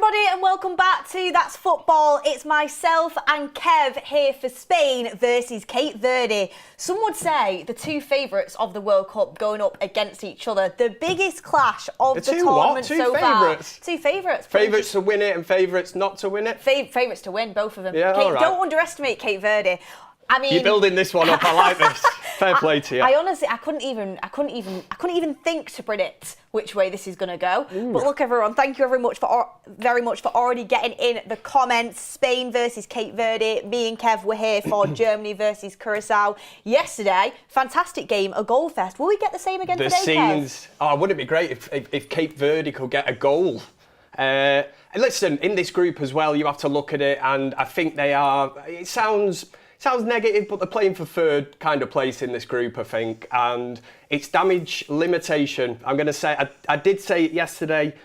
everybody, and welcome back to That's Football. It's myself and Kev here for Spain versus Cape Verde. Some would say the two favourites of the World Cup going up against each other. The biggest clash of the tournament so far. Two favourites. Favourites to win it and favourites not to win it? Favourites to win, both of them. Yeah, all right. Don't underestimate Cape Verde. I mean, you're building this one up. I like this. Fair play to you. I honestly, I couldn't even think to predict which way this is going to go. Ooh. But look, everyone, thank you very much for already getting in the comments. Spain versus Cape Verde. Me and Kev were here for Germany versus Curacao yesterday. Fantastic game, a goal fest. Will we get the same again today, Kev? Oh, wouldn't it be great if Cape Verde could get a goal? And listen, in this group as well, you have to look at it, and I think they are. It sounds negative, but they're playing for third kind of place in this group, I think. And it's damage limitation. I'm going to say, I did say it yesterday,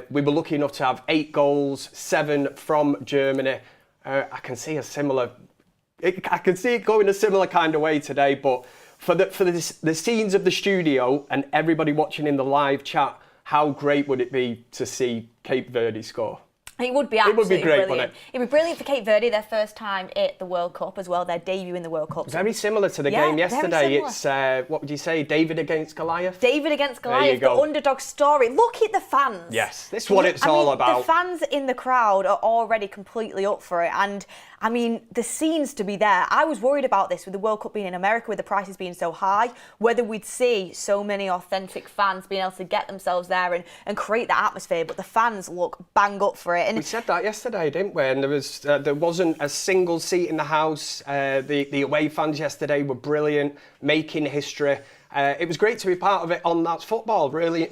we were lucky enough to have 8 goals, 7 from Germany. I can see it going a similar kind of way today, but for the scenes of the studio and everybody watching in the live chat, how great would it be to see Cape Verde score? It would be absolutely great, brilliant. wouldn't it? It would be brilliant for Cape Verde, their first time at the World Cup as well, their debut in the World Cup. Very similar to the game yesterday. It's, what would you say, David against Goliath? David against Goliath, the underdog story. Look at the fans. Yes, this is what it's all about. The fans in the crowd are already completely up for it. And, I mean, the scenes to be there. I was worried about this with the World Cup being in America, with the prices being so high, whether we'd see so many authentic fans being able to get themselves there and create that atmosphere. But the fans look bang up for it. And we said that yesterday, didn't we? And there wasn't a single seat in the house. The away fans yesterday were brilliant, making history. It was great to be part of it on That's Football, really.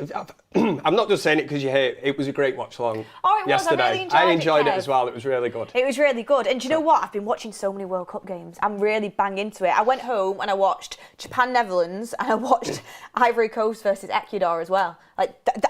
I'm not just saying it because you're here. It was a great watch-along yesterday. I enjoyed it as well. It was really good. It was really good. And do you know what? I've been watching so many World Cup games. I'm really bang into it. I went home and I watched Japan-Netherlands and I watched Ivory Coast versus Ecuador as well.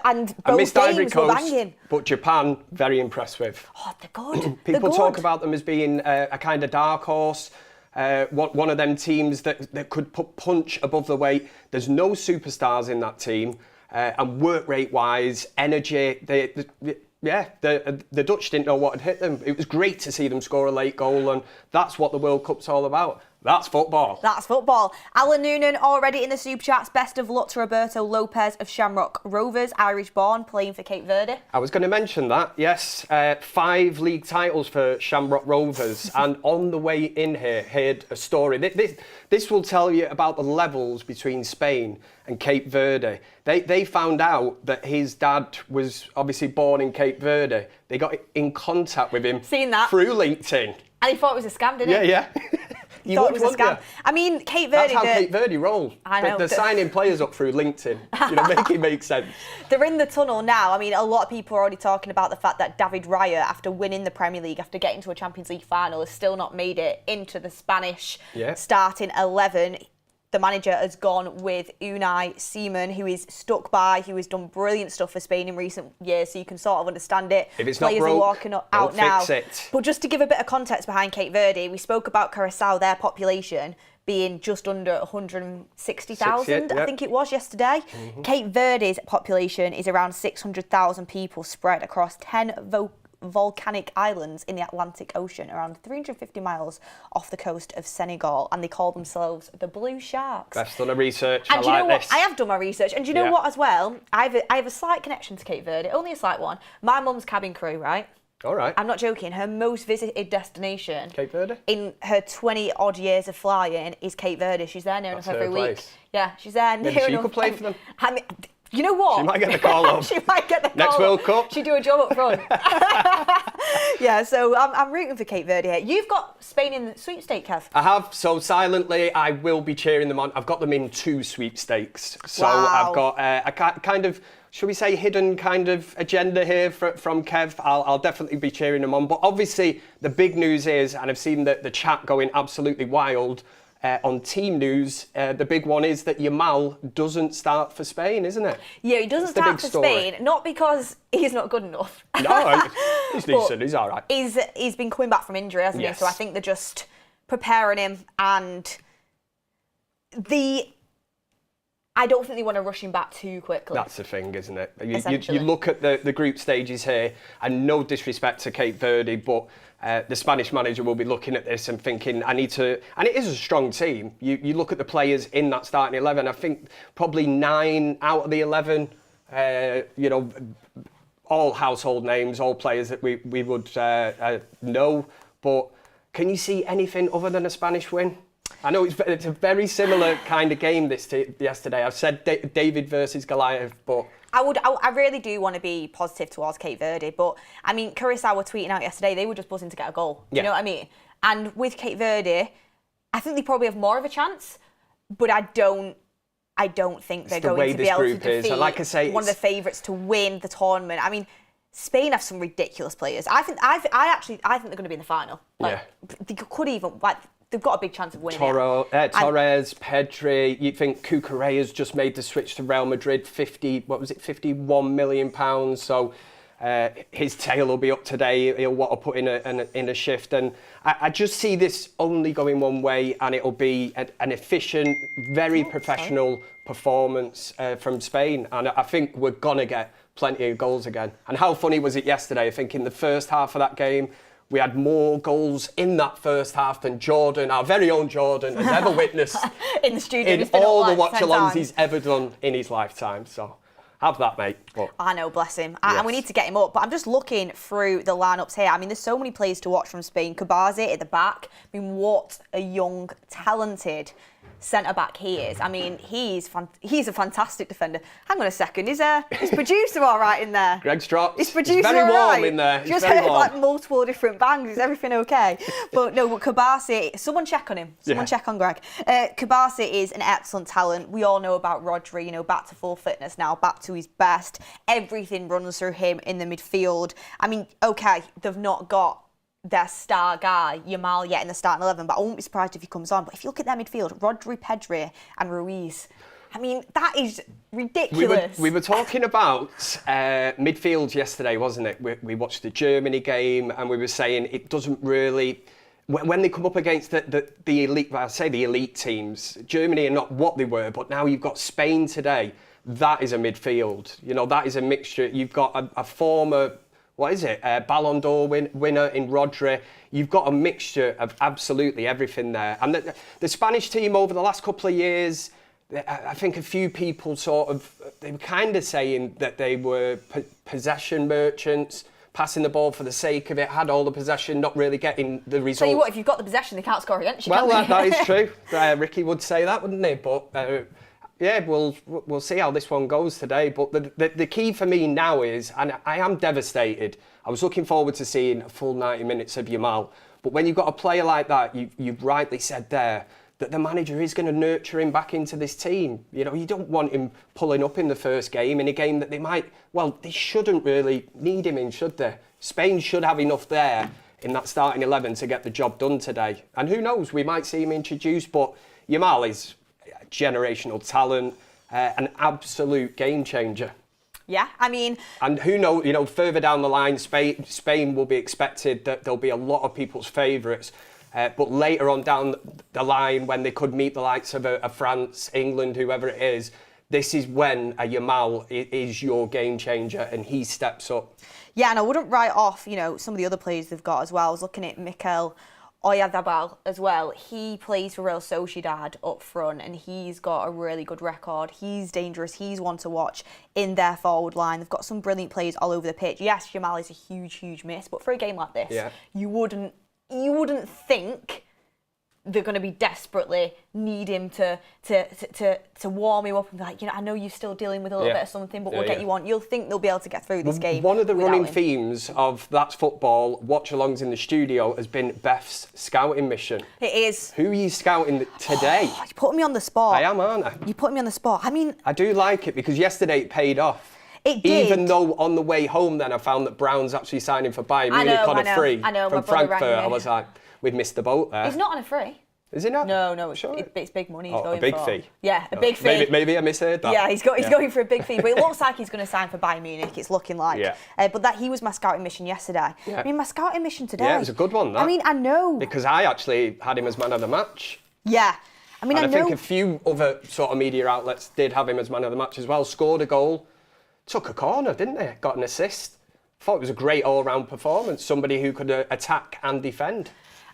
And both games were banging. But Japan, very impressed with. Oh, they're good. People talk about them as being a kind of dark horse. One of them teams that could put punch above the weight. There's no superstars in that team, and work rate wise, energy. The Dutch didn't know what had hit them. It was great to see them score a late goal, and that's what the World Cup's all about. That's football. That's football. Alan Noonan already in the Super Chats. Best of luck to Roberto Lopez of Shamrock Rovers, Irish-born, playing for Cape Verde. I was going to mention that, yes. 5 league titles for Shamrock Rovers. And on the way in here, heard a story. This will tell you about the levels between Spain and Cape Verde. They found out that his dad was obviously born in Cape Verde. They got in contact with him through LinkedIn. And he thought it was a scam, didn't he? Yeah. You thought it was a scam. I mean, Cape Verde... That's how Cape Verde roll. I know. They're signing players up through LinkedIn. Make it make sense. They're in the tunnel now. I mean, a lot of people are already talking about the fact that David Raya, after winning the Premier League, after getting to a Champions League final, has still not made it into the Spanish starting 11. The manager has gone with Unai Simon, who is stuck by, who has done brilliant stuff for Spain in recent years, so you can sort of understand it. If it's Players not broke, are walking out now. Fix it. But just to give a bit of context behind Cape Verde, we spoke about Curacao, their population being just under 160,000, I think it was yesterday. Mm-hmm. Cape Verde's population is around 600,000 people spread across 10 volcanic islands in the Atlantic Ocean, around 350 miles off the coast of Senegal, and they call themselves the Blue Sharks. Best done a research. And do you know what? I have done my research, and do you know what as well? I have a slight connection to Cape Verde, only a slight one. My mum's cabin crew, right? All right. I'm not joking. Her most visited destination, Cape Verde, in her 20 odd years of flying, is Cape Verde. She's there near enough every week. Yeah, she's there near enough. Maybe she could play for them. I mean, you know what? She might get the call up. She might get the call Next World Cup. She'd do a job up front. Yeah, so I'm rooting for Cape Verde here. You've got Spain in the sweepstake, Kev. I have. So silently, I will be cheering them on. I've got them in 2 sweepstakes. So I've got a kind of, should we say, hidden kind of agenda here from Kev. I'll definitely be cheering them on. But obviously, the big news is, and I've seen the chat going absolutely wild, on team news, the big one is that Yamal doesn't start for Spain, isn't it? Yeah, he doesn't start for Spain, not because he's not good enough. No, he's decent, he's all right. He's been coming back from injury, hasn't he? So I think they're just preparing him, and I don't think they want to rush him back too quickly. That's the thing, isn't it? You look at the group stages here, and no disrespect to Cape Verde, but the Spanish manager will be looking at this and thinking, I need to... And it is a strong team. You look at the players in that starting 11, I think probably 9 out of the 11, all household names, all players that we would know. But can you see anything other than a Spanish win? I know it's a very similar kind of game yesterday. I've said David versus Goliath, but... I really do want to be positive towards Cape Verde, but I mean, Curacao were tweeting out yesterday, they were just buzzing to get a goal. You know what I mean? And with Cape Verde, I think they probably have more of a chance, but I don't think they're going to be able to defeat like I say, one of the favourites to win the tournament. I mean, Spain have some ridiculous players. I think they're going to be in the final. They could even they've got a big chance of winning it. Torres, Pedri. You think Cucurella's just made the switch to Real Madrid? 51 million pounds. So his tail will be up today. He'll want to put in a shift, and I just see this only going one way, and it'll be an efficient, very professional performance from Spain. And I think we're gonna get plenty of goals again. And how funny was it yesterday? I think in the first half of that game, we had more goals in that first half than Jordan, our very own Jordan, has ever witnessed in the studio. In all the watch-alongs he's ever done in his lifetime. So have that, mate. But, I know, bless him. And we need to get him up. But I'm just looking through the lineups here. I mean, there's so many players to watch from Spain. Cabaze at the back. I mean, what a young, talented centre-back he is. I mean, he's a fantastic defender. Hang on a second, is his producer all right in there? Greg's dropped. His producer it's very warm right? in there. Just heard like multiple different bangs. Is everything okay? But no, Cabaze, someone check on him. Someone check on Greg. Cabaze is an excellent talent. We all know about Rodri, back to full fitness now, back to his best. Everything runs through him in the midfield. I mean, okay, they've not got their star guy, Yamal, yet in the starting 11, but I won't be surprised if he comes on. But if you look at their midfield, Rodri, Pedri and Ruiz, I mean, that is ridiculous. We were talking about midfield yesterday, wasn't it? We watched the Germany game and we were saying it doesn't really... When they come up against the elite, I say the elite teams, Germany are not what they were, but now you've got Spain today. That is a midfield. That is a mixture. You've got a former... Ballon d'Or winner in Rodri. You've got a mixture of absolutely everything there. And the Spanish team over the last couple of years, I think a few people they were kind of saying that they were possession merchants, passing the ball for the sake of it, had all the possession, not really getting the results. Tell you what, if you've got the possession, they can't score against you. Well, that is true. Ricky would say that, wouldn't he? But... we'll see how this one goes today. But the key for me now is, and I am devastated, I was looking forward to seeing a full 90 minutes of Yamal. But when you've got a player like that, you've rightly said there, that the manager is going to nurture him back into this team. You don't want him pulling up in the first game, in a game that they shouldn't really need him in, should they? Spain should have enough there in that starting 11 to get the job done today. And who knows, we might see him introduced, but Yamal is... generational talent, an absolute game changer. Yeah, I mean... And who knows, further down the line, Spain will be expected that they'll be a lot of people's favourites. But later on down the line, when they could meet the likes of a France, England, whoever it is, this is when a Yamal is your game changer and he steps up. Yeah, and I wouldn't write off, some of the other players they've got as well. I was looking at Mikel Oyarzabal as well. He plays for Real Sociedad up front and he's got a really good record. He's dangerous. He's one to watch in their forward line. They've got some brilliant players all over the pitch. Yes, Yamal is a huge miss, but for a game like this, you wouldn't think they're going to be desperately need him to warm him up and be like, I know you're still dealing with a little bit of something, but we'll get you on. You'll think they'll be able to get through this game. One of the running themes of That's Football, Watchalongs in the studio, has been Beth's scouting mission. It is. Who are you scouting today? You're putting me on the spot. I am, aren't I? You're putting me on the spot. I mean... I do like it because yesterday it paid off. It did. Even though on the way home then I found that Brown's actually signing for Bayern Munich on a free from Frankfurt. I was like, we'd missed the boat there. He's not on a free. Is he not? No, it's big money he's going for. A big fee? Yeah, a big fee. Maybe I misheard that. Yeah, he's going for a big fee, but it looks like he's going to sign for Bayern Munich, it's looking like. Yeah. But he was my scouting mission yesterday. Yeah. I mean, my scouting mission today... Yeah, it was a good one, that. I mean, I know. Because I actually had him as man of the match. Yeah. I mean, and I think a few other sort of media outlets did have him as man of the match as well. Scored a goal, took a corner, didn't they? Got an assist. Thought it was a great all-round performance. Somebody who could attack and defend.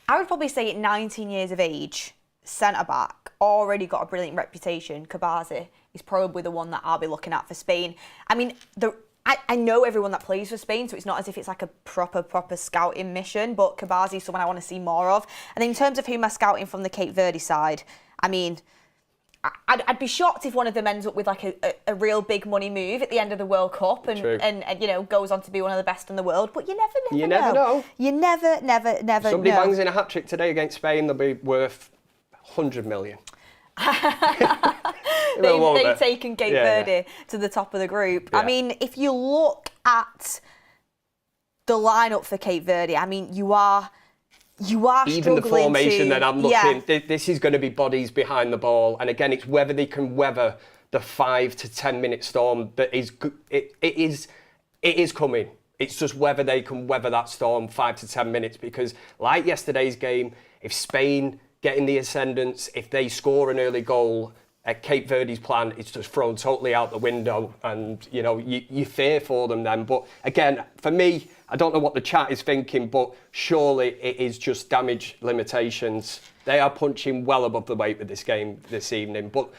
I would probably say at 19 years of age, centre-back, already got a brilliant reputation. Cabazi is probably the one that I'll be looking at for Spain. I mean, I know everyone that plays for Spain, so it's not as if it's like a proper scouting mission, but Cabazi is someone I want to see more of. And in terms of who am I scouting from the Cape Verde side, I mean, I'd be shocked if one of them ends up with like a real big money move at the end of the World Cup and you know, goes on to be one of the best in the world. But you never know. You never know. Somebody bangs in a hat-trick today against Spain, they'll be worth 100 million. They've taken Cape Verde to the top of the group. I mean, if you look at the lineup for Cape Verde, I mean, you are even the formation that I'm looking. This is going to be bodies behind the ball, and again, it's whether they can weather the 5 to 10 minute storm that is it is coming. It's just whether they can weather that storm 5 to 10 minutes, because like yesterday's game, if Spain get in the ascendance, if they score an early goal, Cape Verde's plan is just thrown totally out the window, and you know you fear for them then. But again, for me, I don't know what the chat is thinking, but surely it is just damage limitations. They are punching well above the weight with this game this evening. But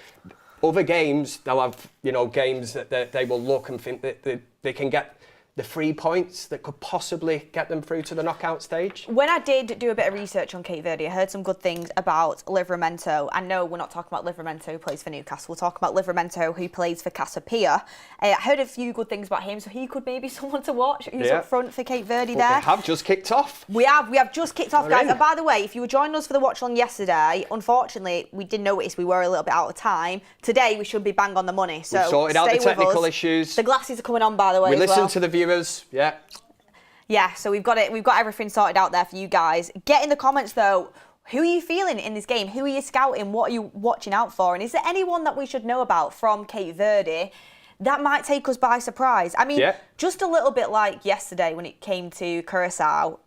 other games, they'll have games that they will look and think that they can get the 3 points that could possibly get them through to the knockout stage. When I did do a bit of research on Cape Verde, I heard some good things about Livramento. I know we're not talking about Livramento who plays for Newcastle, we're talking about Livramento who plays for Casapia. I heard a few good things about him, so he could maybe someone to watch who's up front for Cape Verde there. We have just kicked off. We have just kicked off, guys. And by the way, if you were joining us for the Watchalong yesterday, unfortunately, we did notice we were a little bit out of time. Today, we should be bang on the money. So we've sorted out the technical issues. The glasses are coming on, by the way, we listened to the viewers. Yeah, so we've got everything sorted out there for you guys. Get in the comments though, who are you feeling in this game? Who are you scouting? What are you watching out for? And is there anyone that we should know about from Cape Verde that might take us by surprise? I mean, just a little bit like yesterday when it came to Curacao,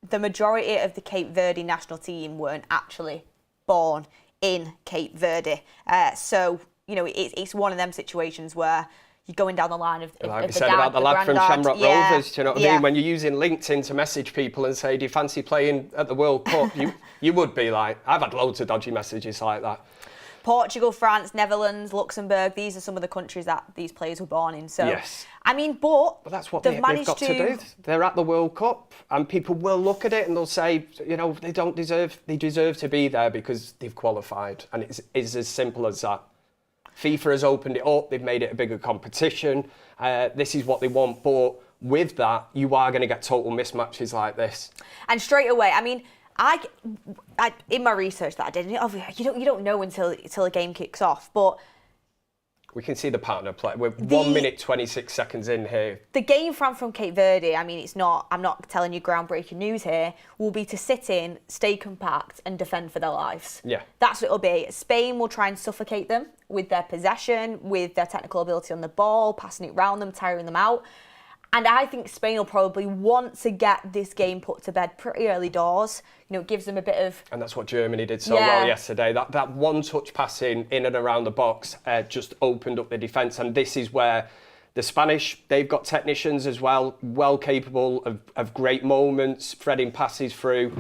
the majority of the Cape Verde national team weren't actually born in Cape Verde. So, you know, it's one of them situations where you're going down the line of like we said about the lad from Shamrock Rovers, do you know what I mean? When you're using LinkedIn to message people and say, do you fancy playing at the World Cup? you would be like, I've had loads of dodgy messages like that. Portugal, France, Netherlands, Luxembourg, these are some of the countries that these players were born in. So, I mean, but that's what they've got to do. They're at the World Cup, and people will look at it and they'll say, you know, they deserve to be there because they've qualified, and it's as simple as that. FIFA has opened it up, they've made it a bigger competition, this is what they want, but with that, you are going to get total mismatches like this. And straight away, I mean, I in my research that I did, you don't know until a game kicks off, but we can see the partner play. We're 1 minute 26 seconds in here. The game plan from Cape Verde, I mean, I'm not telling you groundbreaking news here, will be to sit in, stay compact and defend for their lives. Yeah. That's what it'll be. Spain will try and suffocate them with their possession, with their technical ability on the ball, passing it round them, tiring them out. And I think Spain will probably want to get this game put to bed pretty early doors. You know, it gives them a bit of... And that's what Germany did so well yesterday. That one-touch passing in and around the box just opened up the defence. And this is where the Spanish, they've got technicians as well capable of great moments, threading passes through,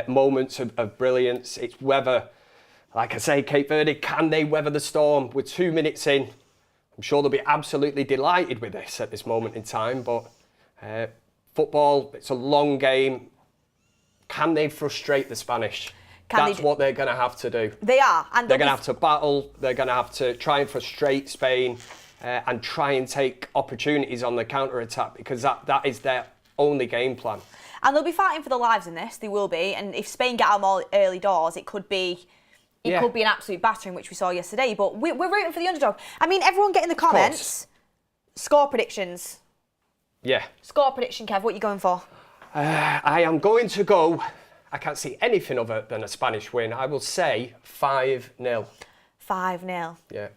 moments of brilliance. It's whether, like I say, Cape Verde, can they weather the storm? We're 2 minutes in. I'm sure they'll be absolutely delighted with this at this moment in time, but football, it's a long game. Can they frustrate the Spanish? That's what they're going to have to do. They are. And they're going to have to battle. They're going to have to try and frustrate Spain and try and take opportunities on the counter-attack, because that is their only game plan. And they'll be fighting for their lives in this. They will be. And if Spain get them all early doors, it could be... It could be an absolute battering, which we saw yesterday, but we're rooting for the underdog. I mean, everyone get in the comments. Score predictions. Yeah. Score prediction, Kev. What are you going for? I am going to go... I can't see anything other than a Spanish win. I will say 5-0. 5-0. Yeah.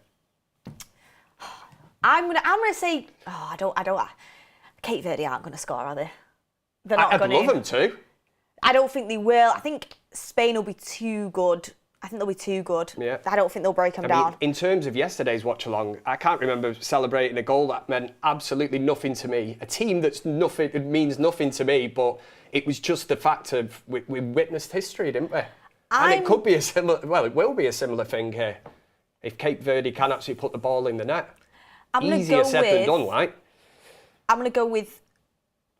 I'm gonna say... Oh, I don't... Cape Verde aren't going to score, are they? They're not going to. I'd love them to. I don't think they will. I think Spain will be too good I think they'll be too good. Yeah. I don't think they'll break them down. In terms of yesterday's watch-along, I can't remember celebrating a goal that meant absolutely nothing to me. A team that's nothing, it means nothing to me, but it was just the fact of we witnessed history, didn't we? And it could be a similar, well, it will be a similar thing here. If Cape Verde can actually put the ball in the net. Easier said than done, right? I'm going to go with,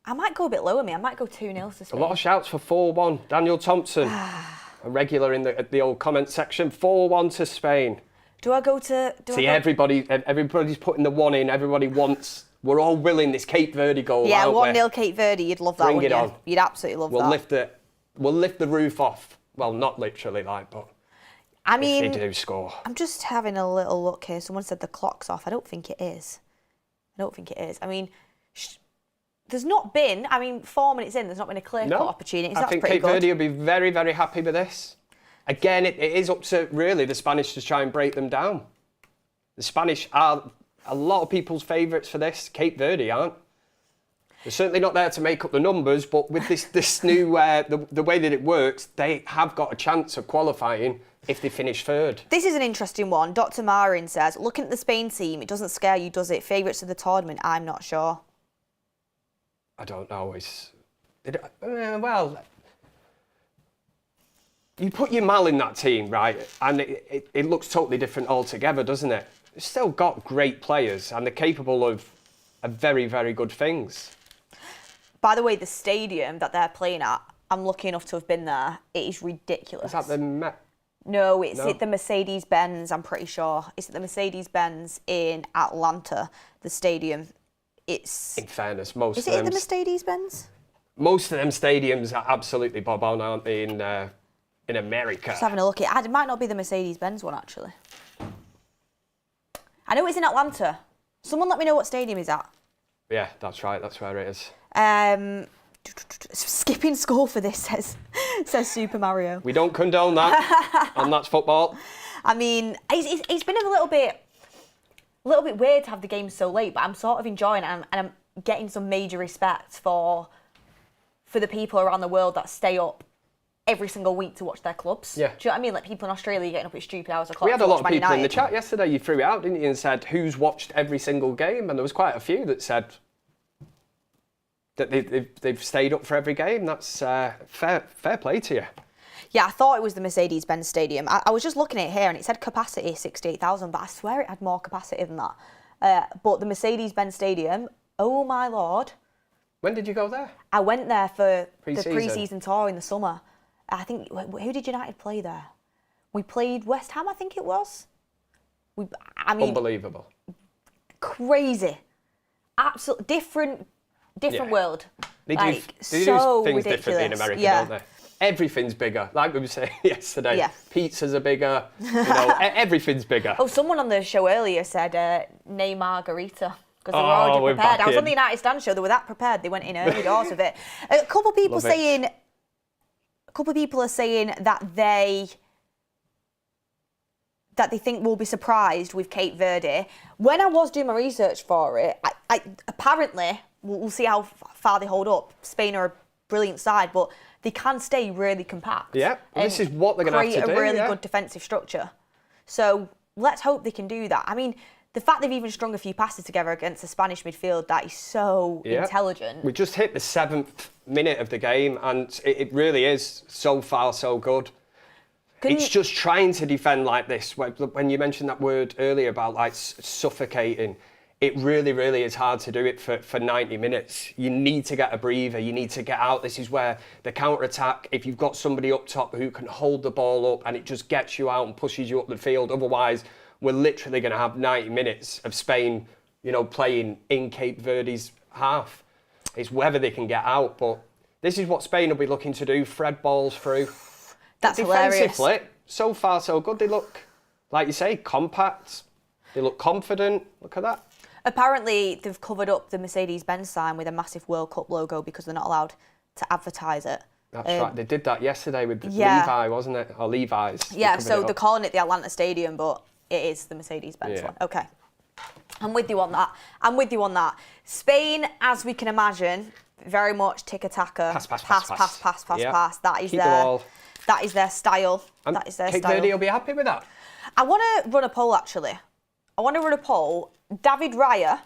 I might go a bit lower, I might go 2-0 to Spain. A lot of shouts for 4-1. Daniel Thompson, a regular in the old comment section, 4-1 to Spain. Do I go to... Everybody's putting the one in, everybody wants... We're all willing this Cape Verde goal. Yeah, 1-0 Cape Verde, you'd love that, Bring it on. You'd absolutely love that. We'll lift the roof off. Well, not literally, but... I mean, if they do score. I'm just having a little look here. Someone said the clock's off. I don't think it is. I mean, there's not been, 4 minutes in, there's not been a clear-cut opportunity. I think Cape Verde will be very, very happy with this. Again, it is up to, really, the Spanish to try and break them down. The Spanish are a lot of people's favourites for this. Cape Verde aren't. They're certainly not there to make up the numbers, but with this new, the way that it works, they have got a chance of qualifying if they finish third. This is an interesting one. Dr. Marin says, looking at the Spain team, it doesn't scare you, does it? Favourites of the tournament? I'm not sure. I don't know. Well, you put your Mal in that team, right, and it looks totally different altogether, doesn't it? They've still got great players, and they're capable of very, very good things. By the way, the stadium that they're playing at, I'm lucky enough to have been there. It is ridiculous. Is that the No, it's at the Mercedes-Benz, I'm pretty sure. It's at the Mercedes-Benz in Atlanta, the stadium. It's... In fairness, most of them... Is it at the Mercedes-Benz? Most of them stadiums are absolutely bob-on, aren't they, in America? Just having a look. It might not be the Mercedes-Benz one, actually. I know it's in Atlanta. Someone let me know what stadium it's at. Yeah, that's right. That's where it is. Skipping school for this, says Super Mario. We don't condone that, and that's football. I mean, it's been a little bit weird to have the game so late, but I'm sort of enjoying it, and I'm getting some major respect for the people around the world that stay up every single week to watch their clubs. Yeah. Do you know what I mean? Like people in Australia getting up at stupid hours o'clock. We had a lot of people in the chat yesterday. You threw it out, didn't you, and said who's watched every single game, and there was quite a few that said that they've stayed up for every game. That's fair play to you. Yeah, I thought it was the Mercedes-Benz Stadium. I was just looking at it here and it said capacity 68,000, but I swear it had more capacity than that. But the Mercedes-Benz Stadium, oh my lord. When did you go there? I went there for the pre-season tour in the summer. I think, who did United play there? We played West Ham, I think it was. Unbelievable. Crazy. Absolutely different world. They do things ridiculous. differently in America, don't they? Everything's bigger. Like we were saying yesterday, pizzas are bigger, everything's bigger. Oh, someone on the show earlier said name margarita. Because they were already prepared. I was on the United Stand show, they were that prepared, they went in early doors with it. A couple of people are saying that they think we'll be surprised with Cape Verde. When I was doing my research for it, I apparently, we'll see how far they hold up. Spain are a brilliant side, but they can stay really compact. Yeah, this is what they're going to have to do. Create a really good defensive structure. So let's hope they can do that. I mean, the fact they've even strung a few passes together against the Spanish midfield, that is so intelligent. We just hit the 7th minute of the game, and it really is so far so good. It's just trying to defend like this. When you mentioned that word earlier about like suffocating, it really, really is hard to do it for 90 minutes. You need to get a breather. You need to get out. This is where the counter-attack, if you've got somebody up top who can hold the ball up and it just gets you out and pushes you up the field. Otherwise, we're literally going to have 90 minutes of Spain, playing in Cape Verde's half. It's whether they can get out, but this is what Spain will be looking to do, thread balls through. That's hilarious. Defensively, so far so good. They look, like you say, compact. They look confident. Look at that. Apparently, they've covered up the Mercedes-Benz sign with a massive World Cup logo because they're not allowed to advertise it. That's right. They did that yesterday with Levi, wasn't it? Or Levi's. Yeah, so they're calling it the Atlanta Stadium, but it is the Mercedes-Benz one. Okay. I'm with you on that. Spain, as we can imagine, very much tick-a-tacker. Pass. Pass. That is Keep the ball. That is their style. And that is their Cape style. Verde will be happy with that. I want to run a poll, actually. I want to run a poll. David Raya,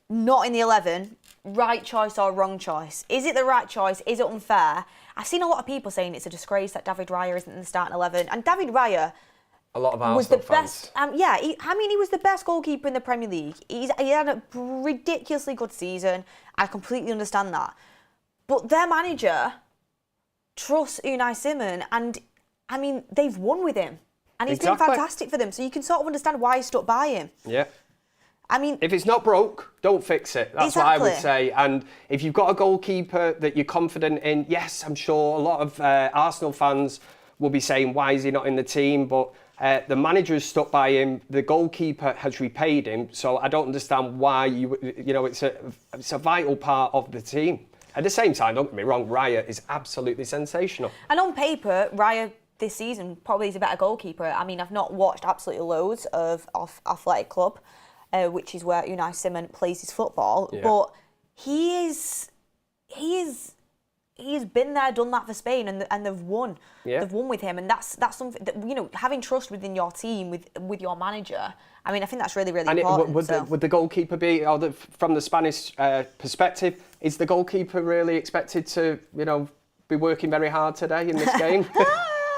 not in the 11, right choice or wrong choice? Is it the right choice? Is it unfair? I've seen a lot of people saying it's a disgrace that David Raya isn't in the starting 11. And David Raya a lot of was the Arsenal best. He was the best goalkeeper in the Premier League. He had a ridiculously good season. I completely understand that. But their manager trusts Unai Simon, and I mean, they've won with him. And he's been fantastic for them. So you can sort of understand why he stuck by him. Yeah. I mean, if it's not broke, don't fix it. That's what I would say. And if you've got a goalkeeper that you're confident in, yes, I'm sure a lot of Arsenal fans will be saying, why is he not in the team? But the manager has stuck by him. The goalkeeper has repaid him. So I don't understand why it's a vital part of the team. At the same time, don't get me wrong, Raya is absolutely sensational. And on paper, Raya this season probably is a better goalkeeper. I mean, I've not watched absolutely loads of Athletic Club, which is where Unai Simon plays his football, but he has been there, done that for Spain, and they've won. Yeah. They've won with him, and that's something that having trust within your team with your manager. I mean, I think that's really, really important. Would the goalkeeper be, from the Spanish perspective, is the goalkeeper really expected to, be working very hard today in this game?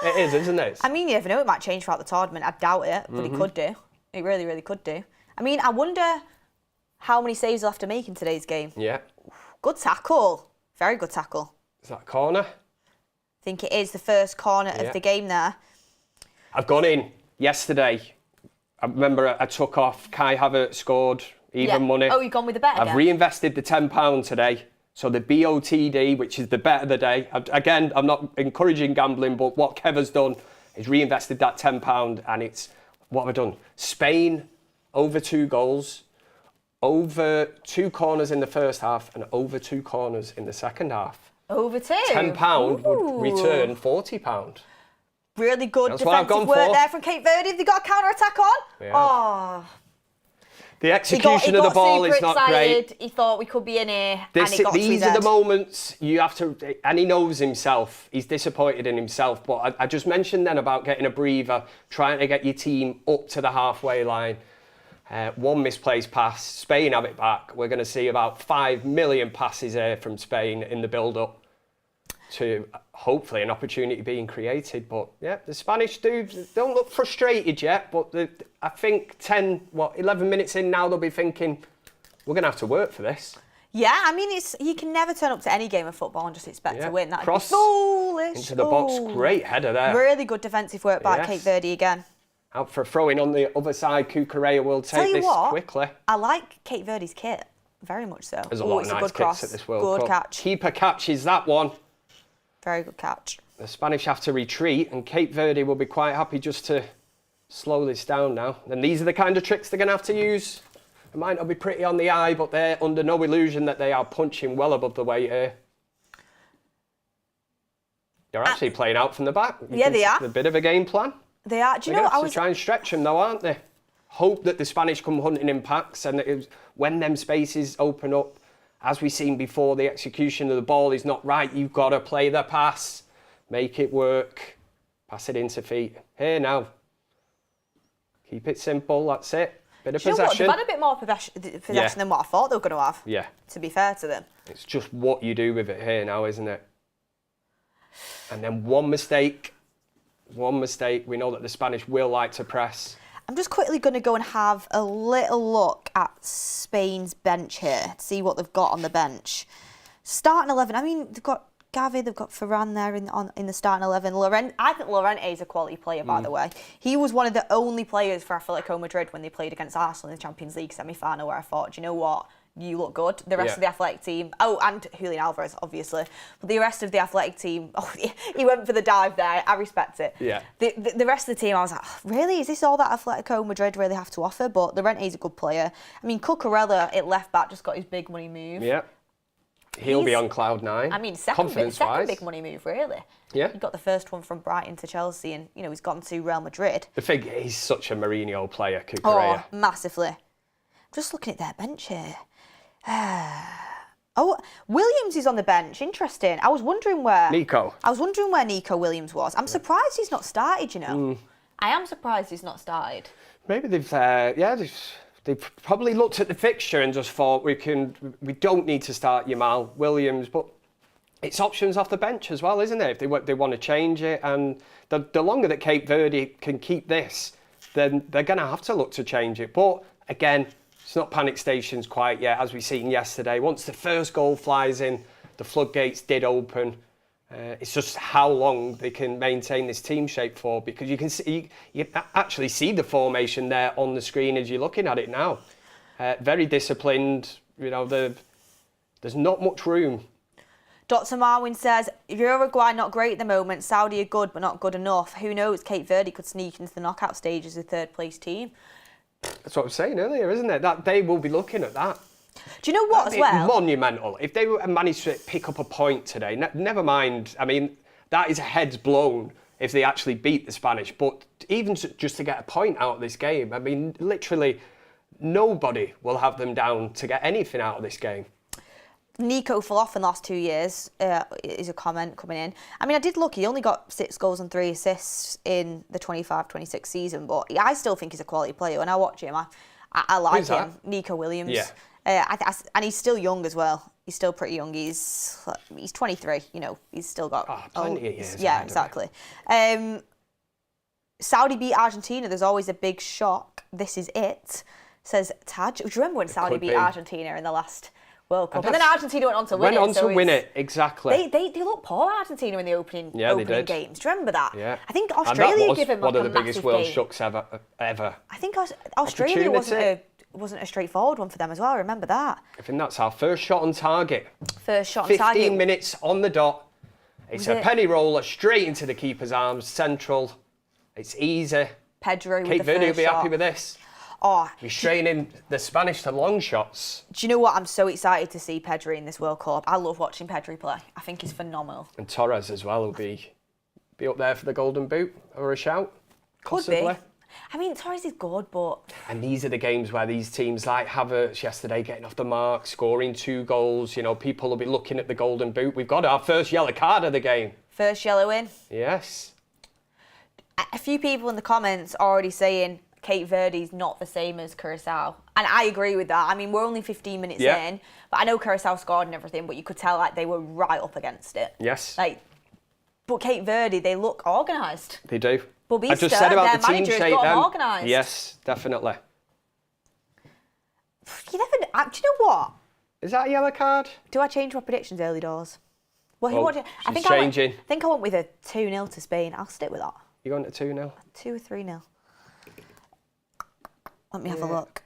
It is, isn't it? I mean, you never know. It might change throughout the tournament. I doubt it, but it could do. It really, really could do. I mean, I wonder how many saves he'll have to make in today's game. Yeah. Good tackle. Very good tackle. Is that a corner? I think it is the first corner of the game there. I've gone in yesterday. I remember I took off. Kai Havertz scored even money. Oh, you've gone with the bet again? I've reinvested the £10 today. So the BOTD, which is the bet of the day. Again, I'm not encouraging gambling, but what Kev has done is reinvested that £10, and it's, what have I done? Spain, over 2 goals, over 2 corners in the first half, and over 2 corners in the second half. Over 2? £10 would return £40. Really good defensive work there from Cape Verde. Have they got a counter-attack on? Yeah. Oh. The execution of the ball is not great. He thought we could be in here, and he got these are the moments you have to, and he knows himself. He's disappointed in himself. But I just mentioned then about getting a breather, trying to get your team up to the halfway line. One misplaced pass, Spain have it back. We're going to see about 5 million passes here from Spain in the build-up to hopefully an opportunity being created. But yeah, the Spanish don't look frustrated yet, but I think 11 minutes in now, they'll be thinking, we're going to have to work for this. Yeah, I mean, you can never turn up to any game of football and just expect to win. That'd be foolish. Into the box, great header there. Really good defensive work by Cape Verde again. Out for a throw-in on the other side, Cucurella will take this quickly. I like Cape Verde's kit, very much so. There's a lot of nice kits at this World Cup. Good catch. Keeper catches that one. Very good catch. The Spanish have to retreat, and Cape Verde will be quite happy just to slow this down now. And these are the kind of tricks they're going to have to use. It might not be pretty on the eye, but they're under no illusion that they are punching well above the weight here. They're actually playing out from the back. They are. A bit of a game plan. They are. Do you know what I was... try and stretch them though, aren't they? Hope that the Spanish come hunting in packs, and when them spaces open up, as we've seen before, the execution of the ball is not right. You've got to play the pass, make it work, pass it into feet. Here now. Keep it simple, that's it. Bit of possession. They've had a bit more possession than what I thought they were going to have. Yeah. To be fair to them. It's just what you do with it here now, isn't it? And then one mistake. We know that the Spanish will like to press. I'm just quickly going to go and have a little look at Spain's bench here, to see what they've got on the bench. Starting 11, I mean, they've got Gavi, they've got Ferran there in the starting 11. I think Llorente is a quality player, by the way. He was one of the only players for Atletico Madrid when they played against Arsenal in the Champions League semi-final, where I thought, do you know what? You look good. The rest of the Athletic team, and Julian Alvarez, obviously, but the rest of the Athletic team, he went for the dive there. I respect it. Yeah. The rest of the team, I was like, really? Is this all that Atletico Madrid really have to offer? But Llorente's a good player. I mean, Cucurella at left back just got his big money move. Yeah. He'll be on cloud 9. I mean, second big money move, really. Yeah. He got the first one from Brighton to Chelsea, and he's gone to Real Madrid. The thing, he's such a Mourinho player, Cucurella. Oh, massively. Just looking at their bench here. Oh, Williams is on the bench. Interesting. I was wondering where Nico Williams was. I'm surprised he's not started, you know. I am surprised he's not started. Maybe they've probably looked at the fixture and just thought we don't need to start Jamal Williams, but it's options off the bench as well, isn't it? If they want to change it, and the longer that Cape Verde can keep this, then they're going to have to look to change it. But again, it's not panic stations quite yet, as we seen yesterday. Once the first goal flies in, the floodgates did open. It's just how long they can maintain this team shape for, because you can actually see the formation there on the screen as you're looking at it now. Very disciplined. You know, there's not much room. Dr. Marwin says, Uruguay not great at the moment. Saudi are good, but not good enough. Who knows? Cape Verde could sneak into the knockout stage as a third-place team. That's what I was saying earlier, isn't it? That they will be looking at that. Do you know what, as well? Monumental. If they managed to pick up a point today, never mind. I mean, that is heads blown if they actually beat the Spanish. But even just to get a point out of this game, I mean, literally nobody will have them down to get anything out of this game. Nico fell off in the last 2 years, is a comment coming in. I mean, I did look, he only got 6 goals and 3 assists in the 25-26 season, but I still think he's a quality player. When I watch him, I like him. Nico Williams. Yeah. And he's still young as well. He's still pretty young. He's 23, you know, he's still got... plenty of years. Yeah, exactly. Saudi beat Argentina. There's always a big shock. This is it, says Taj. Do you remember when Saudi beat Argentina in the last World Cup? And then Argentina went on to win it. Exactly. They looked poor, Argentina, in the opening games. Do you remember that? Yeah. I think Australia gave him one of the massive biggest world game. shocks ever. I think Australia wasn't a straightforward one for them as well. I remember that. I think that's our first shot on target. 15 minutes on the dot. It's a penny roller straight into the keeper's arms, central. It's easy. Pedro with Cape the first Verde will be shot. happy with this. Restraining the Spanish to long shots. Do you know what? I'm so excited to see Pedri in this World Cup. I love watching Pedri play. I think he's phenomenal. And Torres as well will be up there for the Golden Boot or a shout. Could be. I mean, Torres is good, but... And these are the games where these teams, like Havertz yesterday, getting off the mark, scoring 2 goals. You know, people will be looking at the Golden Boot. We've got our first yellow card of the game. First yellow in? Yes. A few people in the comments are already saying Cape Verde's not the same as Curacao. And I agree with that. I mean, we're only 15 minutes in, but I know Curacao scored and everything, but you could tell like they were right up against it. Yes. But Cape Verde, they look organised. They do. But I just said about the team shape got then. organised. Yes, definitely. You never know. Do you know what? Is that a yellow card? Do I change my predictions early doors? Well, I think changing. I think I went with a 2-0 to Spain. I'll stick with that. You going to 2-0? 2 or 3-0. Let me have a look.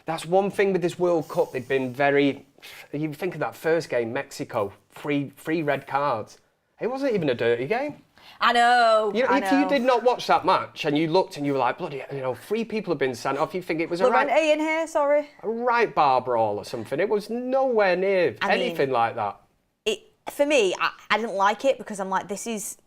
That's one thing with this World Cup. They've been very... You think of that first game, Mexico, three red cards. It wasn't even a dirty game. I know. If you did not watch that match and you looked and you were like, bloody, 3 people have been sent off, you think it was Lorente in here, sorry. A right bar brawl or something. It was nowhere near anything like that. For me, I didn't like it because I'm like, this is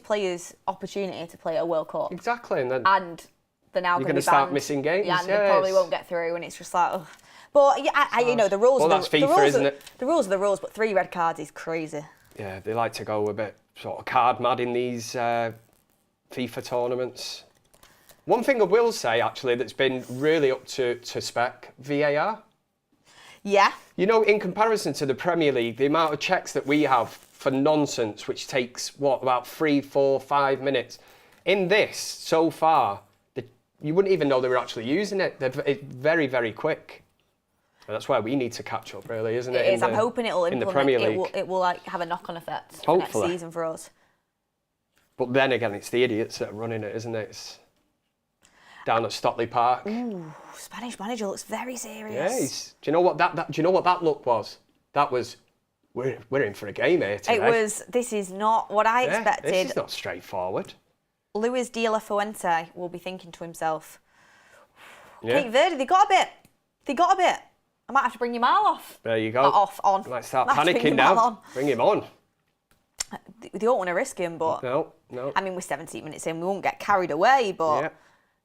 players' opportunity to play a World Cup. Exactly. And they're now you're going to start missing games. Yeah, and they probably won't get through, and it's just like, oh. But the rules. Well, that's FIFA, isn't it? The rules are the rules, but 3 red cards is crazy. Yeah, they like to go a bit sort of card mad in these FIFA tournaments. One thing I will say, actually, that's been really up to spec, VAR. Yeah. You know, in comparison to the Premier League, the amount of checks that we have for nonsense, which takes, about 3, 4, 5 minutes. In this, so far, you wouldn't even know they were actually using it. It's very, very quick. And that's where we need to catch up, really, isn't it? It is. I'm hoping it'll implement. In the Premier League. It will have a knock-on effect for next season for us. But then again, it's the idiots that are running it, isn't it? It's down at Stockley Park. Ooh, Spanish manager looks very serious. Yeah, do you know what that look was? That was, we're in for a game here today. This is not what I expected. This is not straightforward. Luis de la Fuente will be thinking to himself, Cape Verde, they got a bit. I might have to bring Jamal off. There you go. On. You might start panicking now. Bring him on. They don't want to risk him, but... No. I mean, we're 17 minutes in. We won't get carried away, but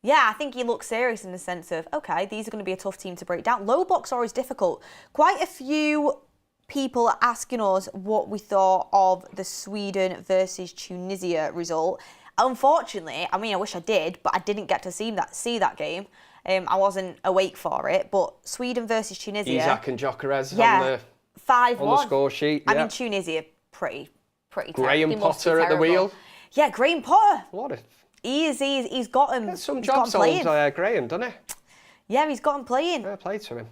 Yeah, I think he looks serious in the sense of, okay, these are going to be a tough team to break down. Low blocks are always difficult. Quite a few people are asking us what we thought of the Sweden versus Tunisia result. Unfortunately, I mean, I wish I did, but I didn't get to see that game. I wasn't awake for it, but Sweden versus Tunisia. Isaac and Gyökeres yeah, 5-1 on the score sheet. I mean, Tunisia pretty Graham Potter at the wheel. Yeah, Graham Potter. What a... He's got him. Some jobs old Graham, doesn't he? Yeah, he's got him playing. Yeah, played to him.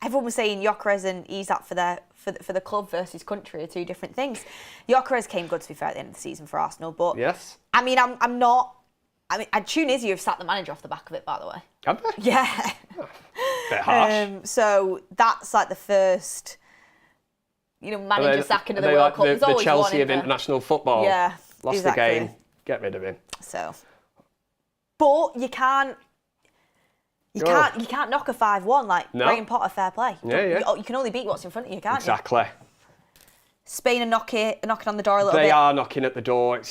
Everyone was saying Gyökeres and Isaac for the club versus country are two different things. Gyökeres came good, to be fair, at the end of the season for Arsenal, but yes. I mean, I'm not. I mean, Tunisia have sacked the manager off the back of it, by the way. Have they? Yeah. Oh, bit harsh. So that's like the first, manager sacking of the World Cup. The Chelsea of international football. Yeah, lost exactly. the game. Get rid of him. So, but you can't knock a 5-1 like Graham Potter. Fair play. Yeah. You can only beat what's in front of you, can't you? Exactly. Spain are knocking on the door a little bit. They are knocking at the door.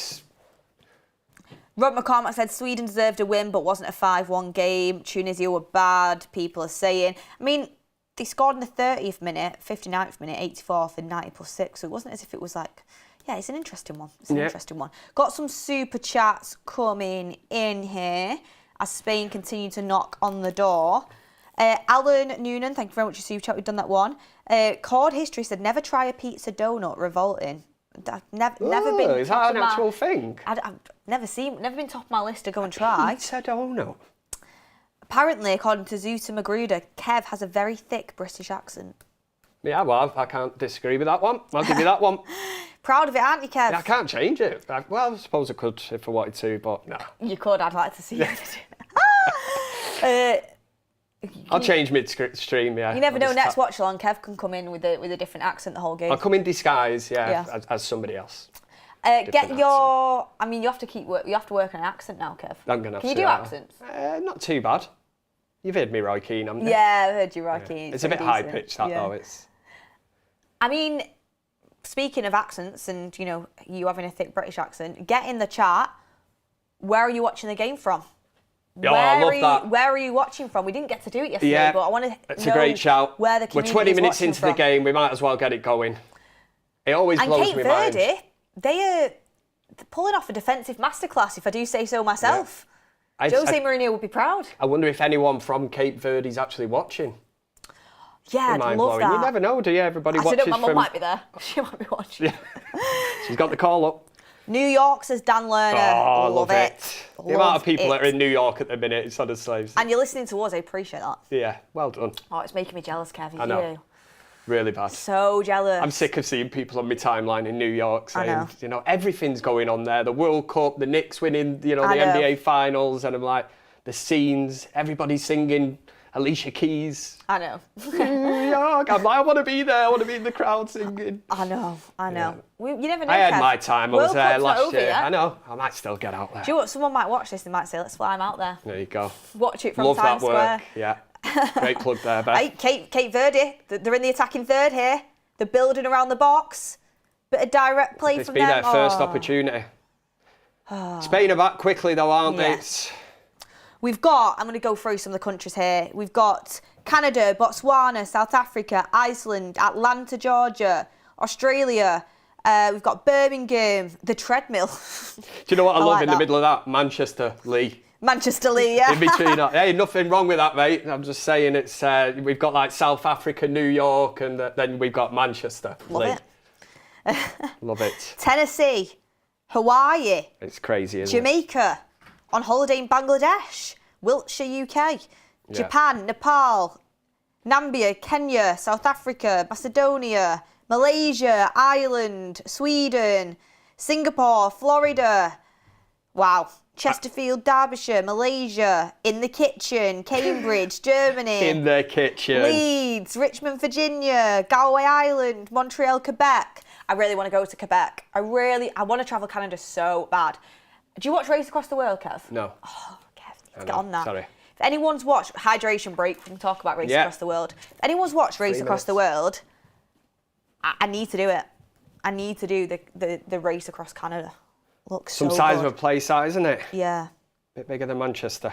Rob McCormack said Sweden deserved a win, but wasn't a 5-1 game. Tunisia were bad, people are saying. I mean, they scored in the 30th minute, 59th minute, 84th, and 90+6. So it wasn't as if it was like, yeah, it's an interesting one. Interesting one. Got some super chats coming in here as Spain continue to knock on the door. Alan Noonan, thank you very much for your super chat. We've done that one. Chord History said, never try a pizza donut, revolting. Never been. Is that an actual thing? I've never been top of my list to go and try. Pizza donut. Apparently, according to Zuta Magruder, Kev has a very thick British accent. Yeah, well, I can't disagree with that one. I'll give you that one. Proud of it, aren't you, Kev? Yeah, I can't change it. I suppose I could if I wanted to, but no. You could. I'd like to see it. I'll change midstream, yeah. You never know. Next Watchalong, Kev can come in with a different accent the whole game. I'll come in disguise, as somebody else. I mean, you have to work on an accent now, Kev. I'm gonna have Can to. You do accents? Not too bad. You've heard me, Roy Keane, haven't you? Yeah, I've heard you, Roy Keane. It's a bit high pitched, though. I mean, speaking of accents, and you having a thick British accent, get in the chat. Where are you watching the game from? I love that. Where are you watching from? We didn't get to do it yesterday, but I want to know. It's a great shout. Where the community We're 20 is minutes watching into from. the game. We might as well get it going. It always blows me mind. And Cape Verde, they're pulling off a defensive masterclass, if I do say so myself. Yeah. Jose Mourinho would be proud. I wonder if anyone from Cape Verde is actually watching. Yeah, I'd love that. You never know, do you? Everybody watches my mum might be there. She might be watching. Yeah. She's got the call up. New York, says Dan Lerner. Oh, love it. The amount of people that are in New York at the minute, it's honestly. And you're listening to us, I appreciate that. Yeah, well done. Oh, it's making me jealous, Kev. I know. Really bad. So jealous. I'm sick of seeing people on my timeline in New York saying, everything's going on there. The World Cup, the Knicks winning, the NBA finals, and I'm like, the scenes, everybody singing Alicia Keys. I know. New York. I'm like, I want to be there. I want to be in the crowd singing. I know. Yeah. You never know, I had Kev. my time. I was there last year. I know. I might still get out there. Do you know what? Someone might watch this and might say, let's fly them out there. There you go. Watch it from Love Times that Square. work. Yeah. Great plug there, Beth. Hey, Cape Verde, they're in the attacking third here. They're building around the box. Bit of direct play from them. It's been their first opportunity. Spain are back quickly though, aren't they? We've got, I'm going to go through some of the countries here. We've got Canada, Botswana, South Africa, Iceland, Atlanta, Georgia, Australia. We've got Birmingham, the treadmill. Do you know what I love in the middle of that? Manchester, Lee. Manchester, Lee, yeah. In between that. Hey, nothing wrong with that, mate. I'm just saying it's, we've got like South Africa, New York, and then we've got Manchester, Lee. Love it. Love it. Tennessee, Hawaii. It's crazy, isn't Jamaica, on holiday in Bangladesh, Wiltshire, UK. Japan, Nepal, Namibia, Kenya, South Africa, Macedonia, Malaysia, Ireland, Sweden, Singapore, Florida. Wow. Chesterfield, Derbyshire, Malaysia, in the kitchen, Cambridge, Germany. In the kitchen. Leeds, Richmond, Virginia, Galway Island, Montreal, Quebec. I really want to go to Quebec. I want to travel Canada so bad. Do you watch Race Across the World, Kev? No. Oh, Kev, you need to get on that. Sorry. If anyone's watched Hydration Break, we can talk about Race Across the World. If anyone's watched Race Across the World, I need to do it. I need to do the race across Canada. Looks Some so size good. of a place, that, isn't it? Yeah. Bit bigger than Manchester.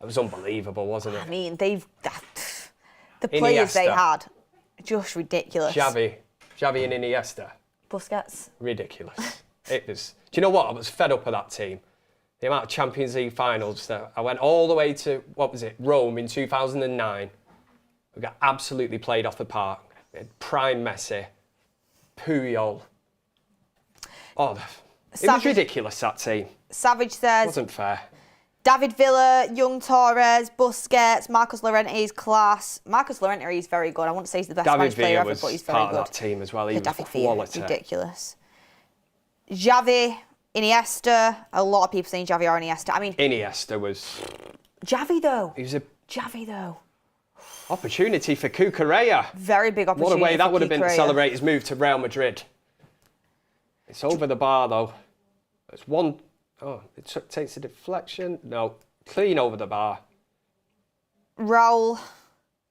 It was unbelievable, wasn't it? I mean, the players they Iniesta. had, just ridiculous. Xavi and Iniesta. Busquets. Ridiculous. It was. Do you know what? I was fed up of that team. The amount of Champions League finals that I went all the way to, Rome in 2009. We got absolutely played off the park. We had prime Messi, Puyol. Oh, it was ridiculous, that team. Savage says, It wasn't fair. David Villa, Young Torres, Busquets, Marcos Llorente's class. Marcos Llorente is very good. I wouldn't say he's the best Spanish player ever, but he's very good. David Villa was part of that team as well. He was David quality. Villa, ridiculous. Xavi, Iniesta. A lot of people saying Xavi or Iniesta. I mean, Iniesta was... Xavi, though. He was a Xavi, though. opportunity for Cucurella. Very big opportunity. What a way that would have been to Cucurella. celebrate his move to Real Madrid. It's over the bar, though. It's one... Oh, it takes a deflection. No, clean over the bar. Raul,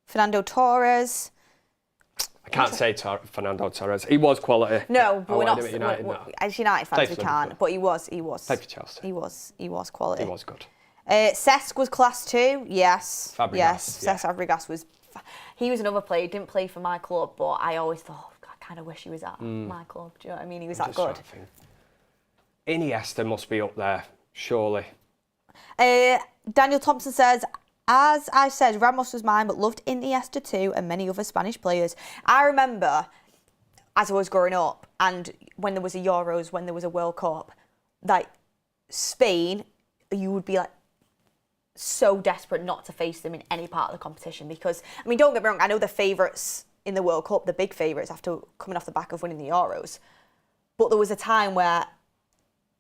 Fernando Torres. I can't say Fernando Torres. He was quality. No, but we're not. As United fans, we can't. But he was. Played for Chelsea. He was quality. He was good. Cesc was class 2. Yes. Fabregas, yes. yeah. Cesc Fabregas was. He was another player. He didn't play for my club, but I always thought, I kind of wish he was at my club. Do you know what I mean? He was that good. Iniesta must be up there, surely. Daniel Thompson says, as I said, Ramos was mine, but loved Iniesta too, and many other Spanish players. I remember, as I was growing up, and when there was a Euros, when there was a World Cup, like Spain, you would be like so desperate not to face them in any part of the competition because, I mean, don't get me wrong, I know they're favourites in the World Cup, the big favourites after coming off the back of winning the Euros, but there was a time where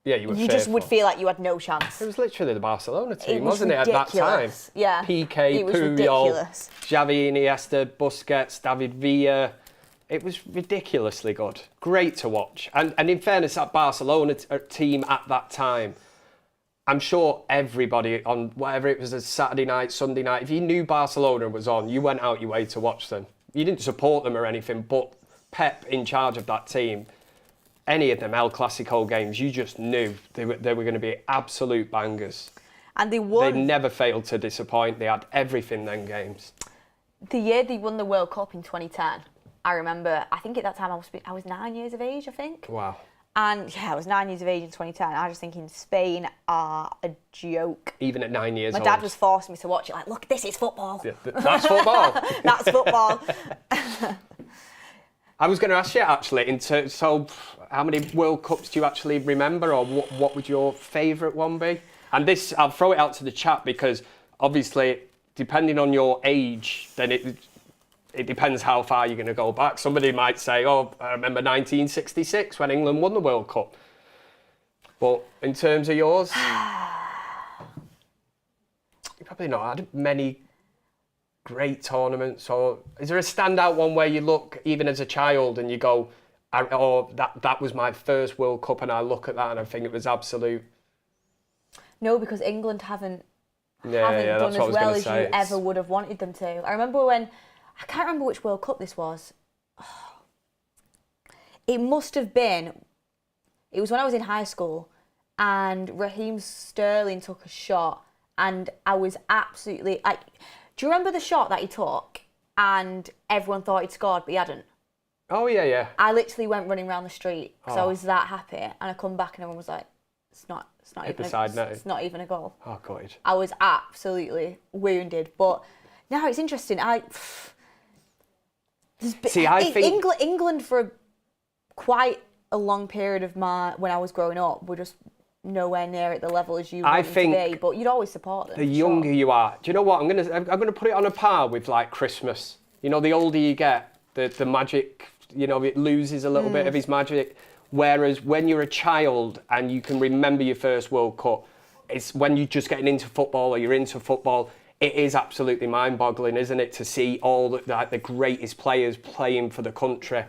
you just would feel like you had no chance. It was literally the Barcelona team, wasn't it, at that time? Yeah. Piqué, Puyol, Xavi, Iniesta, Busquets, David Villa. It was ridiculously good. Great to watch. And in fairness, that Barcelona team at that time, I'm sure everybody on whatever it was, a Saturday night, Sunday night, if you knew Barcelona was on, you went out your way to watch them. You didn't support them or anything, but Pep in charge of that team, any of them El Clasico games, you just knew they were going to be absolute bangers. And they won. They never failed to disappoint. They had everything them games. The year they won the World Cup in 2010, I remember, I think at that time I was 9 years of age, I think. Wow. And yeah, I was 9 years of age in 2010. I was just thinking, Spain are a joke. Even at 9 years old. My dad was forcing me to watch it, like, look, this is football. Yeah, that's football. That's football. I was going to ask you, actually, so how many World Cups do you actually remember, or what would your favourite one be? And this, I'll throw it out to the chat because, obviously, depending on your age, then it depends how far you're going to go back. Somebody might say, oh, I remember 1966 when England won the World Cup. But in terms of yours, you probably not had many great tournaments. Or is there a standout one where you look, even as a child, and you go, oh, that was my first World Cup, and I look at that and I think it was absolute? No, because England haven't done as well as you ever would have wanted them to. I remember I can't remember which World Cup this was. It must have been, it was when I was in high school and Raheem Sterling took a shot and I was absolutely, like, do you remember the shot that he took and everyone thought he'd scored but he hadn't? Oh, yeah. I literally went running around the street because I was that happy, and I come back and everyone was like, it's not even a goal. Oh, God. I was absolutely wounded. But now it's interesting. I think England for quite a long period of when I was growing up were just nowhere near at the level as you want them to be. But you'd always support them. The younger you are, do you know what? I'm gonna put it on a par with like Christmas. You know, the older you get, the magic, you know, it loses a little bit of its magic. Whereas when you're a child and you can remember your first World Cup, it's when you're just getting into football or you're into football, it is absolutely mind-boggling, isn't it, to see all the greatest players playing for the country,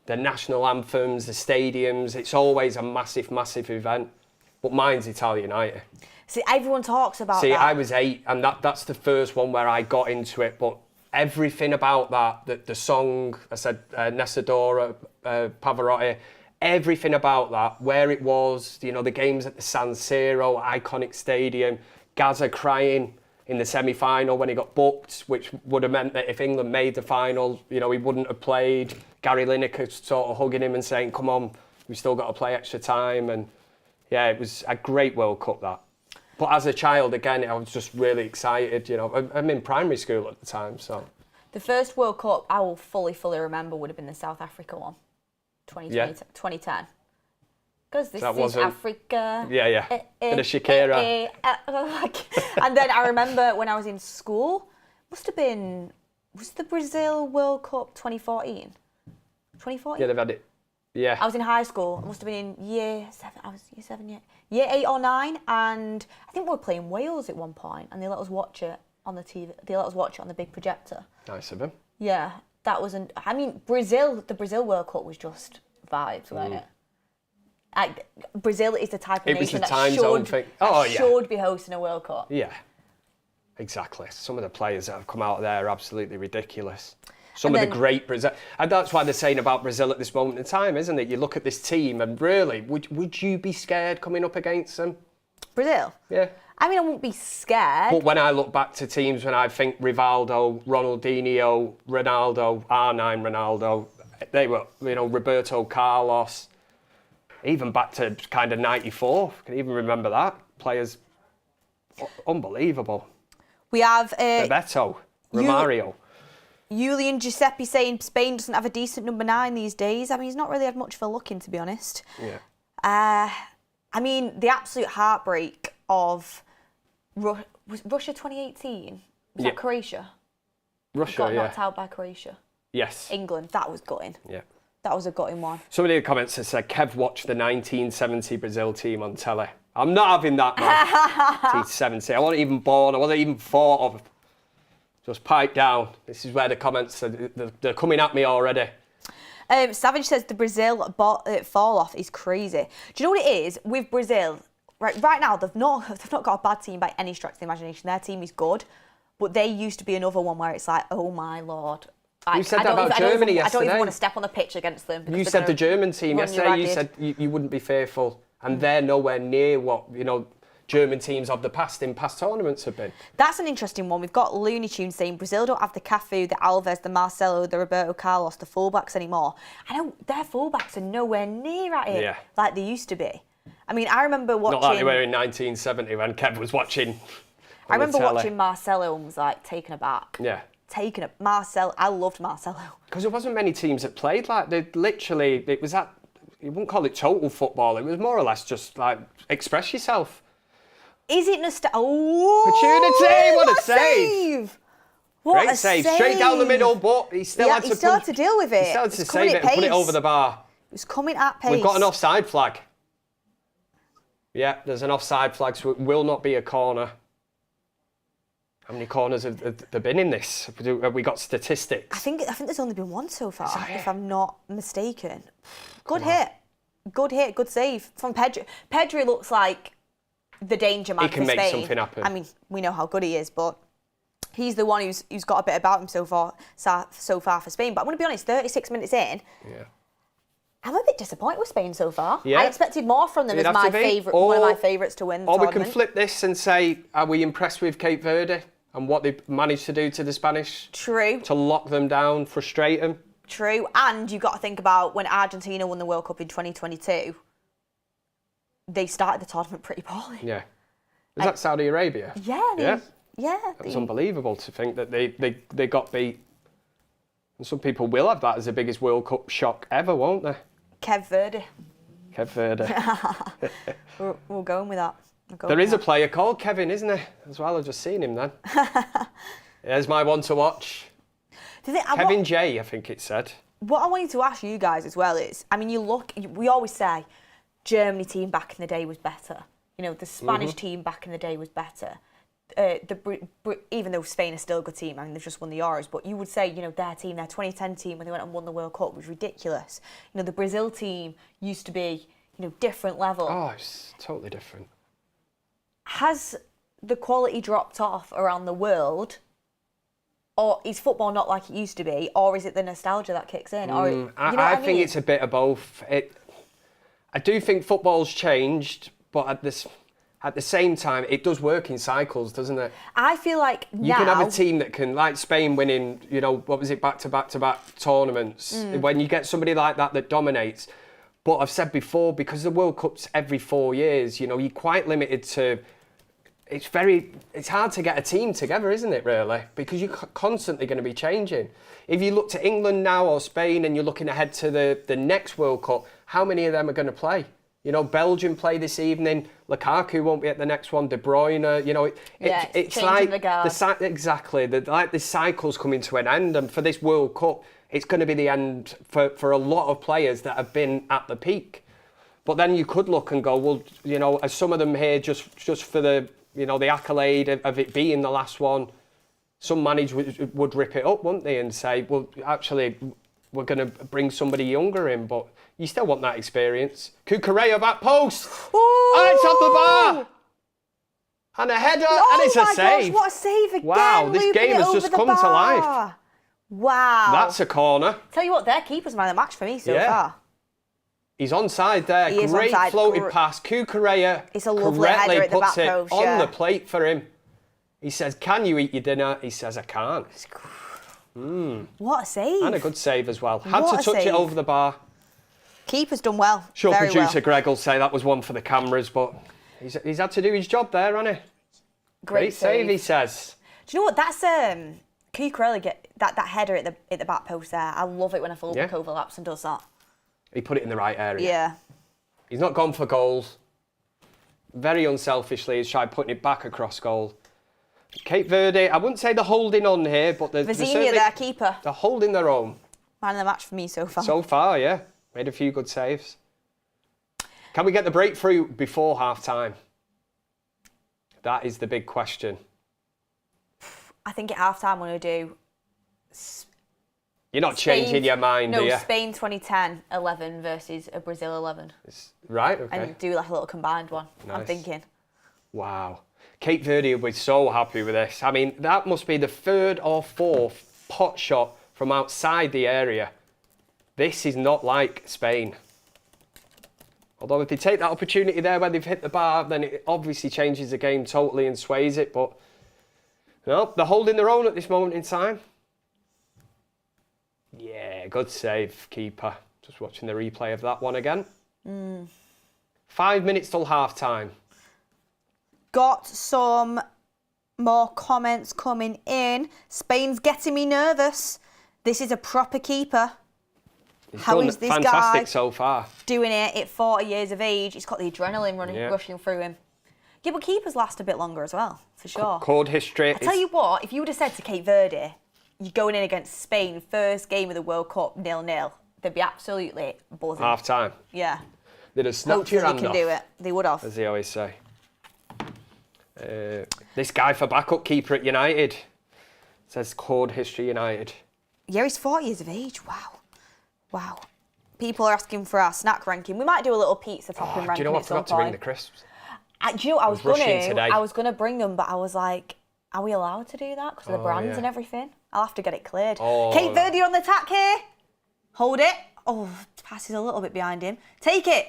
the national anthems, the stadiums. It's always a massive, massive event. But mine's Italian United. See, everyone talks about that. See, I was 8, and that's the first one where I got into it. But everything about that, the song, I said, Nessadora, Pavarotti, everything about that, where it was, you know, the games at the San Siro, iconic stadium, Gaza crying, in the semi-final when he got booked, which would have meant that if England made the final, he wouldn't have played. Gary Lineker sort of hugging him and saying, come on, we've still got to play extra time. And yeah, it was a great World Cup, that. But as a child, again, I was just really excited. I'm in primary school at the time, so. The first World Cup I will fully remember would have been the South Africa one, 2010. Because this is Africa. Yeah. Bit of Shakira. And then I remember when I was in school, was the Brazil World Cup 2014? 2014? Yeah, they've had it. Yeah. I was in high school. I must have been in year 7. I was year 7, year 8 or 9. And I think we were playing Wales at one point, and they let us watch it on the TV. They let us watch it on the big projector. Nice of them. Yeah, that was the Brazil World Cup was just vibes, wasn't it? Brazil is the type of nation that should be hosting a World Cup. Yeah, exactly. Some of the players that have come out of there are absolutely ridiculous. Some of the great Brazil, and that's why they're saying about Brazil at this moment in time, isn't it? You look at this team, and really, would you be scared coming up against them? Brazil? Yeah. I mean, I wouldn't be scared. But when I look back to teams, when I think Rivaldo, Ronaldinho, Ronaldo, R9 Ronaldo, they were, Roberto Carlos, even back to kind of 94. I can even remember that. Players, unbelievable. We have Bebeto, Romario. Julian Giuseppe saying Spain doesn't have a decent number 9 these days. I mean, he's not really had much of a look in, to be honest. Yeah. I mean, the absolute heartbreak of was Russia 2018? Was that Croatia? Russia, got knocked out by Croatia. Yes. England, that was gutting. Yeah. That was a gutting one. Somebody in the comments has said, Kev watched the 1970 Brazil team on telly. I'm not having that, man. T70. I wasn't even born. I wasn't even thought of. Just pipe down. This is where the comments are. They're coming at me already. Savage says the Brazil fall off is crazy. Do you know what it is with Brazil? Right now, they've not got a bad team by any stretch of the imagination. Their team is good, but they used to be another one where it's like, oh my lord. You said that about Germany yesterday. I don't even want to step on the pitch against them. You said the German team yesterday. You said you wouldn't be fearful, and they're nowhere near what German teams of the past in past tournaments have been. That's an interesting one. We've got Looney Tunes saying Brazil don't have the Cafu, the Alves, the Marcelo, the Roberto Carlos, the fullbacks anymore. I know their fullbacks are nowhere near at it like they used to be. I mean, I remember watching... Not like they were in 1970 when Kev was watching. I remember watching Marcelo and was like taken aback. Yeah. Marcelo, I loved Marcelo. Because there wasn't many teams that played like they literally. It was that you wouldn't call it total football. It was more or less just like express yourself. Is it nostalgia? Oh, opportunity! What a save! What Great a save! Straight down the middle, but he still had to deal with it. He still had to save it and put it over the bar. It was coming at pace. We've got an offside flag. Yeah, there's an offside flag, so it will not be a corner. How many corners have there been in this? Have we got statistics? I think there's only been one so far, if I'm not mistaken. Good hit, good save from Pedri. Pedri looks like the danger man for Spain. He can make something happen. I mean, we know how good he is, but he's the one who's got a bit about him so far for Spain. But I'm going to be honest, 36 minutes in, I'm a bit disappointed with Spain so far. Yeah. I expected more from them as my favourite, one of my favourites to win the tournament. Or we can flip this and say, are we impressed with Cape Verde and what they've managed to do to the Spanish? True. To lock them down, frustrate them. True. And you've got to think about when Argentina won the World Cup in 2022, they started the tournament pretty poorly. Yeah. Was that Saudi Arabia? Yeah. That was unbelievable to think that they got beat. And some people will have that as the biggest World Cup shock ever, won't they? Cape Verde. We're going with that. There is a player called Kevin, isn't there? As well, I've just seen him then. There's my one to watch. Kevin J, I think it said. What I wanted to ask you guys as well is, I mean, we always say Germany team back in the day was better. The Spanish team back in the day was better. Even though Spain is still a good team, I mean, they've just won the Euros, but you would say, their team, their 2010 team, when they went and won the World Cup, was ridiculous. The Brazil team used to be, different level. Oh, it's totally different. Has the quality dropped off around the world, or is football not like it used to be, or is it the nostalgia that kicks in? I think it's a bit of both. I do think football's changed, but at the same time, it does work in cycles, doesn't it? I feel like now... You can have a team that can, like Spain winning, you know, what was it, back-to-back tournaments. When you get somebody like that dominates. But I've said before, because the World Cup's every 4 years, you know, you're quite limited to... It's hard to get a team together, isn't it, really? Because you're constantly going to be changing. If you look to England now or Spain and you're looking ahead to the next World Cup, how many of them are going to play? You know, Belgium play this evening. Lukaku won't be at the next one. De Bruyne, you know, it's like exactly the cycle's coming to an end. And for this World Cup, it's going to be the end for a lot of players that have been at the peak. But then you could look and go, well, you know, are some of them here just for the, you know, the accolade of it being the last one? Some managers would rip it up, wouldn't they, and say, well, actually, we're going to bring somebody younger in, but you still want that experience. Cucurella back post. Ooh. And it's off the bar. And a header, and it's a save. Gosh, what a save again. Wow, this game has just come to life. Wow. That's a corner. Tell you what, their keeper's man of the match for me so far. He's onside there. He is Great onside. floated pass. Cucurella It's a lovely header at the back post, on the plate for him. He says, can you eat your dinner? He says, I can't. What a save. And a good save as well. Had to touch it over the bar. Keeper's done well. Sure, very producer well. Greg will say that was one for the cameras, but he's had to do his job there, hasn't he? Great save, he says. Do you know what? That's Cucurella get that header at the back post there. I love it when a fullback overlaps and does that. He put it in the right area. Yeah. He's not gone for goals. Very unselfishly, he's tried putting it back across goal. Cape Verde, I wouldn't say they're holding on here, but they're their keeper. They're holding their own. Man of the match for me so far. So far, yeah. Made a few good saves. Can we get the breakthrough before half-time? That is the big question. I think at half-time we're going to do... You're not changing your mind, are you? No, Spain 2010-11 versus a Brazil 11. Right, okay. And do like a little combined one, Nice. I'm thinking. Wow. Cape Verde will be so happy with this. I mean, that must be the third or fourth pot shot from outside the area. This is not like Spain. Although if they take that opportunity there where they've hit the bar, then it obviously changes the game totally and sways it. But no, they're holding their own at this moment in time. Yeah, good save, keeper. Just watching the replay of that one again. 5 minutes till half-time. Got some more comments coming in. Spain's getting me nervous. This is a proper keeper. How is this fantastic guy so far. Doing it at 40 years of age? He's got the adrenaline rushing through him. Yeah, but keepers last a bit longer as well, for sure. Chord history. I tell you what, if you would have said to Cape Verde, you're going in against Spain, first game of the World Cup, 0-0, they'd be absolutely buzzing. Half-time. Yeah. They'd have snapped your hand off. Hopefully they can do it. They would have. As they always say. This guy for backup keeper at United. Says Chord history United. Yeah, he's 40 years of age. Wow. Wow. People are asking for our snack ranking. We might do a little pizza topping ranking. Do you know what? I forgot to bring the crisps. Do you know, I was going to bring them, but I was like, are we allowed to do that because of the brands and everything? I'll have to get it cleared. Cape Verde on the attack here. Hold it. Oh, pass is a little bit behind him. Take it.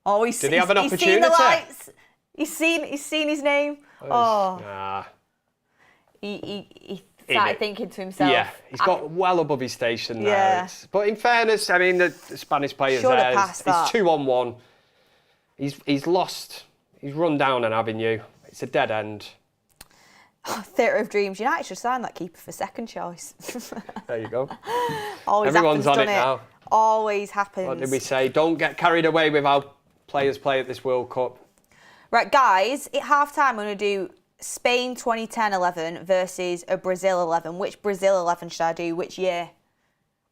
Oh, Did he have an opportunity? He's seen the lights. He's seen his name. He started thinking to himself. Yeah, he's got well above his station there. Yeah. But in fairness, I mean, the Spanish players there, it's 2-on-1. He's lost. He's run down an avenue. It's a dead end. Theatre of Dreams. United should sign that keeper for second choice. There you go. Everyone's on it now. Always happens. What did we say? Don't get carried away with how players play at this World Cup. Right, guys, at half-time, we're going to do Spain 2010-11 versus a Brazil 11. Which Brazil 11 should I do? Which year?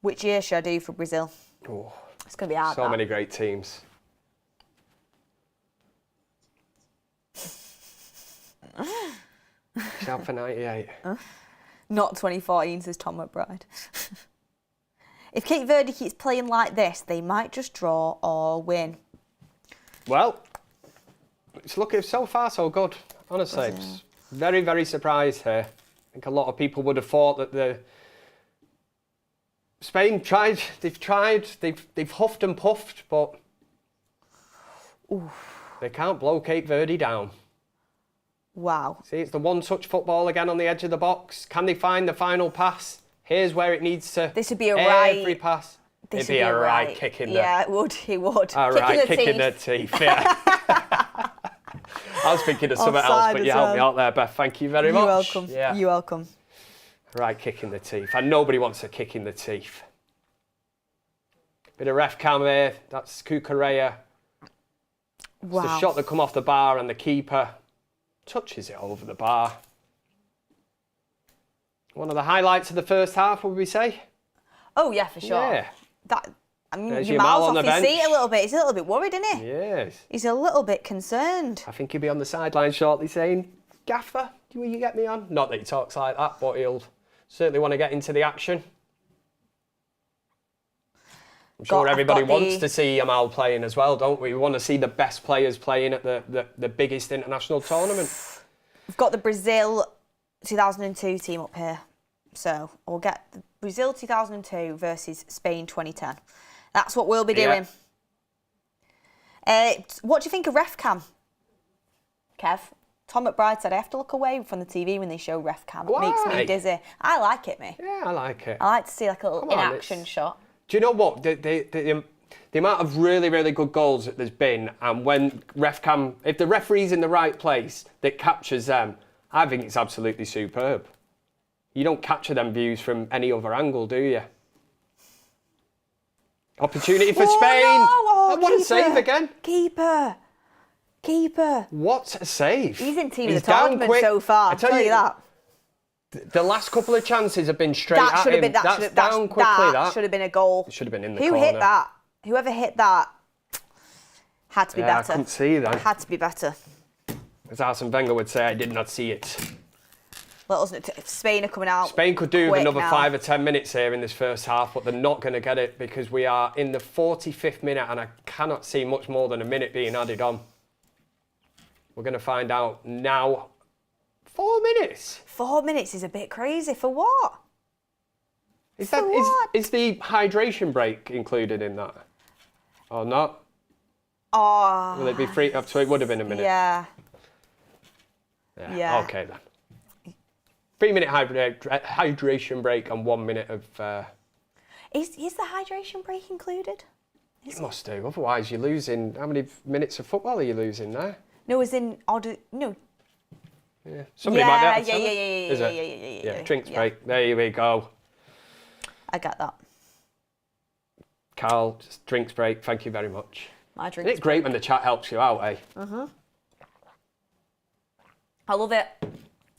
Which year should I do for Brazil? Oh, it's going to be hard. So many great teams. Shout for 98. Not 2014, says Tom McBride. If Cape Verde keeps playing like this, they might just draw or win. Well, it's looking so far so good, honestly. Very, very surprised here. I think a lot of people would have thought that Spain tried, they've huffed and puffed, but they can't blow Cape Verde down. Wow. See, it's the one-touch football again on the edge of the box. Can they find the final pass? Here's where it needs to. This would be a every pass. This It'd be a right kick in there. Yeah, it would. It would. All right, kick in the teeth. Yeah. I was thinking of something else, but you helped me out there, Beth. Thank you very much. You're welcome. Yeah. You're welcome. Right, kick in the teeth. And nobody wants a kick in the teeth. Bit of ref cam here. That's Cucurella. Wow. It's the shot that come off the bar and the keeper touches it over the bar. One of the highlights of the first half, would we say? Oh yeah, for sure. Yeah. There's Your Mal Mal's on off the his seat bench. a little bit. He's a little bit worried, isn't he? Yes. He's a little bit concerned. I think he'll be on the sideline shortly saying, Gaffer, will you get me on? Not that he talks like that, but he'll certainly want to get into the action. I'm sure everybody wants to see Yamal playing as well, don't we? We want to see the best players playing at the biggest international tournament. We've got the Brazil 2002 team up here. So we'll get the Brazil 2002 versus Spain 2010. That's what we'll be doing. What do you think of ref cam, Kev? Tom McBride said I have to look away from the TV when they show ref cam. It makes me dizzy. I like it, me. Yeah, I like it. I like to see like a little in-action shot. Do you know what? The amount of really, really good goals that there's been, and when ref cam, if the referee's in the right place that captures them, I think it's absolutely superb. You don't capture them views from any other angle, do you? Opportunity for Spain. No! What a save again. Keeper. What a save. He's in team of the tournament so far, I tell you that. The last couple of chances have been straight at him. That's down quickly, that. Should have been a goal. It should have been in the corner. Who hit that? Whoever hit that had to be better. I couldn't see that. Had to be better. As Arsene Wenger would say, I did not see it. Let us know if Spain are coming out. Spain could do with another now. 5 or 10 minutes here in this first half, but they're not going to get it because we are in the 45th minute and I cannot see much more than a minute being added on. We're going to find out now. 4 minutes? 4 minutes is a bit crazy. For what? Is the hydration break included in that? Or not? Oh. Will it be free up to it? Would have been a minute. Yeah. Okay then. 3 minute hydration break and 1 minute of. Is the hydration break included? It must do. Otherwise, you're losing. How many minutes of football are you losing there? No, as in no. Yeah. Somebody might be able to tell us. Is it? Yeah. Drinks break. There we go. I get that. Carl, just drinks break. Thank you very much. My drinks. Isn't it great when the chat helps you out, eh? I love it.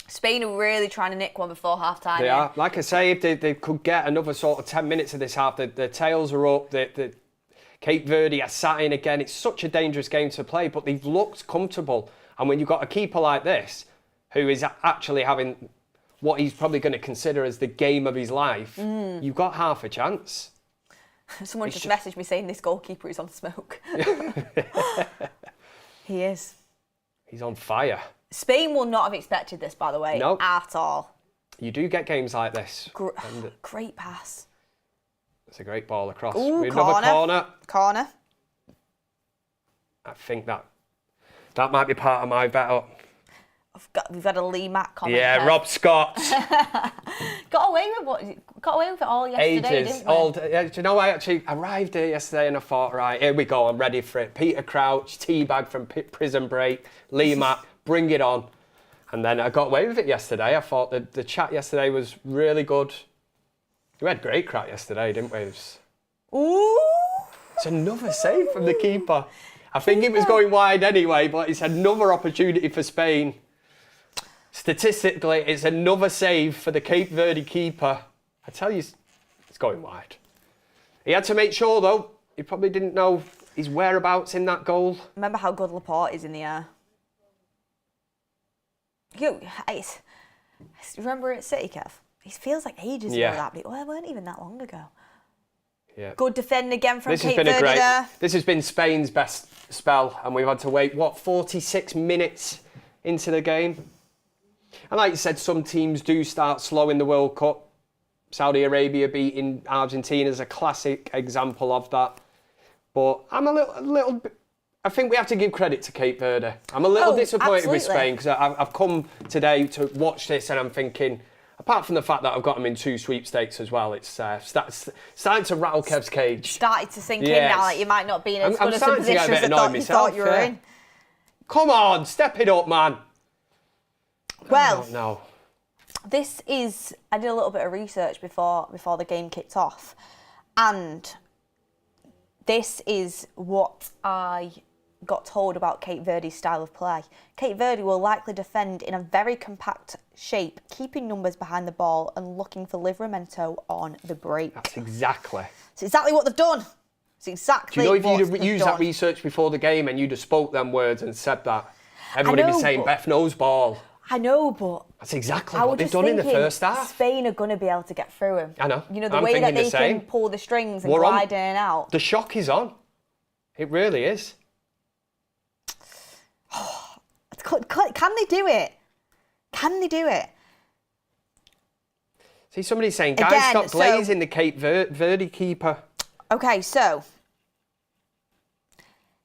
Spain are really trying to nick one before half-time. They are. Like I say, if they could get another sort of 10 minutes of this half, the tails are up, the Cape Verde are sat in again. It's such a dangerous game to play, but they've looked comfortable. And when you've got a keeper like this, who is actually having what he's probably going to consider as the game of his life, you've got half a chance. Someone just messaged me saying this goalkeeper is on smoke. He is. He's on fire. Spain will not have expected this, by the way, at all. You do get games like this. Great pass. It's a great ball across. Ooh, another corner. I think that might be part of my bet up. We've had a Lee Mack comment. Yeah, there. Rob Scott. Got away with it all yesterday, didn't we? Do you know, I actually arrived here yesterday and I thought, right, here we go, I'm ready for it. Peter Crouch, teabag from Prison Break, Lee Mack, bring it on. And then I got away with it yesterday. I thought the chat yesterday was really good. We had great crack yesterday, didn't we? Ooh! It's another save from the keeper. I think it was going wide anyway, but it's another opportunity for Spain. Statistically, it's another save for the Cape Verde keeper. I tell you, it's going wide. He had to make sure, though. He probably didn't know his whereabouts in that goal. Remember how good Laporte is in the air? Remember at City, Kev? It feels like ages ago that, but it weren't even that long ago. Yeah. Good defending again from Cape Verde there. This has been Spain's best spell, and we've had to wait, 46 minutes into the game? And like you said, some teams do start slow in the World Cup. Saudi Arabia beating Argentina is a classic example of that. But I'm a little bit... I think we have to give credit to Cape Verde. I'm a little disappointed with Spain because I've come today to watch this and I'm thinking, apart from the fact that I've got them in 2 sweepstakes as well, it's starting to rattle Kev's cage. Started to sink in now, like you might not be in as good a position as you thought you were in. Come on, step it up, man. Well, no. This is, I did a little bit of research before the game kicked off, and this is what I got told about Cape Verde's style of play. Cape Verde will likely defend in a very compact shape, keeping numbers behind the ball and looking for Livramento on the break. That's exactly. It's exactly what they've done. It's exactly what they've done. Do you know if you'd have used that research before the game and you'd have spoke them words and said that, everybody would be saying Beth knows ball. I know, but that's exactly what they've done in the first half. Spain are going to be able to get through him. I know. You know, the way that they can pull the strings and glide in and out. The shock is on. It really is. Can they do it? Can they do it? See, somebody's saying, guys, stop blazing the Cape Verde keeper. Okay, so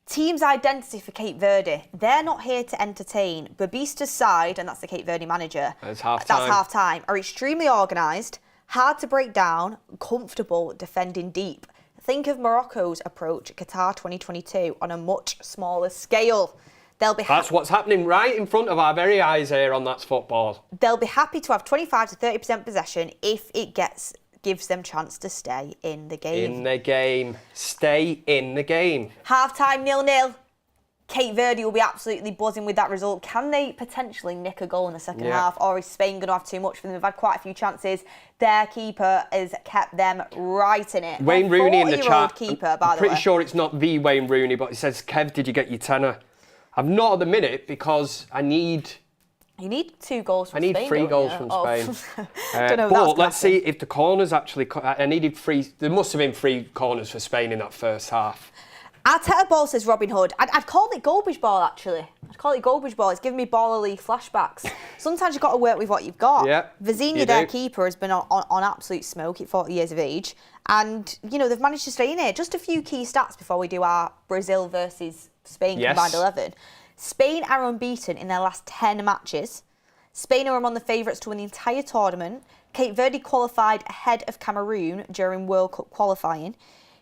team's identity for Cape Verde. They're not here to entertain. Babista's side, and that's the Cape Verde manager. That's half-time. That's half-time. Are extremely organised, hard to break down, comfortable defending deep. Think of Morocco's approach at Qatar 2022 on a much smaller scale. That's what's happening right in front of our very eyes here on That's Football. They'll be happy to have 25 to 30% possession if it gives them chance to stay in the game. In the game. Stay in the game. Half-time 0-0. Cape Verde will be absolutely buzzing with that result. Can they potentially nick a goal in the second half, or is Spain going to have too much for them? They've had quite a few chances. Their keeper has kept them right in it. Wayne Rooney in the chat. Keeper, by the way. Pretty sure it's not the Wayne Rooney, but it says, Kev, did you get your tenner? I'm not at the minute because I need... You need 2 goals from Spain. I need 3 goals from Spain. But let's see if the corners actually... I needed 3... There must have been 3 corners for Spain in that first half. Arteta ball, says Robin Hood. I'd call it garbage ball, actually. I'd call it garbage ball. It's giving me baller league flashbacks. Sometimes you've got to work with what you've got. Yeah, Vizinha, their keeper, has been on absolute smoke at 40 years of age. And, you know, they've managed to stay in here. Just a few key stats before we do our Brazil versus Spain combined 11. Spain are unbeaten in their last 10 matches. Spain are among the favourites to win the entire tournament. Cape Verde qualified ahead of Cameroon during World Cup qualifying.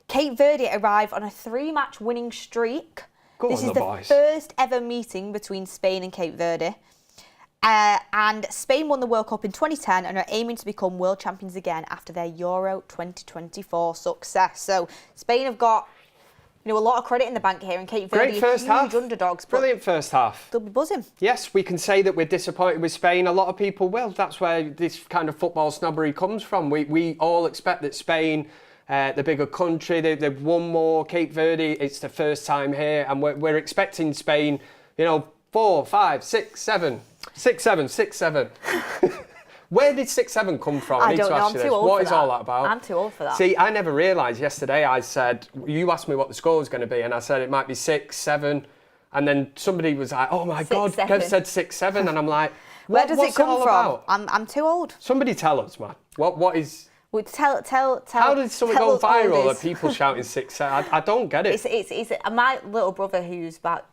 Cape Verde arrive on a 3-match winning streak. This is the first ever meeting between Spain and Cape Verde. And Spain won the World Cup in 2010 and are aiming to become world champions again after their Euro 2024 success. So Spain have got, you know, a lot of credit in the bank here, and Cape Verde great first half. Huge underdogs. Brilliant first half. They'll be buzzing. Yes, we can say that we're disappointed with Spain. A lot of people will. That's where this kind of football snobbery comes from. We all expect that Spain, the bigger country, they've won more. Cape Verde, it's the first time here, and we're expecting Spain, you know, 4, 5, 6, 7. 6, 7, 6, 7. Where did 6, 7 come from? I don't know. I'm too old for that. What is all that about? I'm too old for that. See, I never realised yesterday. I said, you asked me what the score was going to be, and I said it might be 6, 7. And then somebody was like, oh my God, Kev said 6, 7. And I'm like, where does it come from? About? I'm too old. Somebody tell us, man. What is... Well, tell. How did something go viral of people shouting 6, 7? I don't get it. It's my little brother who's about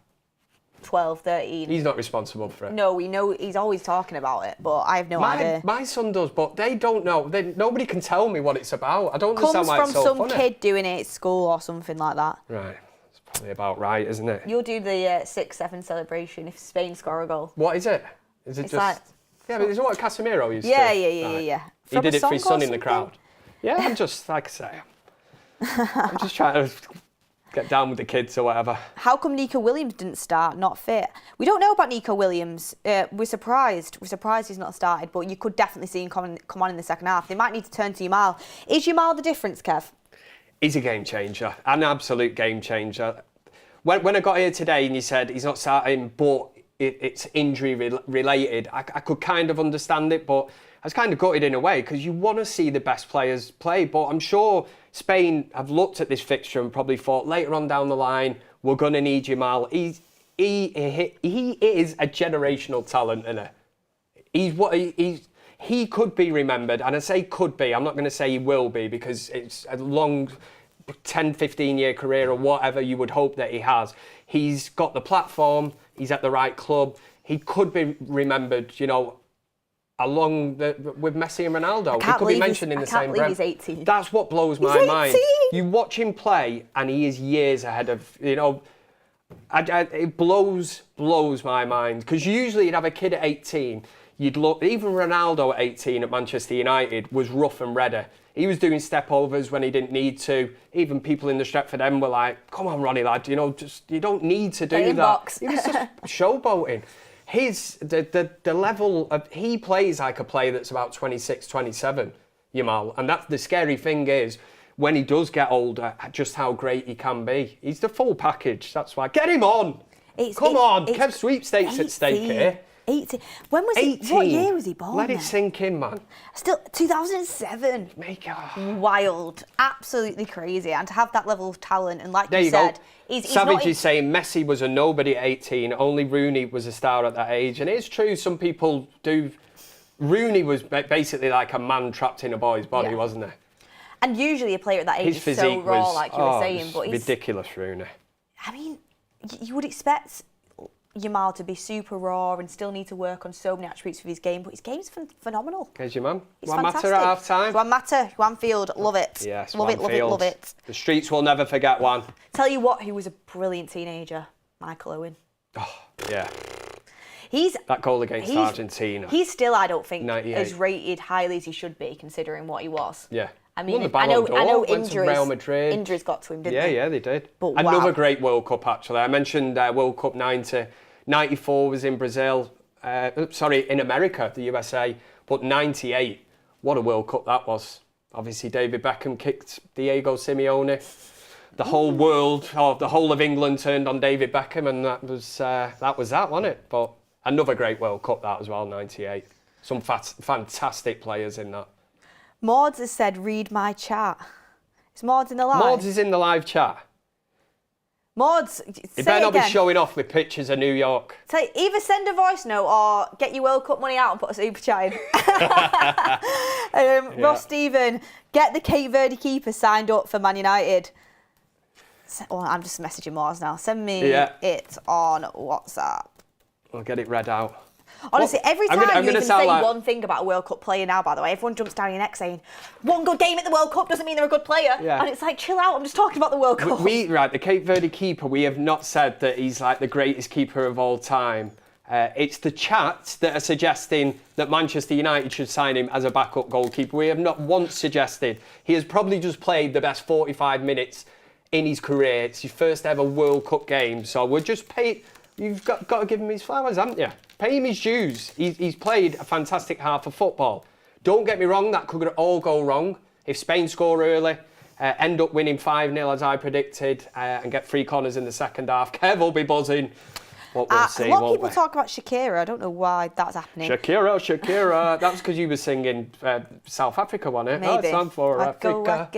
12, 13. He's not responsible for it. No, we know he's always talking about it, but I have no idea. My son does, but they don't know. Nobody can tell me what it's about. I don't understand why it's so funny. Comes from some kid doing it at school or something like that. Right. It's probably about right, isn't it? You'll do the 6, 7 celebration if Spain score a goal. What is it? Is it it's just... Like, yeah, but is it what Casemiro used to? Yeah. He did it for his son in the crowd. Yeah, I'm just, like I say, I'm just trying to get down with the kids or whatever. How come Nico Williams didn't start? Not fit. We don't know about Nico Williams. We're surprised. We're surprised he's not started, but you could definitely see him come on in the second half. They might need to turn to Yamal. Is Yamal the difference, Kev? He's a game changer, an absolute game changer. When I got here today and you said he's not starting, but it's injury related, I could kind of understand it, but I was kind of gutted in a way because you want to see the best players play. But I'm sure Spain have looked at this fixture and probably thought later on down the line, we're going to need Yamal. He is a generational talent, isn't he? He could be remembered, and I say could be. I'm not going to say he will be because it's a long. 10, 15-year career or whatever you would hope that he has. He's got the platform. He's at the right club. He could be remembered, you know, with Messi and Ronaldo. He could be mentioned in the same breath. He's 18. That's what blows my mind. You watch him play, and he is years ahead of, you know. It blows my mind, because usually you'd have a kid at 18. You'd look, even Ronaldo at 18 at Manchester United was rough and ready. He was doing step-overs when he didn't need to. Even people in the Stretford End were like, come on, Ronnie, lad, you know, just, you don't need to do that. He was just showboating. The level of, he plays like a player that's about 26, 27, Yamal. And that's the scary thing is, when he does get older, just how great he can be. He's the full package, that's why. Get him on! Come on, Kev Sweepstakes at stake here. 18. When was 18. he? What year was he born? Let it sink in, man. Still, 2007. Wild, absolutely crazy, and to have that level of talent, and like you said, he's Savage is saying Messi was a nobody at 18. Only Rooney was a star at that age, and it's true. Some people do. Rooney was basically like a man trapped in a boy's body, wasn't he? And usually a player at that age is so raw, like you were saying, but he's ridiculous, Rooney. I mean, you would expect Yamal to be super raw and still need to work on so many attributes of his game, but his game's phenomenal. There's your man. It's Juan fantastic. Mata at half time. Juan Mata, Juan Field, love it. Yes, love it. The streets will never forget Juan. Tell you what, who was a brilliant teenager, Michael Owen. Oh, yeah. He's that goal against Argentina. He's still, I don't think, 98. as rated highly as he should be, considering what he was. Yeah. I mean, I know Real injuries got to him, didn't they? Yeah, they did. But another great World Cup, actually. I mentioned World Cup 90. 94 was in Brazil. In America, the USA. But 98, what a World Cup that was. Obviously, David Beckham kicked Diego Simeone. The whole world, the whole of England turned on David Beckham, and that was that, wasn't it? But another great World Cup, that as well, 98. Some fantastic players in that. Maud's has said, read my chat. Is Maud's in the live? Maud's is in the live chat. Maud's, you better not be showing off with pictures of New York. Say, either send a voice note or get your World Cup money out and put a super chat in. Ross Stephen, get the Cape Verde keeper signed up for Man United. I'm just messaging Maud's now. Send me it on WhatsApp. I'll get it read out. Honestly, every time you even say one thing about a World Cup player now, by the way, everyone jumps down your neck saying, one good game at the World Cup doesn't mean they're a good player. Yeah. And it's like, chill out, I'm just talking about the World Cup. The Cape Verde keeper, we have not said that he's like the greatest keeper of all time. It's the chats that are suggesting that Manchester United should sign him as a backup goalkeeper. We have not once suggested. He has probably just played the best 45 minutes in his career. It's his first ever World Cup game. So we're just you've got to give him his flowers, haven't you? Pay him his dues. He's played a fantastic half of football. Don't get me wrong, that could all go wrong. If Spain score early, end up winning 5-0 as I predicted, and get 3 corners in the second half, Kev will be buzzing. What we'll see, a lot of people talk about Shakira. I don't know why that's happening. Shakira. That's because you were singing South Africa, wasn't it? Maybe. Oh, it's time for Africa.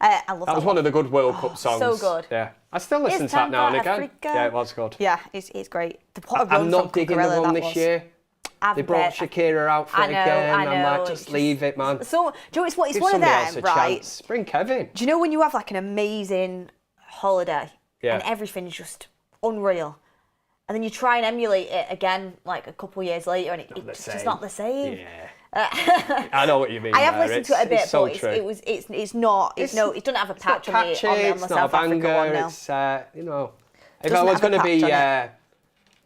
I love that was one of the good World Cup songs. So good. Yeah. I still listen to that now and again. Africa. Yeah, it was good. Yeah, it's great. I'm not digging the one this year. They brought Shakira out for it again. I'm like, just leave it, man. So, do you know, it's one of them, right? Chance. Bring Kevin. Do you know when you have like an amazing holiday and everything's just unreal, and then you try and emulate it again like a couple of years later, and it's just not the same. Yeah. I know what you mean. I have listened to it a bit, so but it doesn't have a patch on the South Africa one now. It's if I was going to be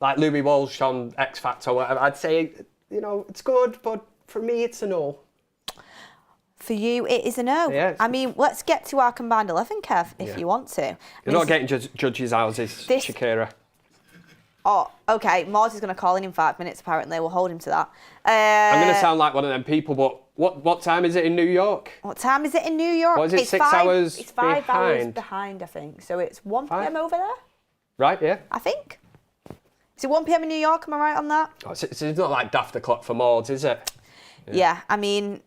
like Louis Walsh on X Factor or whatever, I'd say it's good, but for me it's a no. For you, it is a no. Yeah, I mean, let's get to our combined 11, Kev, if you want to. You're not getting judges' houses, Shakira. Oh, okay. Mars is going to call in 5 minutes, apparently. We'll hold him to that. I'm going to sound like one of them people, but what time is it in New York? What time is it in New York? What is it, 6 hours It's 5 hours behind, I think. So it's 1 p.m. over there? Right, yeah. I think. Is it 1 p.m. in New York? Am I right on that? Oh, it's not like daft o'clock for Maud, is it? Yeah, I mean...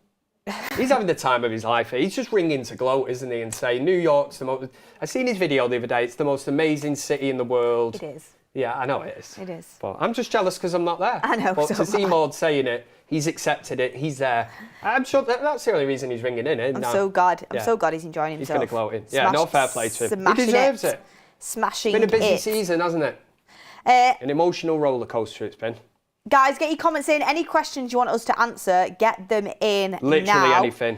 He's having the time of his life. He's just ringing to gloat, isn't he, and say, New York's the most... I seen his video the other day. It's the most amazing city in the world. It is. Yeah, I know it is. It is. But I'm just jealous because I'm not there. I know. But to see Maud saying it, He's accepted it. He's there. I'm sure that's the only reason he's ringing in, isn't it? I'm so glad. I'm so glad he's enjoying himself. He's going to gloat in. Yeah, no fair play to him. He deserves it. Smashing it. It's been a busy it. season, hasn't it? An emotional roller coaster it's been. Guys, get your comments in. Any questions you want us to answer, get them in Literally now. anything.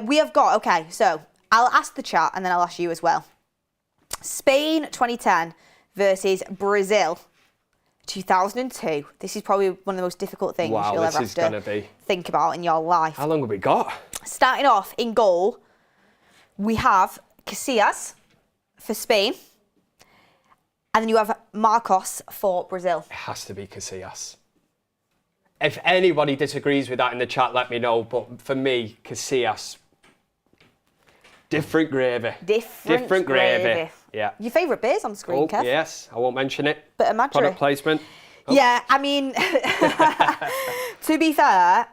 We have got, okay, so I'll ask the chat and then I'll ask you as well. Spain 2010 versus Brazil 2002. This is probably one of the most difficult things you'll ever have to think about in your life. How long have we got? Starting off in goal, we have Casillas for Spain. And then you have Marcos for Brazil. It has to be Casillas. If anybody disagrees with that in the chat, let me know. But for me, Casillas, different gravy. Different gravy. Yeah. Your favourite beers on screen, Kev? Yes, I won't mention it. Bit of Madry. Product placement. Oh. Yeah, I mean, to be fair,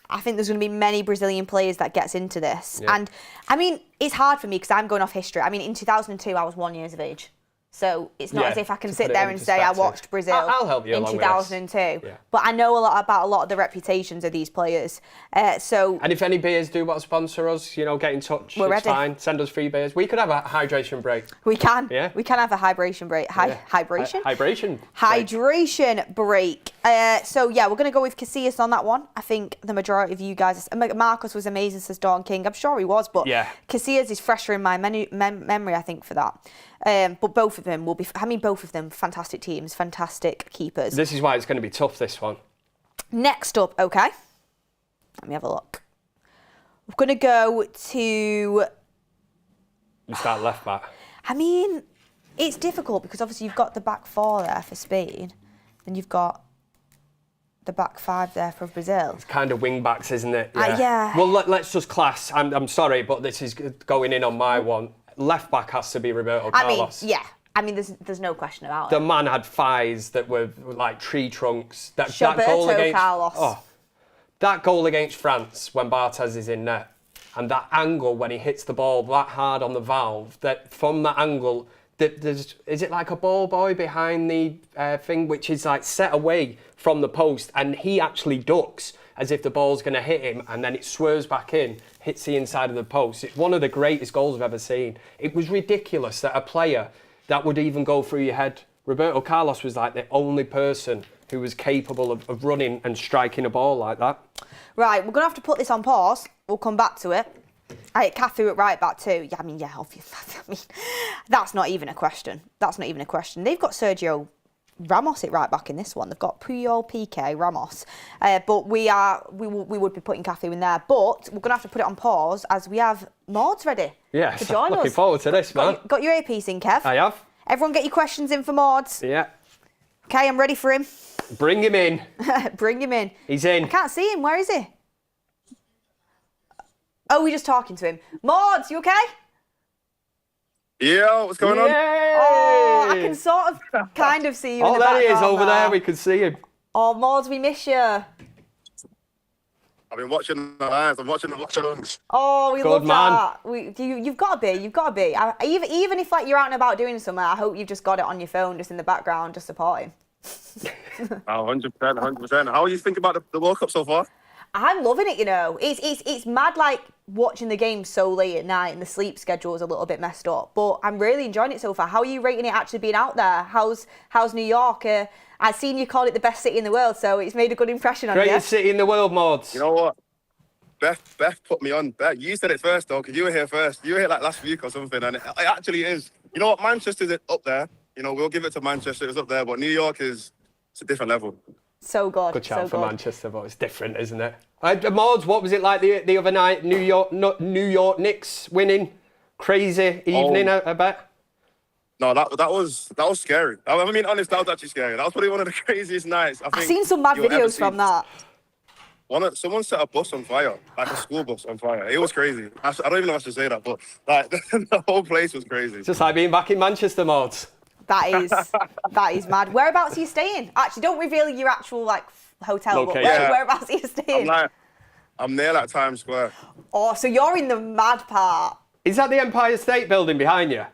I think there's going to be many Brazilian players that gets into this. Yeah. And, I mean, it's hard for me because I'm going off history. I mean, in 2002, I was 1 year of age. So it's not as if I can sit there and say I watched Brazil I'll help you in 2002. Yeah. But I know about a lot of the reputations of these players. And if any beers do want to sponsor us, get in touch. We're ready. Fine. Send us free beers. We could have a hydration break. We can. Yeah. We can have a hydration break. Hydration? Hydration break. So yeah, we're going to go with Casillas on that one. I think the majority of you guys. Marcus was amazing, says Dawn King. I'm sure he was, but Casillas is fresher in my memory, I think, for that. But both of them will be, both of them, fantastic teams, fantastic keepers. This is why it's going to be tough, this one. Next up, okay. Let me have a look. We're going to go to... You start left back. I mean, it's difficult because obviously you've got the back four there for Spain, and you've got the back five there for Brazil. It's kind of wing backs, isn't it? Yeah. Well, let's just class. I'm sorry, but this is going in on my one. Left back has to be Roberto Carlos. There's no question about it. The man had thighs that were like tree trunks. That goal against Carlos. That goal against France when Barthez is in net, and that angle when he hits the ball that hard on the valve. That from that angle, is it like a ball boy behind the thing, which is like set away from the post, and he actually ducks as if the ball's going to hit him, and then it swerves back in, hits the inside of the post. It's one of the greatest goals I've ever seen. It was ridiculous that a player that would even go through your head. Roberto Carlos was like the only person who was capable of running and striking a ball like that. Right, we're going to have to put this on pause. We'll come back to it. Kath threw it right back too. Yeah, obviously. That's not even a question. They've got Sergio Ramos it right back in this one. They've got Puyol, Piqué, Ramos. But we would be putting Kathy in there. But we're going to have to put it on pause as we have Maud's ready to join us. Looking forward to this, man. Got your earpiece in, Kev? I have. Everyone get your questions in for Maud's. Yeah. Okay, I'm ready for him. Bring him in. Bring him in. He's in. I can't see him. Where is he? Oh, we're just talking to him. Maud, you okay? Yeah, what's going on? Oh, I can sort of kind of see you in the background. Oh, there he is over there. We can see him. Oh, Maud, we miss you. I've been watching the lives. I'm watching the Watchalongs. Oh, we love that. You've got to be. Even if like you're out and about doing something, I hope you've just got it on your phone, just in the background, just supporting. 100%. How are you thinking about the World Cup so far? I'm loving it, It's mad, like, watching the game so late at night and the sleep schedule is a little bit messed up. But I'm really enjoying it so far. How are you rating it actually being out there? How's New York? I've seen you call it the best city in the world, so it's made a good impression on you. Greatest city in the world, Maud. You know what? Beth put me on. Beth, you said it first, though, because you were here first. You were here like last week or something, and it actually is. You know what? Manchester's up there. We'll give it to Manchester. It's up there, but New York it's a different level. So good. Good shout for Manchester, but it's different, isn't it? Mods, what was it like the other night? New York Knicks winning, crazy evening, I bet. No, that was scary. I mean, honest, that was actually scary. That was probably one of the craziest nights I've seen some mad videos from that. Someone set a bus on fire, like a school bus on fire. It was crazy. I don't even know if I should say that, but like the whole place was crazy. It's just like being back in Manchester, Mods. That is mad. Whereabouts are you staying? Actually, don't reveal your actual hotel. Location. But whereabouts are you staying? I'm near Times Square. Oh, so you're in the mad part. Is that the Empire State Building behind you?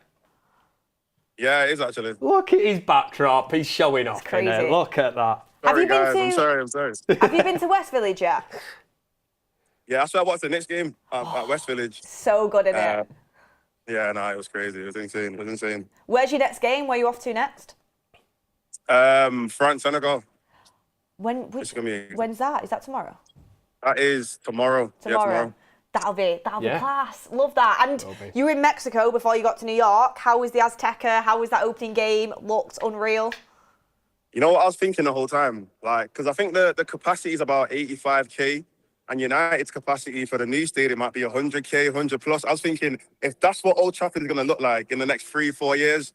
Yeah, it is actually. Look at his backdrop. He's showing off. Crazy. Look at that. Have you been guys. to? I'm sorry. Have you been to West Village yet? Yeah, that's why I watched the next game at West Village. So good in it. Yeah, no, it was crazy. It was insane. Where's your next game? Where are you off to next? France, Senegal. When's that? Is that tomorrow? That is tomorrow. Yeah, tomorrow. That'll be class. Love that. And you were in Mexico before you got to New York. How was the Azteca? How was that opening game? Looked unreal. You know what I was thinking the whole time? Like, because I think the capacity is about 85K, and United's capacity for the new stadium might be 100K, 100 plus. I was thinking, if that's what Old Trafford is going to look like in the next 3-4 years,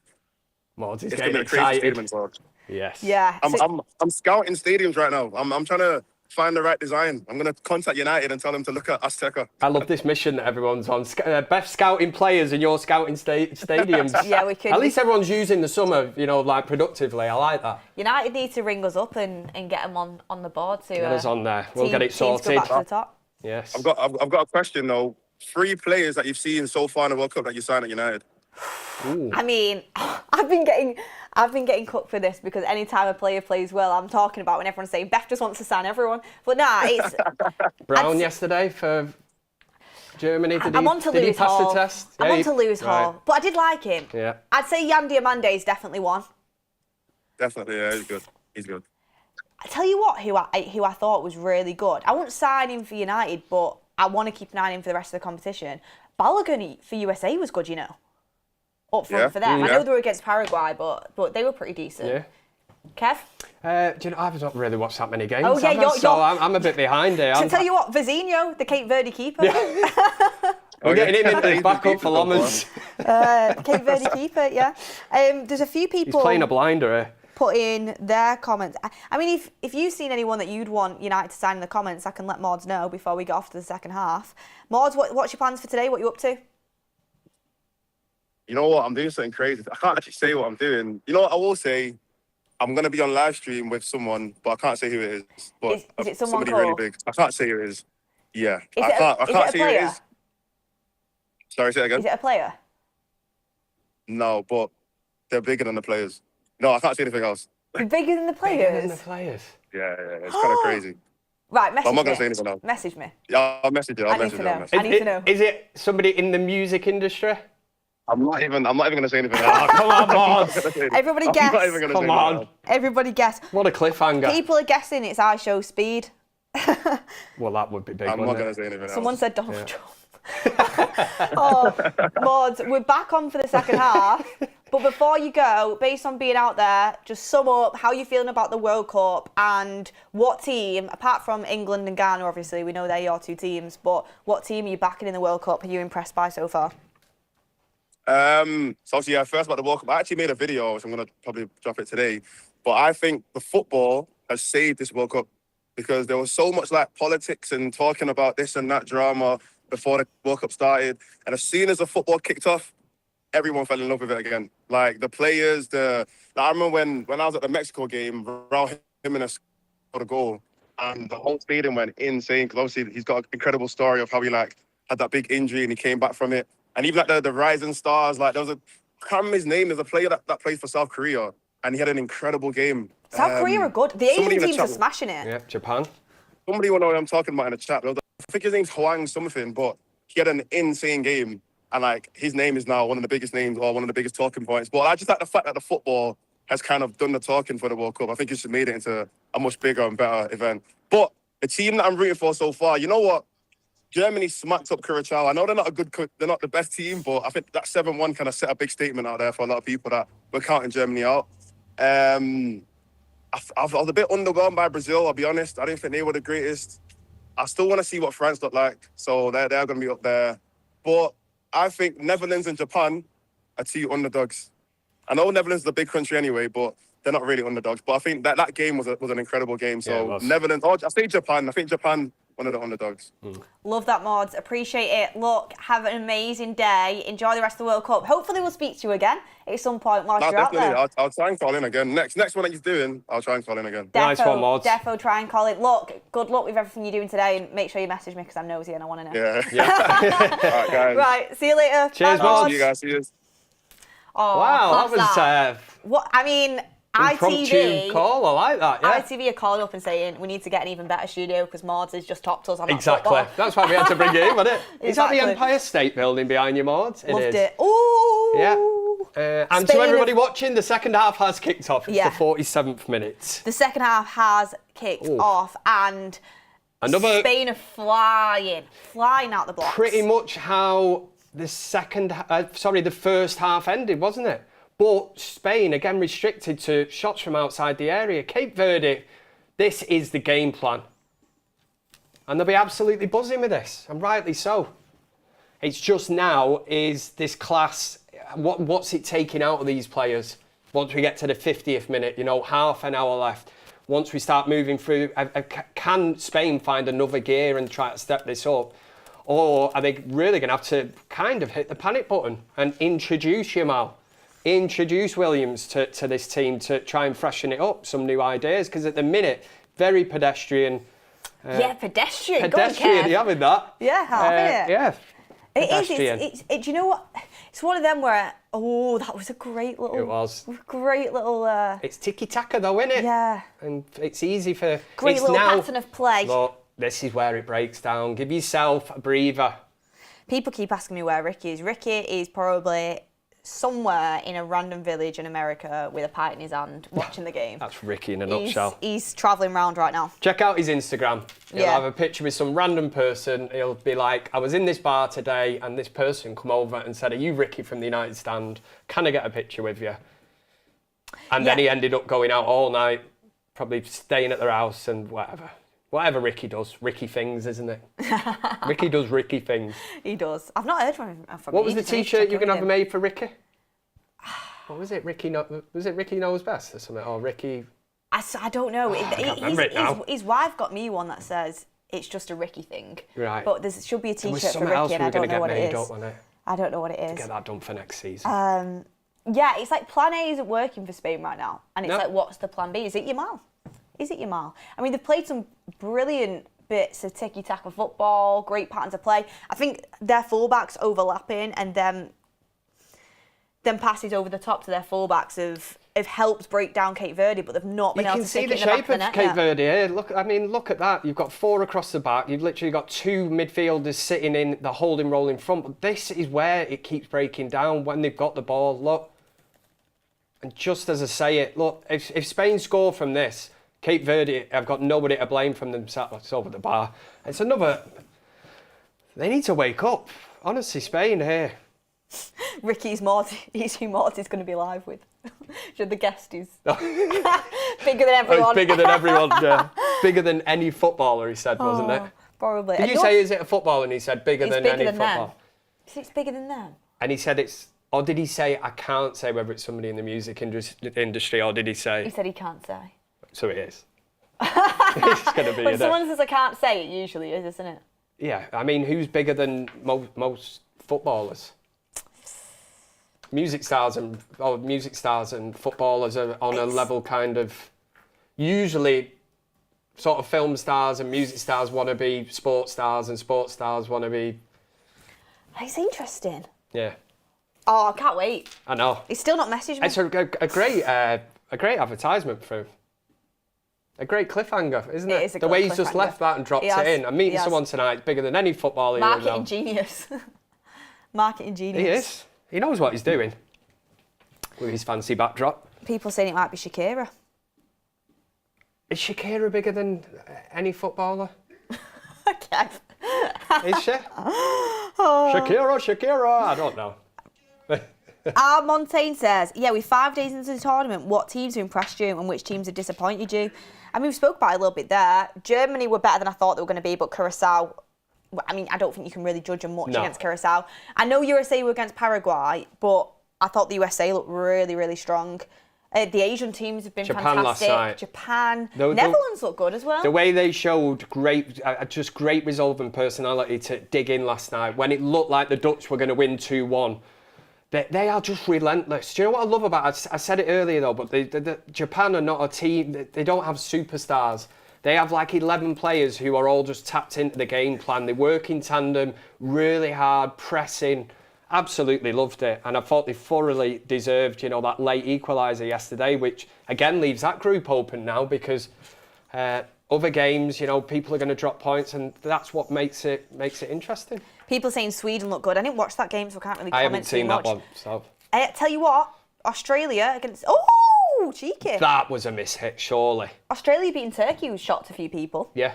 Mods is it's going to getting be a crazy excited. stadium. Yes. Yeah. I'm scouting stadiums right now. I'm trying to find the right design. I'm going to contact United and tell them to look at Azteca. I love this mission that everyone's on. Best scouting players and you're scouting stadiums. Yeah, we could. At least everyone's using the summer, like productively. I like that. United need to ring us up and get them on the board to get us on there. We'll get it sorted. Teams go back to the top. Yes. I've got a question though. 3 players that you've seen so far in the World Cup that you signed at United. Ooh. I mean, I've been getting cooked for this because anytime a player plays well, I'm talking about when everyone's saying Beth just wants to sign everyone. But nah, it's Brown yesterday for Germany. Did he pass Hall. the test? I'm on to lose Hall, but I did like him. Yeah. I'd say Yan Diamande's definitely one. Definitely, yeah, he's good. I tell you what, who I thought was really good. I wouldn't sign him for United, but I want to keep an eye on him for the rest of the competition. Balogun for USA was good, up front for them. I know they were against Paraguay, but they were pretty decent. Yeah. Kev? Do you know, I've not really watched that many games. Oh, yeah, so I'm a bit behind here. To tell you what, Vizino, the Cape Verde keeper. We're getting him in back up for Lommers. Cape Verde keeper, yeah. There's a few people. He's playing a blinder here. Put in their comments. I mean, if you've seen anyone that you'd want United to sign in the comments, I can let Mauds know before we get off to the second half. Mauds, what's your plans for today? What are you up to? You know what? I'm doing something crazy. I can't actually say what I'm doing. You know what I will say? I'm going to be on live stream with someone, but I can't say who it is. But is it someone somebody cool? really big. I can't say who it is. Yeah. I Is can't it say who it is. Sorry, say it again. Is it a player? No, but they're bigger than the players. No, I can't say anything else. Bigger than the players? Bigger than the players. Yeah, it's kind of crazy. Right, message me. I'm not going to say anything else. Message me. Yeah, I'll message you. I need to know. Is it somebody in the music industry? I'm not even going to say anything else. Oh, come on, Mauds. Everybody guess. I'm not even going to say Come on. else. Everybody guess. What a cliffhanger. People are guessing it's I Show Speed. Well, that would be big. I'm not going to say anything else. Someone said Donald Trump. Oh, Mauds, we're back on for the second half. But before you go, based on being out there, just sum up how you're feeling about the World Cup and what team, apart from England and Ghana, obviously, we know they're your 2 teams, but what team are you backing in the World Cup? Are you impressed by so far? So obviously, first about the World Cup, I actually made a video, which I'm going to probably drop it today. But I think the football has saved this World Cup because there was so much politics and talking about this and that drama before the World Cup started. And as soon as the football kicked off, everyone fell in love with it again. Like the players, I remember when I was at the Mexico game, Raul Jimenez scored a goal and the whole stadium went insane because obviously he's got an incredible story of how he had that big injury and he came back from it. And even the rising stars, there was I can't remember his name, there's a player that plays for South Korea and he had an incredible game. South Korea are good. The Asian teams are smashing it. Yeah, Japan. Somebody will know what I'm talking about in the chat. I think his name's Hwang something, but he had an insane game. And his name is now one of the biggest names or one of the biggest talking points. But I just like the fact that the football has kind of done the talking for the World Cup. I think it's just made it into a much bigger and better event. But the team that I'm rooting for so far, you know what? Germany smacked up Curacao. I know they're not the best team, but I think that 7-1 kind of set a big statement out there for a lot of people that were counting Germany out. I was a bit undergone by Brazil, I'll be honest. I didn't think they were the greatest. I still want to see what France look like. So they're going to be up there. But I think Netherlands and Japan are 2 underdogs. I know Netherlands is a big country anyway, but they're not really underdogs. But I think that game was an incredible game. So Netherlands, I say Japan. I think Japan, one of the underdogs. Love that, Mauds. Appreciate it. Look, have an amazing day. Enjoy the rest of the World Cup. Hopefully we'll speak to you again at some point whilst you're out there. I'll try and call in again. Next one that he's doing, I'll try and call in again. Nice one, Mauds. Defo, try and call in. Look, good luck with everything you're doing today and make sure you message me because I'm nosy and I want to know. Yeah. All right, guys. Right, see you later. Cheers, Bye, Mauds. See you guys. See you. Oh, wow, that was... What, I mean, Impromptu call, I like that, yeah. ITV are calling up and saying, we need to get an even better studio because Maud's has just topped us on that Exactly. football. That's why we had to bring it in, wasn't it? Is that Exactly. the Empire State Building behind you, Maud? Loved it. Ooh! Yeah. And to everybody watching, the second half has kicked off. It's the 47th minute. The second half has kicked off, and Spain are flying out the blocks. Pretty much how the first half ended, wasn't it? But Spain, again, restricted to shots from outside the area. Cape Verde, this is the game plan. And they'll be absolutely buzzing with this, and rightly so. It's just now, is this class, what's it taking out of these players? Once we get to the 50th minute, half an hour left. Once we start moving through, can Spain find another gear and try to step this up? Or are they really going to have to kind of hit the panic button and introduce Yamal? Introduce Williams to this team to try and freshen it up, some new ideas, because at the minute, very pedestrian. Pedestrian. Pedestrian, you having that? Yeah, having it. Yeah. It is. Do you know what? It's one of them where, that was a great little... It was. Great little... It's tiki-taka though, isn't it? Yeah. And it's easy for... Great little pattern of play. Look, this is where it breaks down. Give yourself a breather. People keep asking me where Ricky is. Ricky is probably somewhere in a random village in America with a pint in his hand watching the game. That's Ricky in a nutshell. He's travelling around right now. Check out his Instagram. He'll have a picture with some random person. He'll be like, I was in this bar today and this person come over and said, are you Ricky from the United Stand? Can I get a picture with you? And then he ended up going out all night, probably staying at their house and whatever. Whatever Ricky does. Ricky things, isn't it? Ricky does Ricky things. He does. I've not heard from him. What was the T-shirt you're going to have made for Ricky? What was it? Was it Ricky Knows Best or something? Or Ricky... I don't know. I can't remember it now. His wife got me one that says, it's just a Ricky thing. Right. But there should be a T-shirt for else Ricky and I don't know what it is. Up, I don't know what it is. To get that done for next season. Yeah, it's like plan A isn't working for Spain right now. And it's like, what's the plan B? Is it Yamal? Is it Yamal? I mean, they've played some brilliant bits of tiki-taka football, great patterns of play. I think their fullbacks overlapping and them passes over the top to their fullbacks have helped break down Cape Verde, but they've not been able to stick it in the back of the net. You can see the shape of Cape Verde here. Look at that. You've got 4 across the back. You've literally got 2 midfielders sitting in the holding role in front. But this is where it keeps breaking down when they've got the ball. Look. And just as I say it, look, if Spain score from this, Cape Verde have got nobody to blame from themselves. It's over the bar. It's another... They need to wake up. Honestly, Spain here. Ricky's Morty. He's who Morty's going to be live with. The guest is bigger than everyone. Bigger than everyone, yeah. Bigger than any footballer, he said, wasn't it? Probably. Did you say, is it a footballer? And he said, bigger than any footballer. It's bigger than them. And he said it's... Or did he say, I can't say whether it's somebody in the music industry, or did he say... He said he can't say. So it is. It's going to be... When someone says I can't say, it usually is, isn't it? Yeah, I mean, who's bigger than most footballers? Music stars and footballers are on a level kind of... Usually, sort of film stars and music stars want to be sports stars, and sports stars want to be... It's interesting. Yeah. Oh, I can't wait. I know. He's still not messaged me. It's a great advertisement for him. A great cliffhanger, isn't it? It is a the way he's just left that and dropped it in. I'm meeting someone tonight bigger than any footballer. Marketing genius. Marketing genius. He is. He knows what he's doing with his fancy backdrop. People saying it might be Shakira. Is Shakira bigger than any footballer? Okay. Is she? Shakira. I don't know. Montaigne says, with 5 days into the tournament, what teams have impressed you and which teams have disappointed you? I mean, we spoke about it a little bit there. Germany were better than I thought they were going to be, but Curacao, I mean, I don't think you can really judge them much against Curacao. I know USA were against Paraguay, but I thought the USA looked really, really strong. The Asian teams have been Japan fantastic. Last night. Japan. Netherlands look good as well. The way they showed great resolve and personality to dig in last night, when it looked like the Dutch were going to win 2-1. They are just relentless. Do you know what I love about it? I said it earlier though, but Japan are not a team. They don't have superstars. They have like 11 players who are all just tapped into the game plan. They work in tandem, really hard, pressing. Absolutely loved it, and I thought they thoroughly deserved, that late equaliser yesterday, which again leaves that group open now because other games, people are going to drop points, and that's what makes it interesting. People saying Sweden look good. I didn't watch that game, so I can't really comment I haven't seen too much. that one. So I tell you what, Australia against cheeky. that was a mishit, surely. Australia beating Turkey was shocked a few people. Yeah.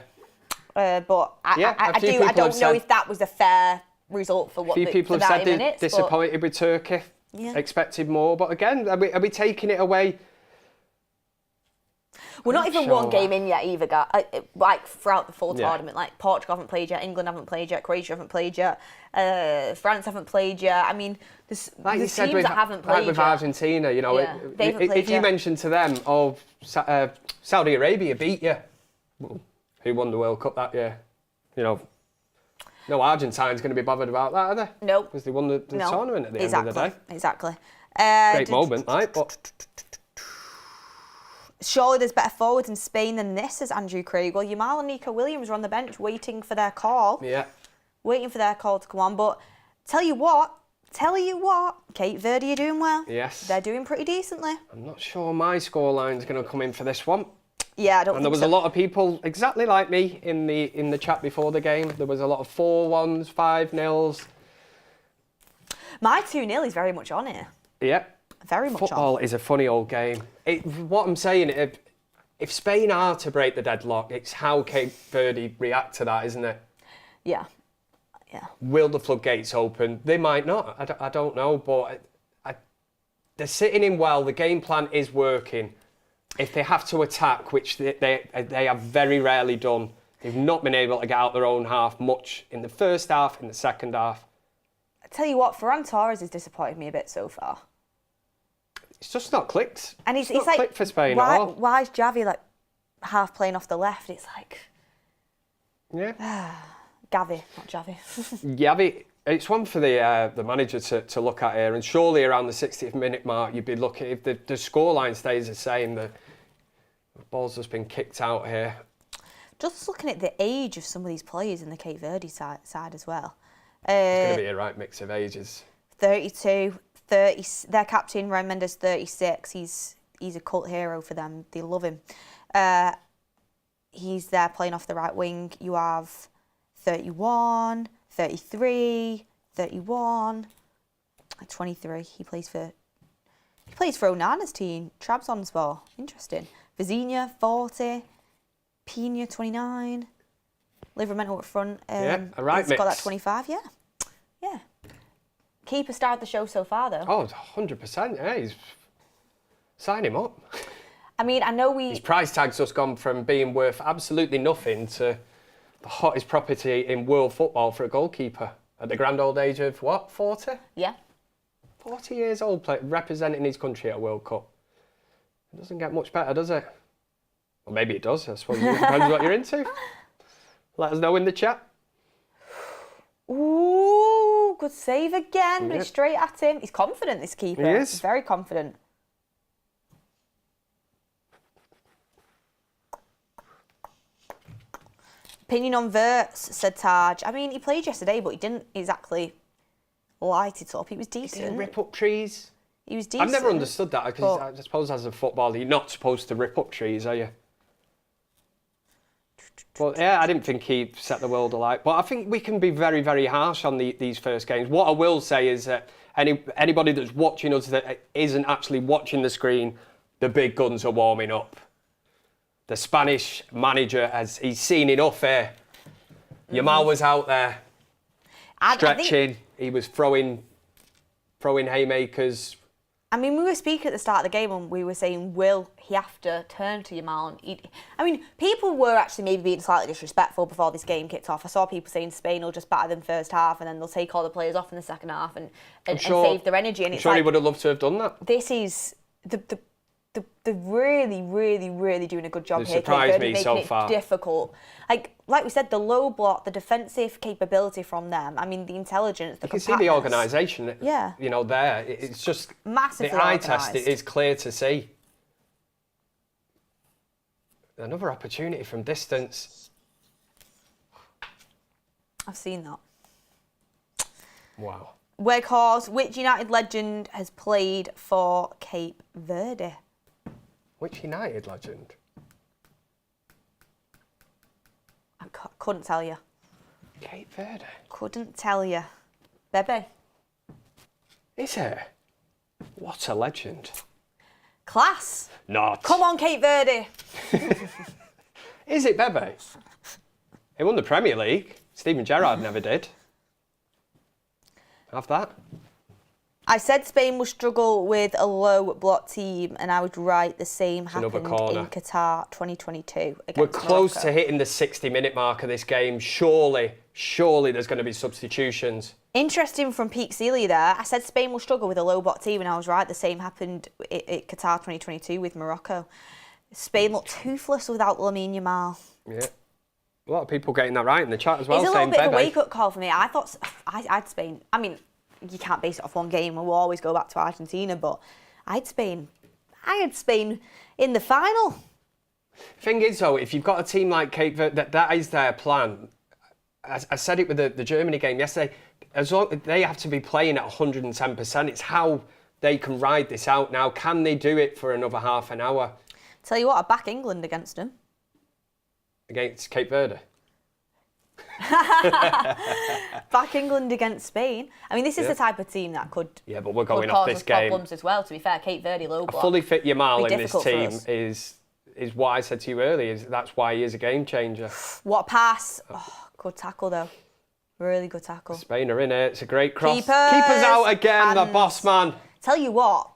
But I don't know if that was a fair result for what a few people have said they're disappointed with Turkey. Yeah. Expected more, but again, are we taking it away? We're not even one game in yet either, like throughout the full tournament. Like Portugal haven't played yet, England haven't played yet, Croatia haven't played yet, France haven't played yet. I mean, there's teams that haven't played yet. With Argentina, if you mention to them, Saudi Arabia beat you, who won the World Cup that year? No Argentine's going to be bothered about that, are they? No. Because they won the tournament at the end of the day. Exactly. Great moment, right? But surely there's better forwards in Spain than this, says Andrew Craig. Well, Yamal and Nico Williams were on the bench waiting for their call. Yeah. Waiting for their call to come on. But tell you what, Cape Verde are doing well. Yes. They're doing pretty decently. I'm not sure my scoreline's going to come in for this one. Yeah, I don't think so. And there was a lot of people exactly like me in the chat before the game. There was a lot of 4-1s, 5-0s. My 2-0 is very much on here. Yeah. Very much Football on. is a funny old game. What I'm saying, if Spain are to break the deadlock, it's how Cape Verde react to that, isn't it? Yeah. Will the floodgates open? They might not. I don't know, but they're sitting in well. The game plan is working. If they have to attack, which they have very rarely done, they've not been able to get out their own half much in the first half, in the second half. I tell you what, Ferran Torres has disappointed me a bit so far. It's just not clicked. And it's not like, clicked for Spain at all. Why is Javi like half playing off the left? It's like... Yeah. Gavi, not Javi. Gavi, it's one for the manager to look at here, and surely around the 60th minute mark you'd be looking, if the scoreline stays the same, the ball's just been kicked out here. Just looking at the age of some of these players in the Cape Verde side as well. It's going to be a right mix of ages. 32, 30, their captain, Ryan Mendes, 36. He's a cult hero for them. They love him. He's there playing off the right wing. You have 31, 33, 31, 23. He plays for Onana's team. Trabzonspor. Interesting. Vizinha, 40. Pina, 29. Livramento up front. A right mix. Got that 25, yeah. Keeper star of the show so far, though. Oh, 100%, yeah. Sign him up. I mean, I know His price tag's just gone from being worth absolutely nothing to the hottest property in world football for a goalkeeper at the grand old age of, 40? Yeah. 40 years old, representing his country at a World Cup. It doesn't get much better, does it? Well, maybe it does. I suppose it depends what you're into. Let us know in the chat. Ooh, good save again, but it's straight at him. He's confident, this keeper. He is. He's very confident. Opinion on Verts, said Taj. I mean, he played yesterday, but he didn't exactly light it up. He was decent. He didn't rip up trees. He was decent. I've never understood that, because I suppose as a footballer, you're not supposed to rip up trees, are you? Well, yeah, I didn't think he set the world alight. But I think we can be very, very harsh on these first games. What I will say is that anybody that's watching us that isn't actually watching the screen, the big guns are warming up. The Spanish manager, he's seen enough here. Yamal was out there stretching. He was throwing haymakers. I mean, we were speaking at the start of the game and we were saying, will he have to turn to Yamal? I mean, people were actually maybe being slightly disrespectful before this game kicked off. I saw people saying Spain will just batter them first half and then they'll take all the players off in the second half and save their energy. And I'm sure he would have loved to have done that. This is they're really, really, really doing a good job here. Surprised me so far. Making it difficult. Like we said, the low block, the defensive capability from them. I mean, the intelligence, the compactness. You can see the organisation. Yeah. There. It's just massively the eye organised. test. It is clear to see. Another opportunity from distance. I've seen that. Wow. Weghorst, which United legend has played for Cape Verde? Which United legend? I couldn't tell you. Cape Verde. Couldn't tell you. Bebe. Is it? What a legend. Class. Not. Come on, Cape Verde. Is it Bebe? He won the Premier League. Steven Gerrard never did. Have that. I said Spain would struggle with a low block team, and I was right. The same happened in Qatar 2022 against We're close Morocco. to hitting the 60-minute mark of this game. Surely there's going to be substitutions. Interesting from Pete Seeley there. I said Spain will struggle with a low block team, and I was right. The same happened at Qatar 2022 with Morocco. Spain looked toothless without Lamine Yamal. Yeah. A lot of people getting that right in the chat as well. It's a little saying bit of a Bebe. wake-up call for me. I thought I'd Spain. I mean, you can't base it off one game, and we'll always go back to Argentina. But I had Spain in the final. Thing is, though, if you've got a team like Cape Verde, that is their plan. I said it with the Germany game yesterday. As long they have to be playing at 110%. It's how they can ride this out now. Can they do it for another half an hour? Tell you what, I back England against them. Against Cape Verde. Back England against Spain. I mean, this is the type of team that could. Yeah, but we're could going cause off this us game. problems as well. To be fair, Cape Verde low block. A fully fit Yamal Be in this difficult for team us. is what I said to you earlier. That's why he is a game changer. What a pass! Oh, good tackle though. Really good tackle. Spain are in it. It's a great cross. Keepers out again. The hands. boss man. Tell you what.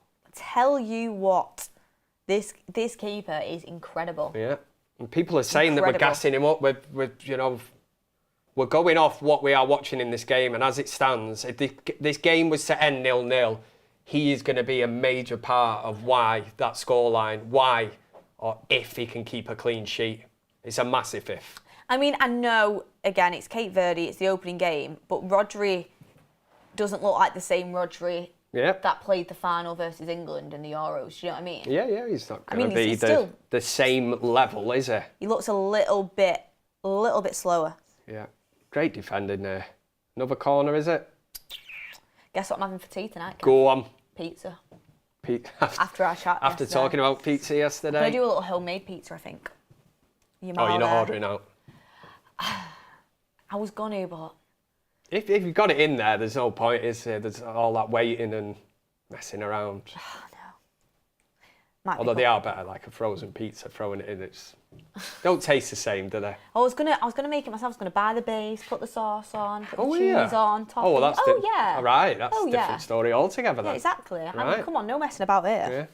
This keeper is incredible. Yeah. And people are saying that we're Incredible. gassing him up. We're going off what we are watching in this game, and as it stands, if this game was to end 0-0, he is going to be a major part of why that scoreline, or if he can keep a clean sheet. It's a massive if. I mean, I know, again, it's Cape Verde, it's the opening game, but Rodri doesn't look like the same Rodri that played the final versus England in the Euros. Do you know what I mean? Yeah, he's not going to be he's still, the same level, is he? He looks a little bit slower. Yeah. Great defending there. Another corner, is it? Guess what I'm having for tea tonight? Go on. Pizza. After our chat After talking about pizza yesterday. I'm going to do a little homemade pizza, I think. You're not ordering out? I was going to, but... If you've got it in there, there's no point, is there? There's all that waiting and messing around. Oh, no. Although they are better, like a frozen pizza, throwing it in, it's don't taste the same, do they? I was gonna make it myself. I was gonna buy the base, put the sauce on, put the cheese on, topping. Oh, well, that's yeah. All right, that's a different story altogether then. Yeah, exactly. Right. I mean, come on, no messing about here. Yeah.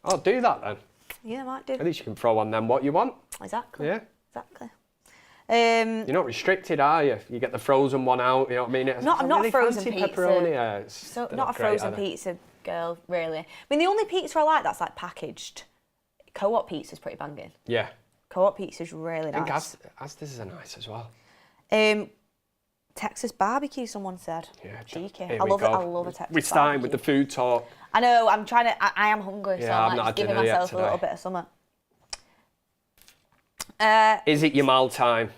I'll do that then. Yeah, I might do. At least you can throw on them what you want. Exactly. Yeah. Exactly. You're not restricted, are you? You get the frozen one out, you know what I mean? I'm not a frozen pizza. Pepperoni. Yeah, so not a frozen pizza girl, really. I mean, the only pizza I like that's like packaged, Co-op pizza's pretty banging. Yeah. Co-op pizza's really nice. I think Asda's are nice as well. Texas barbecue, someone said. Yeah, cheeky. I love it. I love a Texas We're starting barbecue. with the food talk. I know. I'm trying to. I am hungry, so Yeah, I'm I've like not just had giving dinner yet myself a little today. bit of summer. Is it Yamal time?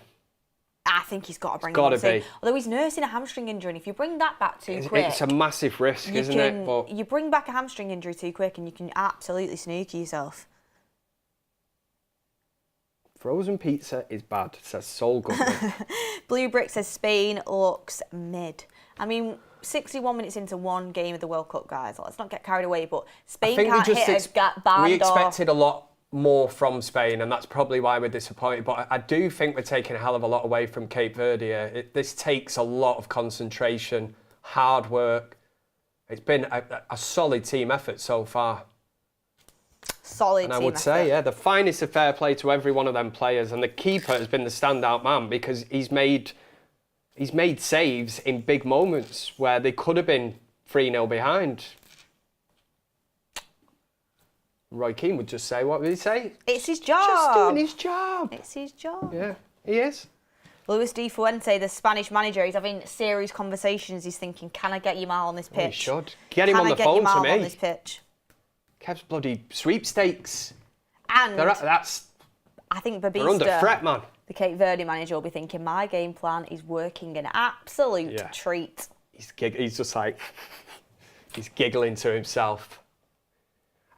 I think he's got to bring Gotta it on. be. Although he's nursing a hamstring injury, and if you bring that back too quick, It's a massive risk, isn't it? But you bring back a hamstring injury too quick, and you can absolutely snooker yourself. frozen pizza is bad, says Soul Goodman. Blue Brick says Spain looks mid. I mean, 61 minutes into one game of the World Cup, guys. Let's not get carried away, but Spain can't hit a barn We door. expected a lot more from Spain, and that's probably why we're disappointed. But I do think we're taking a hell of a lot away from Cape Verde here. This takes a lot of concentration, hard work. It's been a solid team effort so far. Solid and team I would say, yeah, the finest of fair play to every one of them players. And the keeper has been the standout man because he's made saves in big moments where they could have been 3-0 behind. Roy Keane would just say, what would he say? It's his job. Just doing his job. It's his job. Yeah, he is. Luis de Fuente, the Spanish manager, he's having serious conversations. He's thinking, can I get Yamal on this pitch? Oh, he should. Get him on the phone to me. Can I get Yamal on this pitch? Kev's bloody sweepstakes. And that's I think they're under threat, man. the Cape Verde manager, will be thinking, my game plan is working an absolute treat. he's just like, he's giggling to himself.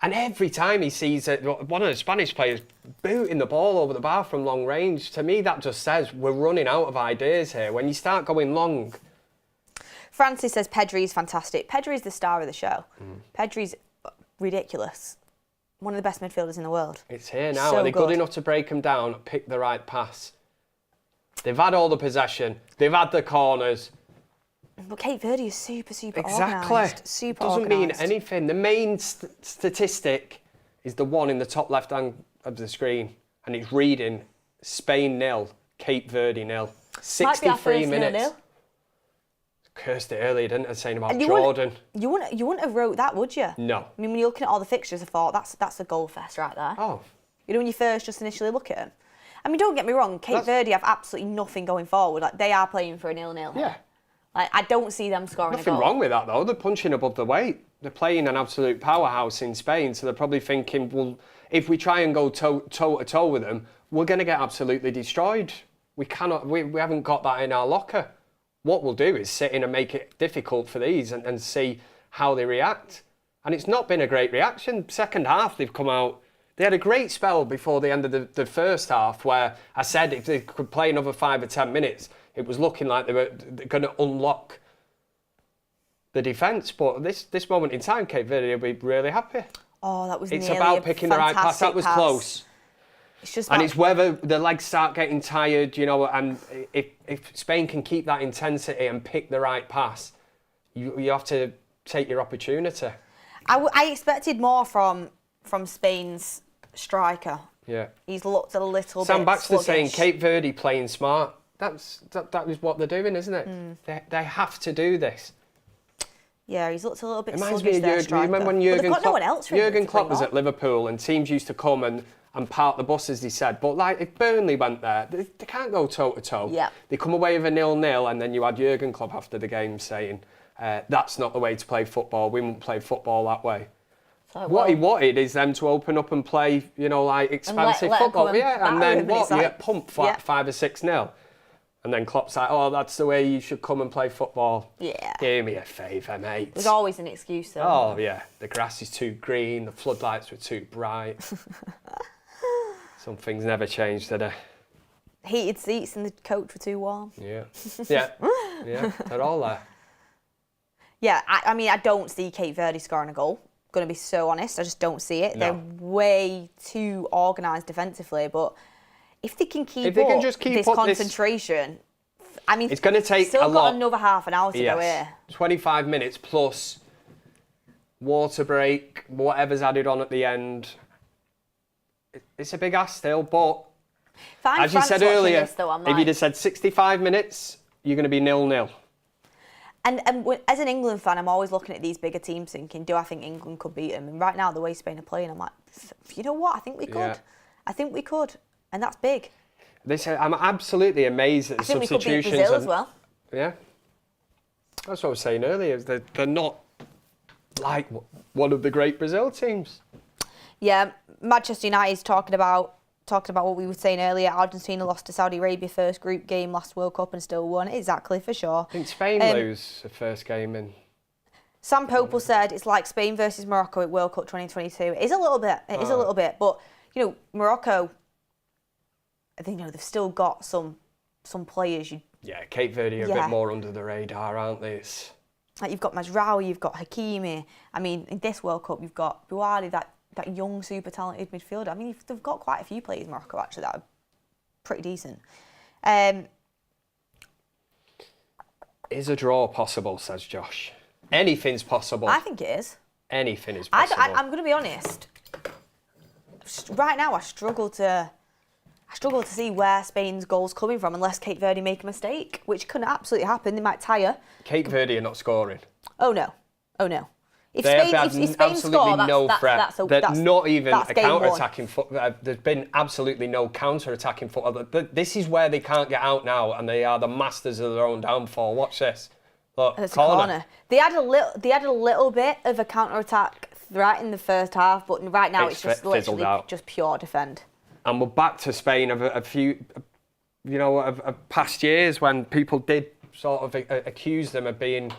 And every time he sees one of the Spanish players booting the ball over the bar from long range, to me that just says we're running out of ideas here. When you start going long. Francis says Pedri is fantastic. Pedri is the star of the show. Pedri's ridiculous. One of the best midfielders in the world. It's here now. So Are they good enough to break them down, pick the right pass? They've had all the possession. They've had the corners. But Cape Verde is super Exactly. organised. Super Doesn't organised. mean anything. The main statistic is the one in the top left hand of the screen, and it's reading Spain 0, Cape Verde 0. 63 minutes. 0-0. Cursed it earlier, didn't I? Saying about Jordan. You wouldn't have wrote that, would you? No. I mean, when you're looking at all the fixtures, I thought that's a goal fest right there. Oh. You know, when you first just initially look at them. I mean, don't get me wrong. Cape Verde have absolutely nothing going forward. Like, they are playing for a 0-0 here. Yeah. Like, I don't see them scoring a Nothing goal. wrong with that, though. They're punching above the weight. They're playing an absolute powerhouse in Spain, so they're probably thinking, well, if we try and go toe-to-toe with them, we're going to get absolutely destroyed. We haven't got that in our locker. What we'll do is sit in and make it difficult for these and see how they react. And it's not been a great reaction. Second half, they've come out. They had a great spell before the end of the first half where I said if they could play another 5 or 10 minutes, it was looking like they were going to unlock the defence. But this moment in time, Cape Verde will be really happy. Oh, that was It's nearly about a picking the right pass. That was pass. close. It's just And it's whether the legs start getting tired, you know, and if Spain can keep that intensity and pick the right pass, you have to take your opportunity. I expected more from Spain's striker. Yeah. He's looked a little Sam bit Baxter saying sluggish. Cape Verde playing smart. That is what they're doing, isn't it? They have to do this. Yeah, he's looked a little bit Reminds sluggish me of there, Jurgen. striker. Remember when But Jurgen they've got Klopp, no one else really Jurgen to Klopp bring was on. at Liverpool and teams used to come and park the bus, as he said. But like if Burnley went there, they can't go toe-to-toe. Yeah. They come away with a 0-0 and then you had Jurgen Klopp after the game saying, that's not the way to play football. We won't play football that way. So, What he wanted is them to open up and play, you know, like expansive let 'em football. come Yeah, and batter then him, what? it's You like- get pumped for yeah. 5 or 6-0. And then Klopp's like, oh, that's the way you should come and play football. Yeah. Do me a favour, mate. There's always an excuse, though. Oh, yeah. The grass is too green, the floodlights were too bright. Some things never change, do they? Heated seats and the coach were too warm. Yeah. Yeah. Yeah, they're all there. Yeah, I mean, I don't see Cape Verde scoring a goal. Going to be so honest, I just don't see it. No. They're way too organised defensively, but if they can keep just keep this up this- concentration, I mean, It's going to take still a got lot. another half an hour to go here. 25 minutes plus water break, whatever's added on at the end. It's a big ask still, but If I'm as you France said watching earlier, this, though, I'm if like, you'd have said 65 minutes, you're going to be 0-0. And as an England fan, I'm always looking at these bigger teams thinking, do I think England could beat them? And right now, the way Spain are playing, I'm like, you know what? I think we could. Yeah. I think we could. And that's big. I'm absolutely amazed at the I think we could beat substitutions. Brazil as well. Yeah. That's what I was saying earlier. Is they're not like one of the great Brazil teams. Yeah, Manchester United's talking about what we were saying earlier. Argentina lost to Saudi Arabia first group game last World Cup and still won. Exactly, for sure. I think Spain lose the first game in. Sam Popel said it's like Spain versus Morocco at World Cup 2022. It is a little bit. It is a little bit. But, you know, Morocco, I think, you know, they've still got some players. Yeah, Cape Verde are a bit more under the radar, aren't they? Like you've got Mazraoui, you've got Hakimi. I mean, in this World Cup, you've got Bouhaddi, that young, super talented midfielder. I mean, they've got quite a few players in Morocco, actually, that are pretty decent. Is a draw possible, says Josh. Anything's possible. I think it is. Anything is possible. I'm going to be honest. Right now, I struggle to see where Spain's goal's coming from unless Cape Verde make a mistake, which can absolutely happen. They might tire. Cape Verde are not scoring. Oh no. If They Spain, have if had Spain absolutely score, no threat. that's not even that's a game one. counter-attacking football. There's been absolutely no counter-attacking football. This is where they can't get out now, and they are the masters of their own downfall. Watch this. Look, It's a corner. They had a little bit of a counter-attack threat in the first half, but right now it's just literally out. just pure defend. And we're back to Spain of a few, you know, of past years when people did sort of accuse them of being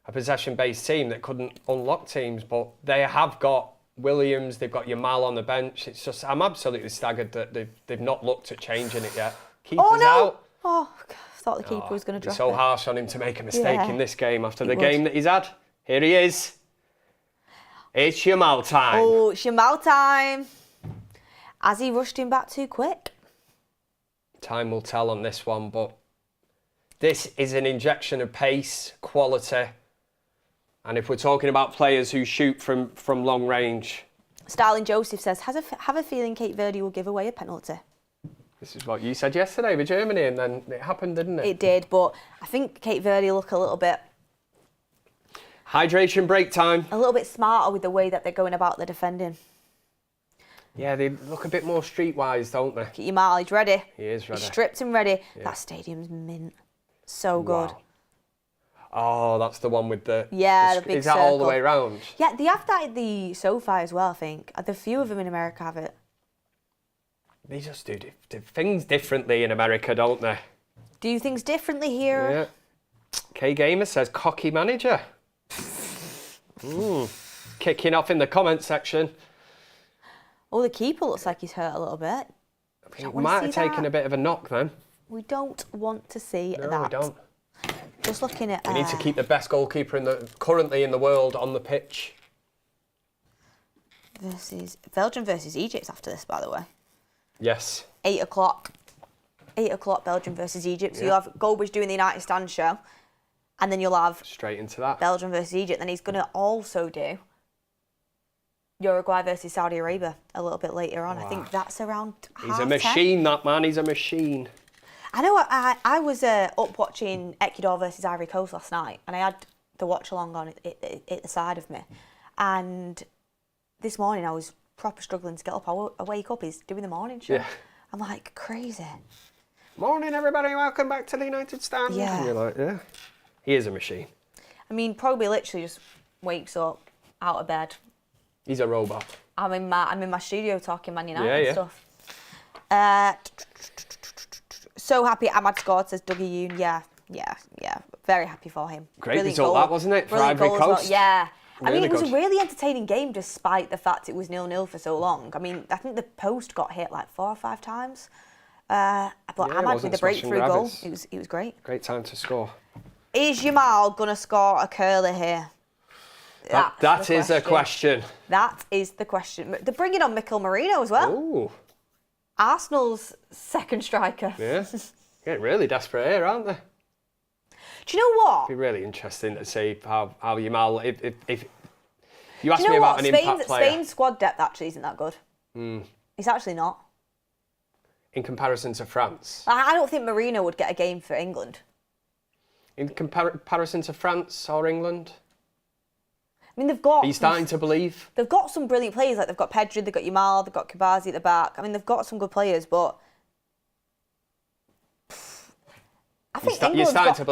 a possession-based team that couldn't unlock teams, but they have got Williams, they've got Yamal on the bench. It's just, I'm absolutely staggered that they've not looked at changing it yet. Keeper's out. Oh, God, I thought the keeper was going to drop It's so it. harsh on him to make a mistake in this game after the game that he's had. Here he is. It's Yamal time. Oh, it's Yamal time. Has he rushed him back too quick? Time will tell on this one, but this is an injection of pace, quality, and if we're talking about players who shoot from long range. Starling Joseph says, have a feeling Cape Verde will give away a penalty. This is what you said yesterday with Germany, and then it happened, didn't it? It did, but I think Cape Verde look a little bit... Hydration break time. A little bit smarter with the way that they're going about the defending. Yeah, they look a bit more streetwise, don't they? Look at Yamal, he's ready. He is ready. He's stripped and ready. Yeah. That stadium's mint. So good. Wow. Oh, that's the one with the... Yeah, the big Is that all the circle. way round? Yeah, they have that at the SoFi as well, I think. The few of them in America have it. They just do things differently in America, don't they? Do things differently here. Yeah. K Gamer says, cocky manager. Kicking off in the comment section. Oh, the keeper looks like he's hurt a little bit. He might have taken a bit of a knock then. We don't want to see that. No, we don't. Just looking at... We need to keep the best goalkeeper currently in the world on the pitch. Belgium versus Egypt after this, by the way. Yes. 8 o'clock. 8 o'clock, Belgium versus Egypt. So you'll have Goldbridge doing the United Stand show. And then you'll have... Straight into that. Belgium versus Egypt. Then he's going to also do Uruguay versus Saudi Arabia a little bit later on. Wow. I think that's around He's a machine, 10. that man. He's a machine. I know I was up watching Ecuador versus Ivory Coast last night, and I had the Watchalong on at the side of me. And this morning I was proper struggling to get up. I wake up, he's doing the morning show. Yeah. I'm like, crazy. Morning, everybody. Welcome back to the United Stand. Yeah. And you're like, yeah. He is a machine. I mean, probably literally just wakes up out of bed. He's a robot. I'm in my studio talking Man United and stuff. So happy Ahmad scored, says Dougie Yoon. Yeah. Very happy for him. Great Brilliant result goal. That, wasn't it, for Ivory Coast? Well. Yeah. Really I mean, it was good. a really entertaining game despite the fact it was 0-0 for so long. I mean, I think the post got hit like 4 or 5 times. But Ahmad with the breakthrough goal, it was great. Great time to score. Is Yamal going to score a curler here? That is a question. That is the question. They're bringing on Mikel Merino as well. Ooh. Arsenal's second striker. Yeah. Getting really desperate here, aren't they? Do you know what? It'd be really interesting to see how Yamal, if you asked me about an impact player. Spain's squad depth actually isn't that good. It's actually not. In comparison to France? I don't think Merino would get a game for England. In comparison to France or England? I mean, they've got... Are you starting to believe? They've got some brilliant players. Like, they've got Pedri, they've got Yamal, they've got Kabazi at the back. I mean, they've got some good players, but... I think England's got a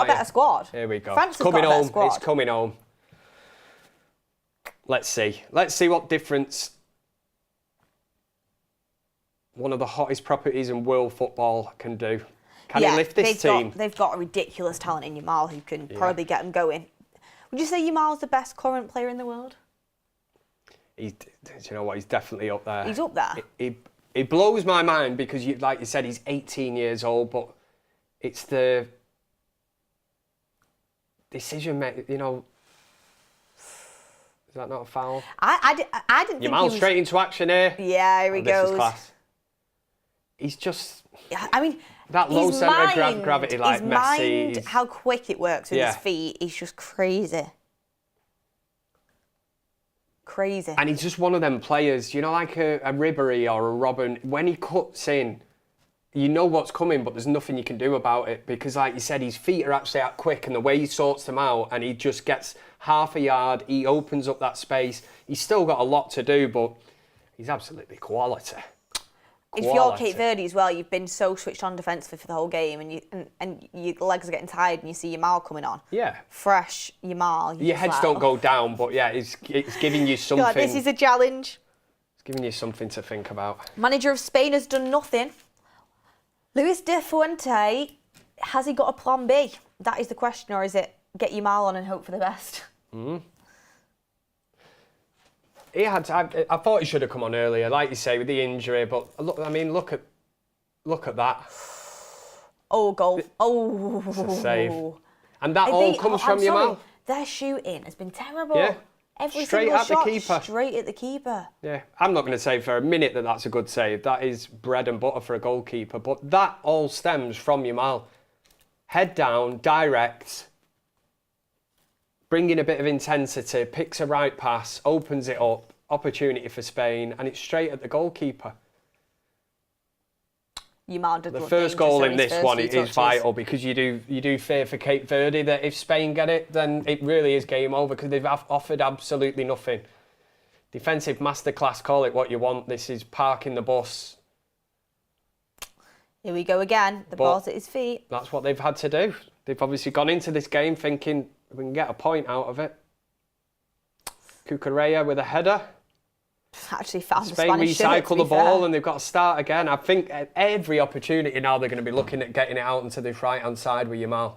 better squad. Here we go. France has got a better squad. It's coming home. Let's see. Let's see what difference one of the hottest properties in world football can do. Can he lift this team? They've got a ridiculous talent in Yamal who can probably get them going. Would you say Yamal's the best current player in the world? Do you know what? He's definitely up there. He's up there. It blows my mind because, like you said, he's 18 years old, but it's the decision making. You know, is that not a foul? I didn't think Yamal straight into action here. Yeah, here he goes. This is class. He's just. I mean. That low centre of gravity like Messi. Mind, how quick it works with his feet, is just crazy. Crazy. And he's just one of them players, you know, like a Ribery or a Robin. When he cuts in, you know what's coming, but there's nothing you can do about it because, like you said, his feet are actually out quick, and the way he sorts them out, and he just gets half a yard, he opens up that space. He's still got a lot to do, but he's absolutely quality. If you're Cape Verde as well, you've been so switched on defensively for the whole game, and your legs are getting tired, and you see Yamal coming on. Yeah. Fresh Yamal. Your heads don't go down, but yeah, it's giving you something. God, this is a challenge. It's giving you something to think about. Manager of Spain has done nothing. Luis de Fuente Has he got a plan B? That is the question, or is it get Yamal on and hope for the best? He had. I thought he should have come on earlier, like you say, with the injury. But look, I mean, look at that. Oh, goal! Oh, it's a save, and that all comes from Yamal. Their shooting has been terrible. Yeah. Every straight single at shot, the keeper. straight at the keeper. Yeah, I'm not going to say for a minute that that's a good save. That is bread and butter for a goalkeeper. But that all stems from Yamal. Head down, direct, bringing a bit of intensity, picks a right pass, opens it up, opportunity for Spain, and it's straight at the goalkeeper. Yamal did the first goal in this one is vital because you do fear for Cape Verde that if Spain get it, then it really is game over because they've offered absolutely nothing. Defensive masterclass, call it what you want. This is parking the bus. Here we go again. The ball's at his feet. That's what they've had to do. They've obviously gone into this game thinking we can get a point out of it. Cucurella with a header. Actually found Spain the Spanish recycle the ball and they've got to start again. I think at every opportunity now they're going to be looking at getting it out into the right-hand side with Yamal.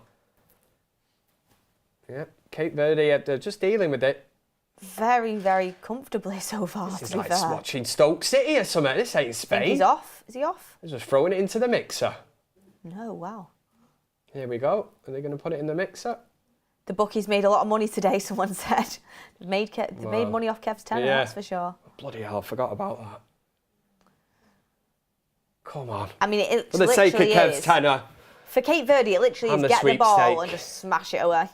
Yeah, Cape Verde, they're just dealing with it. Very, very comfortably so far, This is to be like fair. watching Stoke City or something. This ain't Spain. Think he's off. Is he off? They're just throwing it into the mixer. No, wow. Here we go. Are they going to put it in the mixer? The bookies made a lot of money today, someone said. They made money off Kev's tenner, that's for sure. Bloody hell, I forgot about that. Come on. I mean, it for the sake of Kev's tenner. For Cape Verde, it literally is get the ball and just smash it away.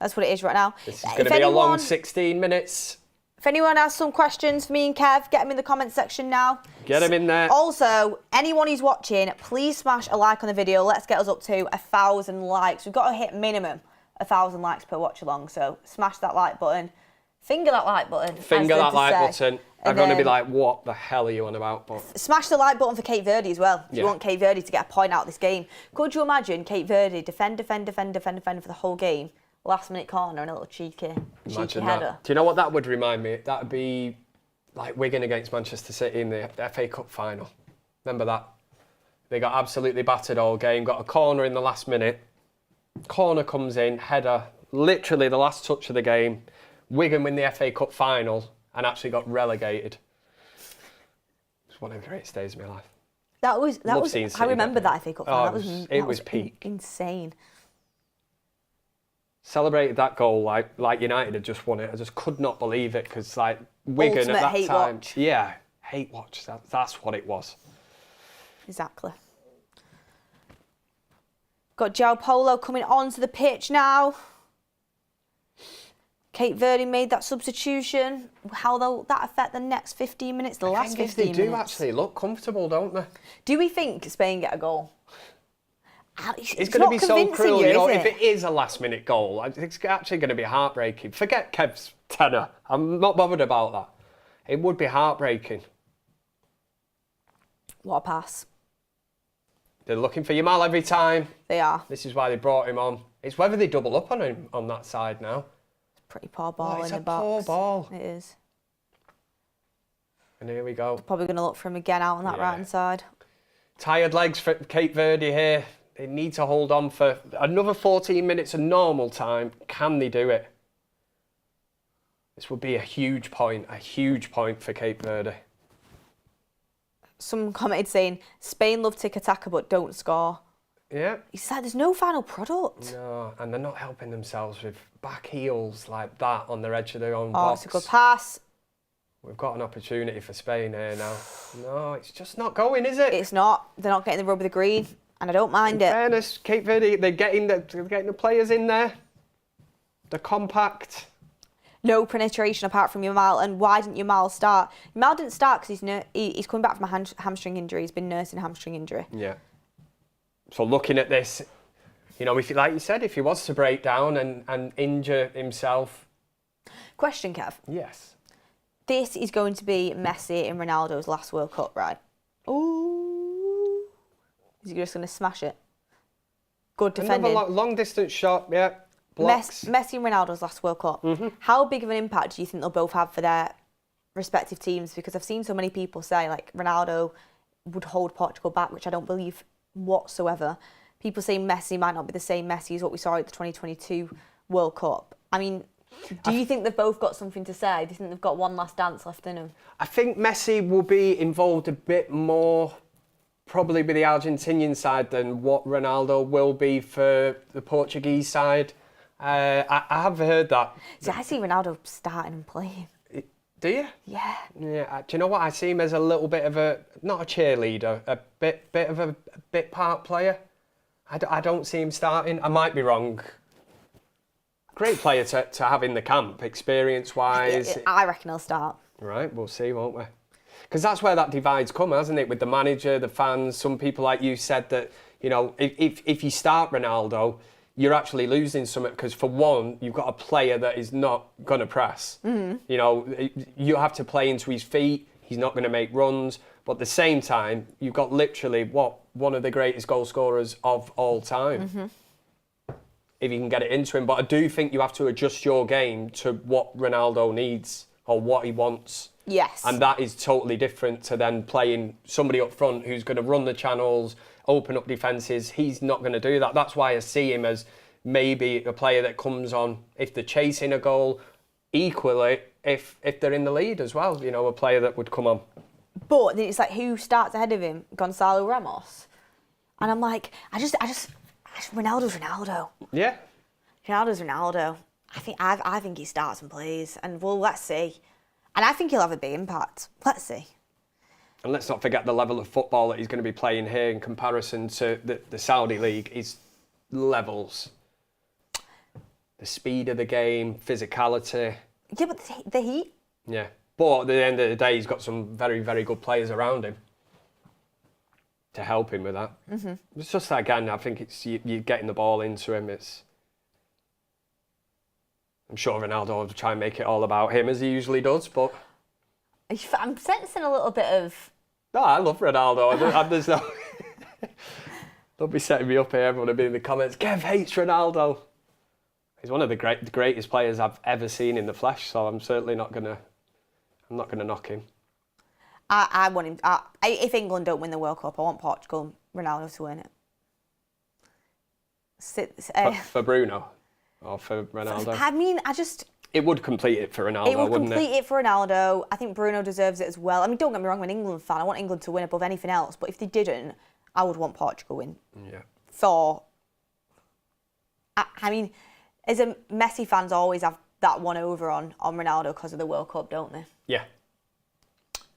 That's what it is right now. This is going to be a long 16 minutes. If anyone has some questions for me and Kev, get them in the comments section now. Get them in there. Also, anyone who's watching, please smash a like on the video. Let's get us up to 1,000 likes. We've got to hit minimum 1,000 likes per watch along. So smash that like button. Finger that like button. Finger that like button. I'm going to be like, what the hell are you on about? But smash the like button for Cape Verde as well. If you want Cape Verde to get a point out of this game. Could you imagine Cape Verde defend for the whole game? Last minute corner and a little cheeky header. Do you know what that would remind me? That would be like Wigan against Manchester City in the FA Cup final. Remember that? They got absolutely battered all game, got a corner in the last minute. Corner comes in, header, literally the last touch of the game. Wigan win the FA Cup final and actually got relegated. It's one of the greatest days of my life. That was I remember that FA Cup final. It was peak. Insane. Celebrated that goal like United had just won it. I just could not believe it because like Wigan Ultimate at that hate time. Watch. Yeah, hate watch. That's what it was. Exactly. Got João Paulo coming onto the pitch now. Cape Verde made that substitution. How will that affect the next 15 minutes? The last 15 minutes. They do actually look comfortable, don't they? Do we think Spain get a goal? It's going to be so cruel, you know, if it is a last-minute goal, it's actually going to be heartbreaking. Forget Kev's tenner. I'm not bothered about that. It would be heartbreaking. What a pass. They're looking for Yamal every time. They are. This is why they brought him on. It's whether they double up on him on that side now. It's a pretty poor ball in the box. It's a poor ball. It is. And here we go. They're probably going to look for him again out on that right-hand side. Tired legs for Cape Verde here. They need to hold on for another 14 minutes of normal time. Can they do it? This would be a huge point for Cape Verde. Someone commented saying, Spain love tiki-taka but don't score. Yeah. He said there's no final product. No, and they're not helping themselves with back heels like that on the edge of their own Oh, box. it's a good pass. We've got an opportunity for Spain here now. No, it's just not going, is it? It's not. They're not getting the rub of the green. And I don't mind In it. fairness, Cape Verde, they're getting the players in there. They're compact. No penetration apart from Yamal. And why didn't Yamal start? Yamal didn't start because he's coming back from a hamstring injury. He's been nursing a hamstring injury. Yeah. So looking at this, you know, if like you said, if he was to break down and injure himself. Question, Kev. Yes. This is going to be Messi and Ronaldo's last World Cup, right? Ooh. Is he just going to smash it? Good defending. Another long distance shot, yeah. Blocks. Messi and Ronaldo's last World Cup. Mm-hmm. How big of an impact do you think they'll both have for their respective teams? Because I've seen so many people say, like, Ronaldo would hold Portugal back, which I don't believe whatsoever. people saying Messi might not be the same Messi as what we saw at the 2022 World Cup. I mean, do you think they've both got something to say? Do you think they've got one last dance left in them? I think Messi will be involved a bit more, probably with the Argentinian side, than what Ronaldo will be for the Portuguese side. I have heard that. See, I see Ronaldo starting and playing. Do you? Yeah. Yeah. Do you know what? I see him as a little bit of not a cheerleader, a bit of a bit part player. I don't see him starting. I might be wrong. Great player to have in the camp, experience-wise. I reckon he'll start. Right, we'll see, won't we? Because that's where that divide's come, hasn't it? With the manager, the fans, some people like you said that, you know, if you start Ronaldo, you're actually losing something because, for one, you've got a player that is not going to press. Mm-hmm. You know, you have to play into his feet. He's not going to make runs. But at the same time, you've got literally, one of the greatest goal scorers of all time. Mm-hmm. If you can get it into him. But I do think you have to adjust your game to what Ronaldo needs or what he wants. Yes. And that is totally different to then playing somebody up front who's going to run the channels, open up defences. He's not going to do that. That's why I see him as maybe a player that comes on if they're chasing a goal, equally if they're in the lead as well, you know, a player that would come on. But it's like, who starts ahead of him? Gonzalo Ramos. And I'm like, Ronaldo's Ronaldo. Yeah. Ronaldo's Ronaldo. I think he starts and plays, and well, let's see. And I think he'll have a big impact. Let's see. And let's not forget the level of football that he's going to be playing here in comparison to the Saudi League is levels. The speed of the game, physicality. Yeah, but the heat. Yeah. But at the end of the day, he's got some very, very good players around him to help him with that. Mm-hmm. It's just, again, I think it's you're getting the ball into him. I'm sure Ronaldo will try and make it all about him, as he usually does, but... I'm sensing a little bit of... No, I love Ronaldo. There's no... Don't be setting me up here, everyone will be in the comments, Kev hates Ronaldo. He's one of the greatest players I've ever seen in the flesh, so I'm certainly not going to knock him. I want him... if England don't win the World Cup, I want Portugal, Ronaldo to win it. For Bruno? Or for Ronaldo? I mean, It would complete it for Ronaldo, wouldn't it? It would complete it for Ronaldo. I think Bruno deserves it as well. I mean, don't get me wrong, I'm an England fan. I want England to win above anything else. But if they didn't, I would want Portugal win. Yeah. I mean, as a Messi fans always have that one over on Ronaldo because of the World Cup, don't they? Yeah.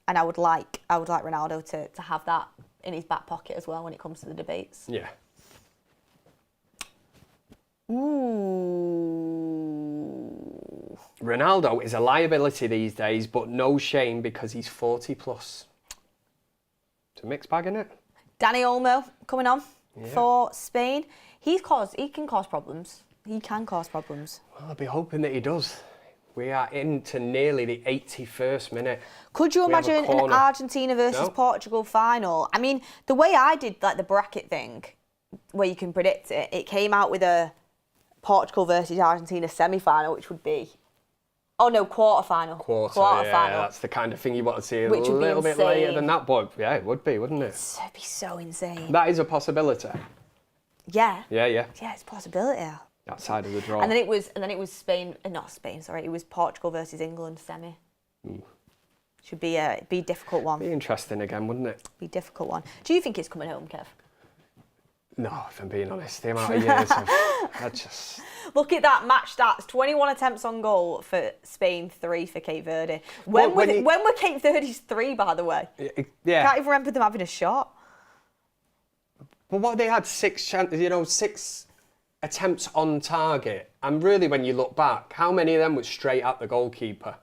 And I would like Ronaldo to have that in his back pocket as well when it comes to the debates. Yeah. Ooh. Ronaldo is a liability these days, but no shame because he's 40 plus. It's a mixed bag, isn't it? Dani Olmo coming on for Spain. He can cause problems. He can cause problems. Well, I'll be hoping that he does. We are into nearly the 81st minute. Could you imagine an Argentina versus Portugal final? I mean, the way I did like the bracket thing, where you can predict it, it came out with a Portugal versus Argentina semi-final, which would be... Oh, no, quarter-final. Quarter-final. That's the kind of thing you want to see a little bit later than that. But, yeah, it would be, wouldn't it? It'd be so insane. That is a possibility. Yeah. Yeah. Yeah, it's a possibility. That side of the draw. And then it was Spain... Not Spain, sorry. It was Portugal versus England semi. Should be a difficult one. Be interesting again, wouldn't it? Be a difficult one. Do you think it's coming home, Kev? No, if I'm being honest, the amount of years I just... Look at that match stats. 21 attempts on goal for Spain, 3 for Cape Verde. When were Cape Verde's 3, by the way? Yeah. Can't even remember them having a shot. But what, they had 6 chances, 6 attempts on target. And really, when you look back, how many of them were straight at the goalkeeper?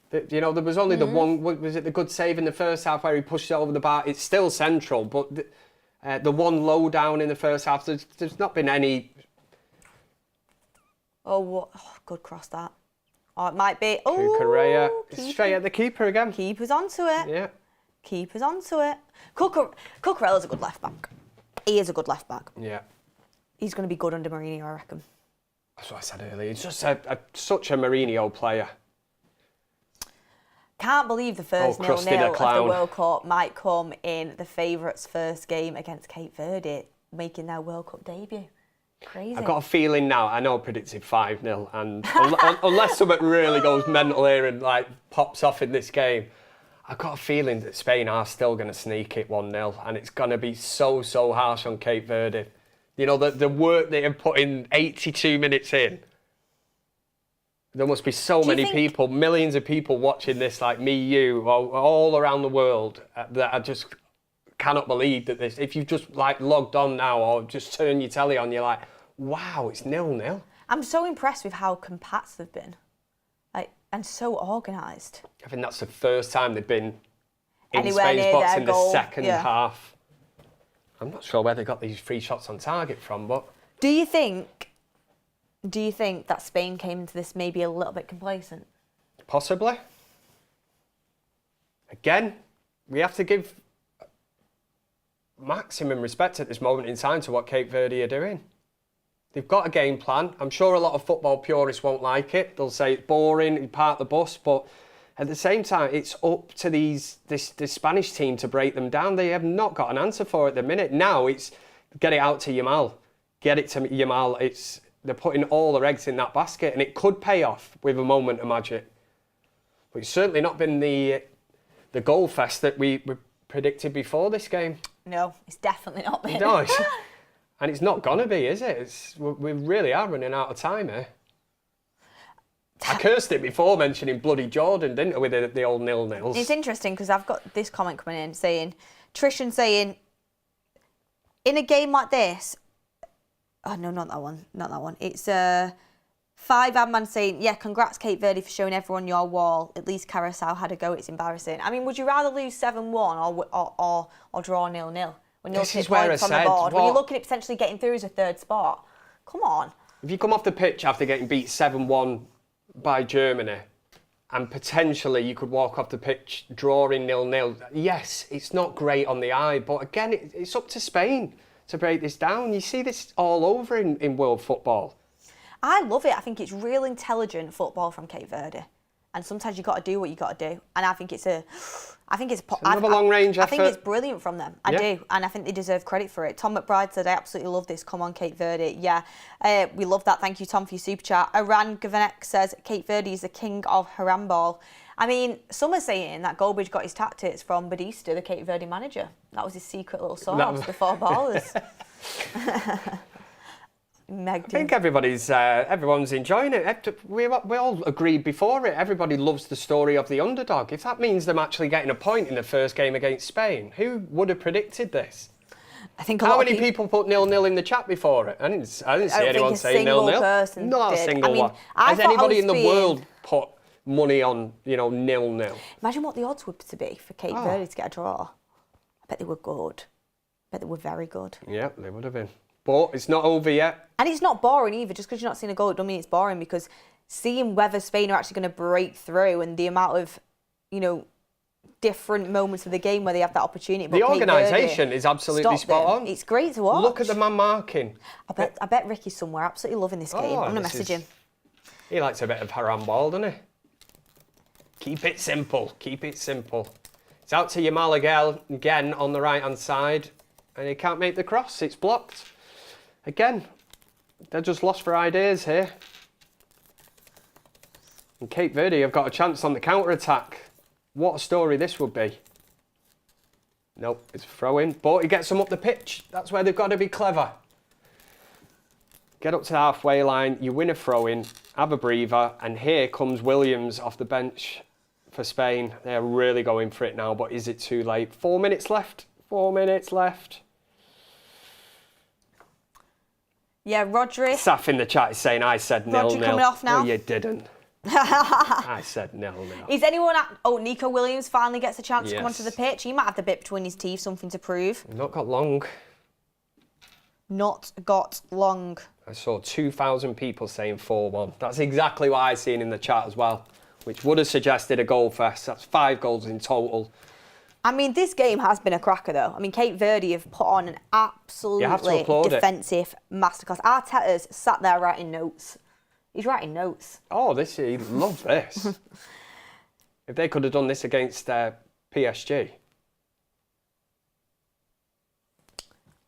There was only the one, was it the good save in the first half where he pushed it over the bar? It's still central, but... the one low down in the first half, there's not been any... Oh, good cross that. Oh, it might be... Oh, Correa. Straight at the keeper again. Keeper's onto it. Yeah. Keeper's onto it. Cucurella's a good left back. He is a good left back. Yeah. He's going to be good under Mourinho, I reckon. That's what I said earlier. He's just such a Mourinho player. Can't believe the first 0-0 of the World Cup might come in the favourites' first game against Cape Verde. making their World Cup debut. Crazy. I've got a feeling now, I know I predicted 5-0, and unless something really goes mental here and like pops off in this game, I've got a feeling that Spain are still going to sneak it 1-0, and it's going to be so harsh on Cape Verde. You know, the work they have put in 82 minutes in. There must be so many people, millions of people watching this, like me, you, all around the world, that I just cannot believe that this. If you've just like logged on now or just turn your telly on, you're like, wow, it's 0-0. I'm so impressed with how compact they've been, like, and so organised. I think that's the first time they've been in Anywhere Spain's near box their in goal. the second half. I'm not sure where they got these 3 shots on target from, but Do you think that Spain came into this maybe a little bit complacent? possibly. Again, we have to give maximum respect at this moment in time to what Cape Verde are doing. They've got a game plan. I'm sure a lot of football purists won't like it. They'll say it's boring, you part the bus, but at the same time, it's up to this Spanish team to break them down. They have not got an answer for it at the minute. Now it's get it out to Yamal. Get it to Yamal. They're putting all their eggs in that basket, and it could pay off with a moment of magic. But it's certainly not been the goal fest that we predicted before this game. No, it's definitely not been. No, and it's not going to be, is it? We really are running out of time here. I cursed it before mentioning bloody Jordan, didn't I, with the old 0-0s. It's interesting because I've got this comment coming in saying, Trishan saying, in a game like this, oh no, not that one. It's 5-man saying, yeah, congrats Cape Verde for showing everyone your wall. At least Carousel had a go. It's embarrassing. I mean, would you rather lose 7-1 or draw 0-0? When you're This is where I points on the said, board, when you're looking at potentially getting through as a third spot. Come on. If you come off the pitch after getting beat 7-1 by Germany, and potentially you could walk off the pitch drawing 0-0, yes, it's not great on the eye, but again, it's up to Spain to break this down. You see this all over in world football. I love it. I think it's real intelligent football from Cape Verde, and sometimes you got to do what you got to do. And I think it's another long range effort. I think it's brilliant from them. I do, and I think they deserve credit for it. Tom McBride said, "I absolutely love this. Come on, Cape Verde." Yeah, we love that. Thank you, Tom, for your super chat. Aran Gavanek says Cape Verde is the king of handball. I mean, some are saying that Goldbridge got his tactics from Batista, the Cape Verde manager. That was his secret little sauce before ballers. I think everyone's enjoying it. We all agreed before it. Everybody loves the story of the underdog. If that means them actually getting a point in the first game against Spain, who would have predicted this? I think how many people put 0-0 in the chat before it? I didn't see anyone say 0-0. Not a single one. Has anybody in the world put money on 0-0? Imagine what the odds would to be for Cape Verde to get a draw. I bet they were good. I bet they were very good. Yeah, they would have been. But it's not over yet. And it's not boring either. Just because you're not seeing a goal, it doesn't mean it's boring, because seeing whether Spain are actually going to break through and the amount of, different moments of the game where they have that opportunity. But the organisation is absolutely spot on. It's great to watch. Look at the man marking. I bet Ricky's somewhere absolutely loving this game. I'm going to message him. He likes a bit of handball, doesn't he? Keep it simple. Keep it simple. It's out to Yamal again on the right-hand side, and he can't make the cross. It's blocked. Again, they're just lost for ideas here. And Cape Verde have got a chance on the counter-attack. What a story this would be. Nope, it's a throw-in, but he gets them up the pitch. That's where they've got to be clever. Get up to the halfway line, you win a throw-in, have a breather, and here comes Williams off the bench for Spain. They're really going for it now, but is it too late? 4 minutes left. 4 minutes left. Yeah, Rodri. Saf in the chat is saying, I said 0-0. Rodri coming off now. No, you didn't. I said 0-0. Is anyone Nico Williams finally gets a chance to come onto the pitch. He might have the bit between his teeth, something to prove. Not got long. Not got long. I saw 2,000 people saying 4-1. That's exactly what I seen in the chat as well, which would have suggested a goal fest. That's 5 goals in total. I mean, this game has been a cracker, though. I mean, Cape Verde have put on an absolutely defensive masterclass. Arteta's sat there writing notes. He's writing notes. Oh, he loves this. If they could have done this against PSG.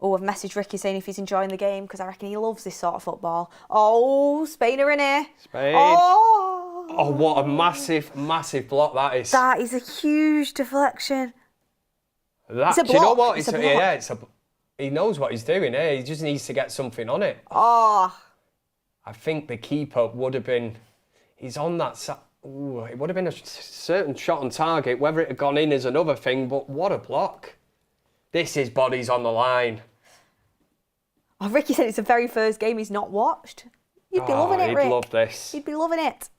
Oh, I've messaged Ricky saying if he's enjoying the game because I reckon he loves this sort of football. Oh, Spain are in here. Spain. Oh, what a massive, massive block that is. That is a huge deflection. It's a block. Do you know what? It's a block. Yeah, he knows what he's doing here. He just needs to get something on it. Oh. I think the keeper would have been... He's on that side. Ooh, it would have been a certain shot on target. Whether it had gone in is another thing, but what a block. This is bodies on the line. Oh, Ricky said it's the very first game he's not watched. You'd be loving it, Rick. He'd love this. He'd be loving it.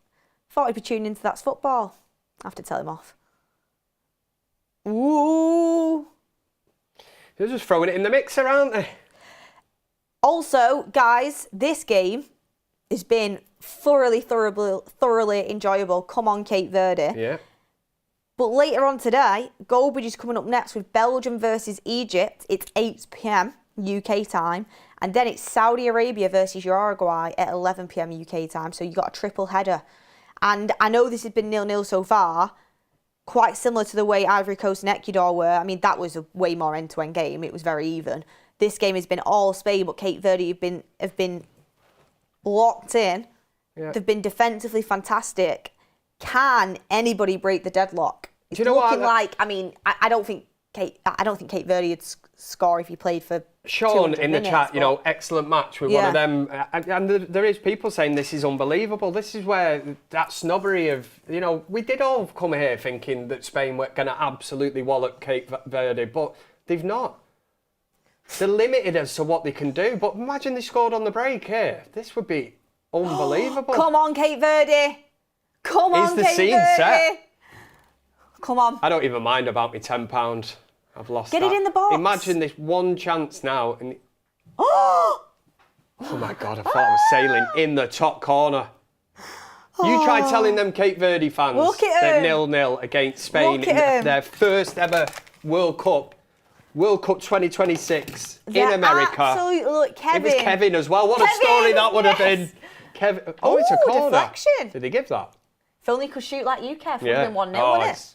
Thought he'd be tuning into That's Football. I have to tell him off. Ooh. They're just throwing it in the mixer, aren't they? Also, guys, this game has been thoroughly enjoyable. Come on, Cape Verde. Yeah. But later on today, Goldbridge is coming up next with Belgium versus Egypt. It's 8 p.m. UK time. And then it's Saudi Arabia versus Uruguay at 11 p.m. UK time. So you've got a triple header. And I know this has been 0-0 so far, quite similar to the way Ivory Coast and Ecuador were. I mean, that was a way more end-to-end game. It was very even. This game has been all Spain, but Cape Verde have been locked in. Yeah. They've been defensively fantastic. Can anybody break the deadlock? It's looking like, I mean, I don't think Cape Verde would score if he played for Sean in the chat, you know, excellent match with one of them. And there is people saying this is unbelievable. This is where that snobbery of, you know, we did all come here thinking that Spain were going to absolutely wallop Cape Verde, but they've not. They're limited as to what they can do. But imagine they scored on the break here. This would be unbelievable. Come on, Cape Verde. Come on, Cape Verde. Is the scene set? Come on. I don't even mind about me £10. I've lost Get it in the box. Imagine this one chance now. And oh my God, I thought I was sailing in the top corner. You try telling them Cape Verde fans that 0-0 against Spain in their first ever World Cup 2026 in America. Absolutely, look, Kevin. It was Kevin as well. What a story that would have been. Kevin. Oh, it's a corner. Deflection. Did he give that? If only he could shoot like you, Kev. It would have been 1-0, wouldn't it?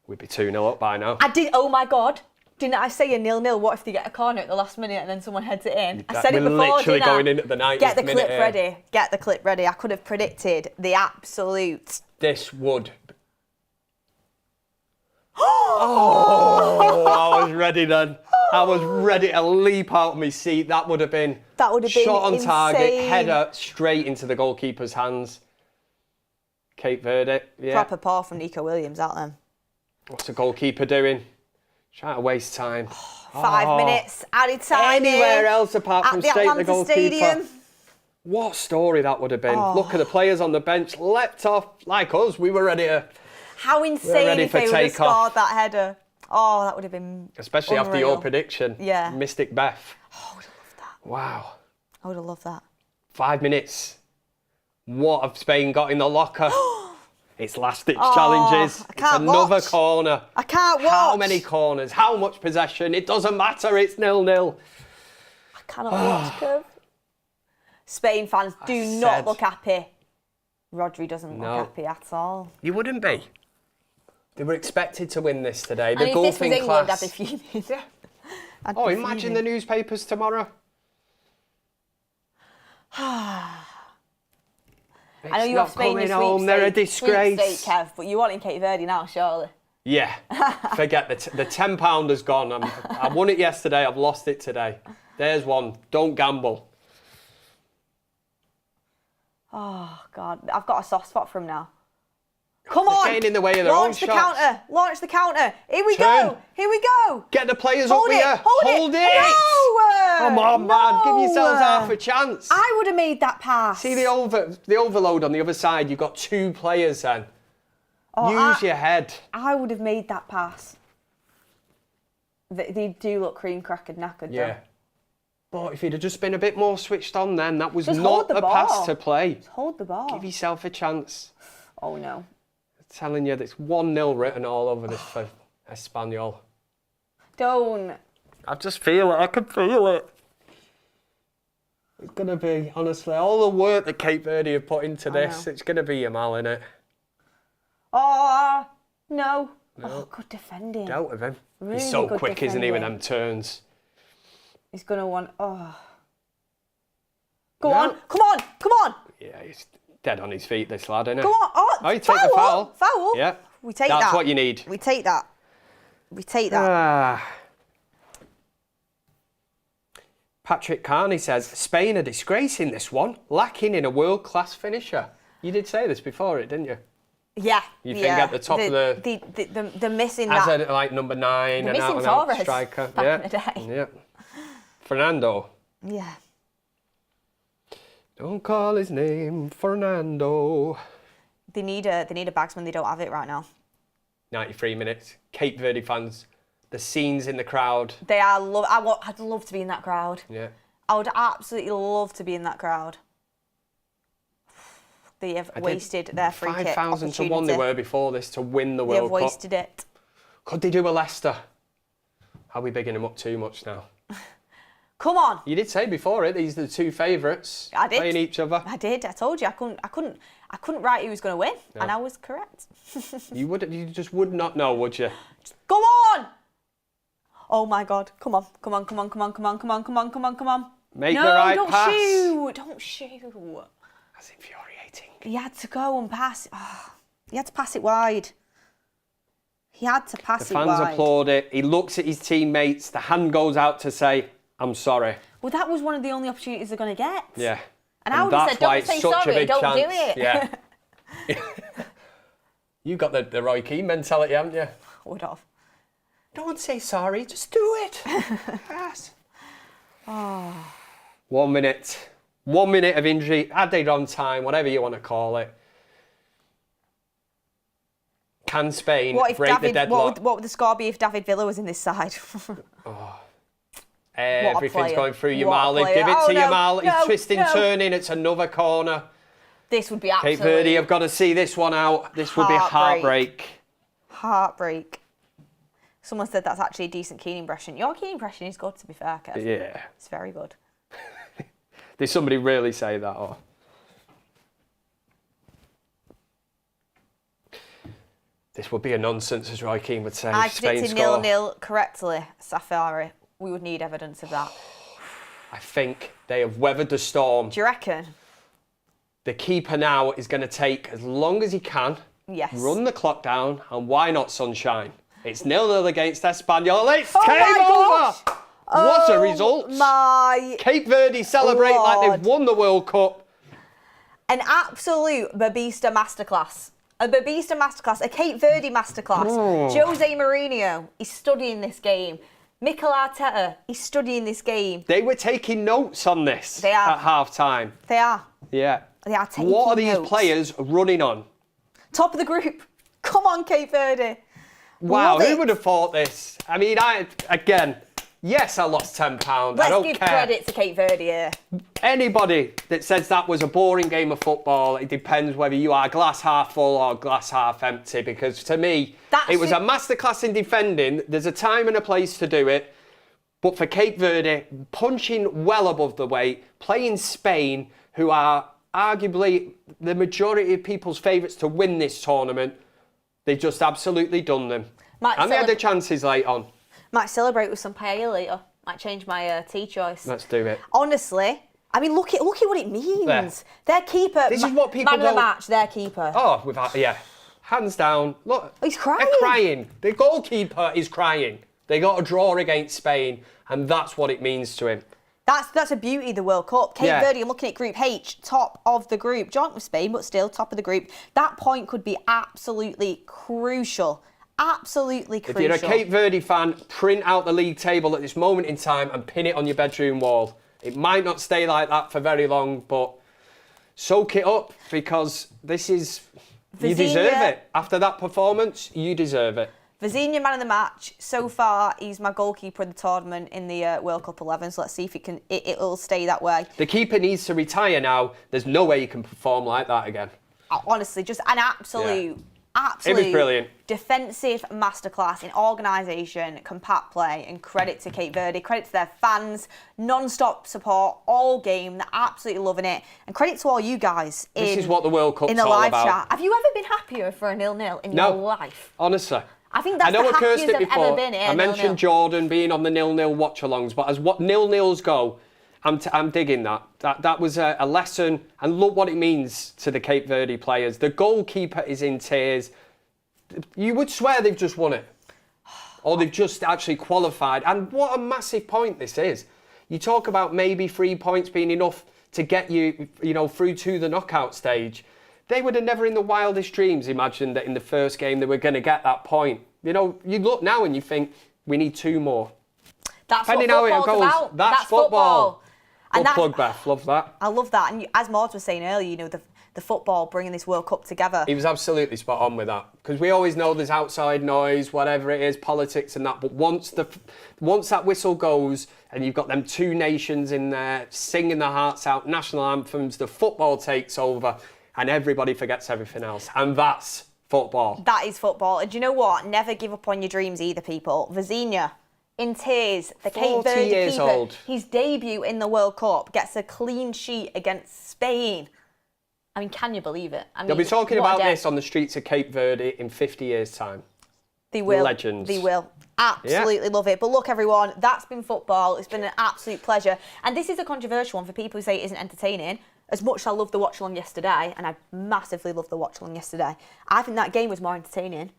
We'd be 2-0 up by now. I did. Oh my God. Didn't I say a 0-0? What if they get a corner at the last minute and then someone heads it in? I said it before, literally didn't I? going in at the 90th Get the minute clip ready. Get the clip ready. I could have predicted the absolute. This would. Oh, I was ready then. I was ready to leap out of my seat. That would have been. Shot on target, header straight into the goalkeeper's hands. Cape Verde. Yeah. Proper paw from Nico Williams out then. What's the goalkeeper doing? Trying to waste time. 5 minutes added time. Anywhere else apart from straight the goalkeeper. Stadium. What story that would have been. Look at the players on the bench, leapt off like us. We were ready to. How insane if they would have scored that header. Oh, that would have been especially unreal. After your prediction. Yeah. Mystic Beth. Oh, I would have loved that. Wow. I would have loved that. 5 minutes. What have Spain got in the locker? It's last-ditch challenges. It's another corner. I can't watch. How many corners? How much possession? It doesn't matter. It's 0-0. I cannot watch, Kev. Spain fans do not look happy. Rodri doesn't look happy at all. You wouldn't be. They were expected to win this today. The and golfing if this was England, class. I'd be fuming. Oh, imagine the newspapers tomorrow. I know you have Spain in home. They're a disgrace. Kev, but you want in Cape Verde now, surely. Yeah. Forget the £10 has gone. I won it yesterday. I've lost it today. There's one. Don't gamble. Oh God, I've got a soft spot for him now. Come on! Getting in the way of their own shots. Launch the counter. Here we go. Get the players up here. Hold it. No! Come on, man. Give yourselves half a chance. I would have made that pass. See the overload on the other side. You've got 2 players then. Use your head. I would have made that pass. They do look cream crackered knackered, yeah. Though. But if he'd have just been a bit more switched on then, that was just not a pass to play. Just hold the ball. Give yourself a chance. Oh, no. I'm telling you, there's 1-0 written all over this for Espanyol. Don't. I just feel it. I can feel it. It's going to be, honestly, all the work that Cape Verde have put into this, it's going to be Yamal, innit? Oh, no. Oh, good defending. Dealt with him. Really He's so good quick, defending. isn't he, with them turns? He's going to want... Oh. Go on. Come on. Come on. Yeah, he's dead on his feet, this lad, isn't he? Go on. Oh, you take the foul. Foul. Yeah. We take that. That's what you need. We take that. We take that. Patrick Carney says, Spain are disgracing this one, lacking in a world-class finisher. You did say this before it, didn't you? Yeah. You think at the top of the missing as that. Like number 9 and missing out Torres striker. back in the day. Yeah. Fernando. Yeah. Don't call his name Fernando. They need a bagsman. They don't have it right now. 93 minutes. Cape Verde fans, the scenes in the crowd. They are. I'd love to be in that crowd. Yeah. I would absolutely love to be in that crowd. They have wasted their free kick 5,000 to 1 they were before this to win the World Cup. They have wasted it. Could they do a Leicester? Are we bigging them up too much now? Come on. You did say before it, these are the two favourites playing each other. I did. I told you. I couldn't write who was going to win, and I was correct. You just would not know, would you? Go on! Oh my God! Come on! Come on! Come on! Come on! Come on! Come on! Come on! Come on! Come on! Make the right pass. No! Don't shoot! Don't shoot! That's infuriating. He had to go and pass. Oh, he had to pass it wide. He had to pass it wide. The fans applaud it. He looks at his teammates. The hand goes out to say, "I'm sorry." Well, that was one of the only opporturities they're going to get. Yeah. And I would have said, "Don't say sorry. Don't do it." Yeah. You got the Roy Keane mentality, haven't you? Would have. Don't say sorry. Just do it. Yes. 1 minute. 1 minute of injury, added on time, whatever you want to call it. Can Spain break the deadlock? What would the score be if David Villa was in this side? Everything's going through Yamali. Give it to Yamal. He's twisting, turning. It's another corner. This would be absolutely... Cape Verde have got to see this one out. This would be heartbreak. Heartbreak. Someone said that's actually a decent Keane impression. Your Keane impression is good, to be fair, Kev. Yeah. It's very good. Did somebody really say that? Or? This would be a nonsense, as Roy Keane would say. I predicted 0-0 correctly, Safari. We would need evidence of that. I think they have weathered the storm. Do you reckon? The keeper now is going to take as long as he can. Yes. Run the clock down, and why not sunshine? It's 0-0 against Espanyol. It's game over! What a result. My Cape Verde celebrate like they've won the World Cup. An absolute Babista masterclass. A Babista masterclass. A Cape Verde masterclass. Jose Mourinho is studying this game. Mikel Arteta is studying this game. They were taking notes on this at half-time. They are. Yeah. They are taking notes. What are these players running on? Top of the group. Come on, Cape Verde. Wow, who would have thought this? I mean, yes, I lost £10. I don't care. Let's give credit to Cape Verde here. Anybody that says that was a boring game of football, it depends whether you are glass half full or glass half empty, because to me, it was a masterclass in defending. There's a time and a place to do it. But for Cape Verde, punching well above the weight, playing Spain, who are arguably the majority of people's favourites to win this tournament, they've just absolutely done them. And they had the chances late on. Might celebrate with some paella later. Might change my tea choice. Let's do it. Honestly, I mean, look at what it means. There. Their keeper. This is what people man of the match. Their keeper. Oh, hands down. Look, he's crying. They're crying. The goalkeeper is crying. They got a draw against Spain, and that's what it means to him. That's a beauty of the World Cup. Cape Verde, I'm looking at Group H, top of the group. Joint with Spain, but still top of the group. That point could be absolutely crucial. Absolutely crucial. If you're a Cape Verde fan, print out the league table at this moment in time and pin it on your bedroom wall. It might not stay like that for very long, but soak it up, because this is... You deserve it. After that performance, you deserve it. Vizinha, man of the match. So far, he's my goalkeeper in the tournament in the World Cup 11. So let's see if it'll stay that way. The keeper needs to retire now. There's no way he can perform like that again. Honestly, just an absolute it was brilliant. Defensive masterclass in organisation, compact play, and credit to Cape Verde. Credit to their fans, non-stop support all game. They're absolutely loving it. And credit to all you guys. This is what the World Cup's in the all live about. chat. Have you ever been happier for a 0-0 in your life? Honestly. I think that's I know the I cursed happiest it I've ever before. been here. I mentioned Jordan being on the 0-0 watch-alongs, but as what 0-0s go, I'm digging that. That was a lesson, and look what it means to the Cape Verde players. The goalkeeper is in tears. You would swear they've just won it, or they've just actually qualified. And what a massive point this is. You talk about maybe 3 points being enough to get you, through to the knockout stage. They would have never in the wildest dreams imagined that in the first game they were going to get that point. You look now and you think, we need 2 more. That's what football's about. That's football. And Good plug, Beth. Love that. I love that. And as Maud was saying earlier, the football bringing this World Cup together. He was absolutely spot on with that. Because we always know there's outside noise, whatever it is, politics and that. But once that whistle goes and you've got them 2 nations in there singing their hearts out, national anthems, the football takes over and everybody forgets everything else. And that's football. That is football. And do you know what? Never give up on your dreams either, people. Vizinha, in tears, the Cape Verde years keeper, old. his debut in the World Cup, gets a clean sheet against Spain. I mean, can you believe it? I mean, They'll be talking about this on the streets of Cape Verde in 50 years' time. They will. Legends. They will. Absolutely love it. But look, everyone, that's been football. It's been an absolute pleasure. And this is a controversial one for people who say it isn't entertaining. As much as I loved the Watchalong yesterday, and I massively loved the Watchalong yesterday, I think that game was more entertaining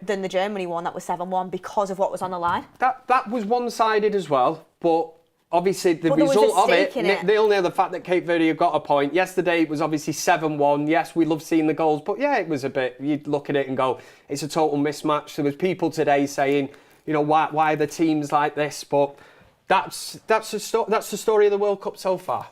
than the Germany one that was 7-1 because of what was on the line. That was one-sided as well, but obviously the result of it, they'll know the fact that Cape Verde have got a point. Yesterday it was obviously 7-1. Yes, we love seeing the goals, but yeah, it was a bit, you'd look at it and go, it's a total mismatch. There was people today saying, why are the teams like this? But that's the story of the World Cup so far.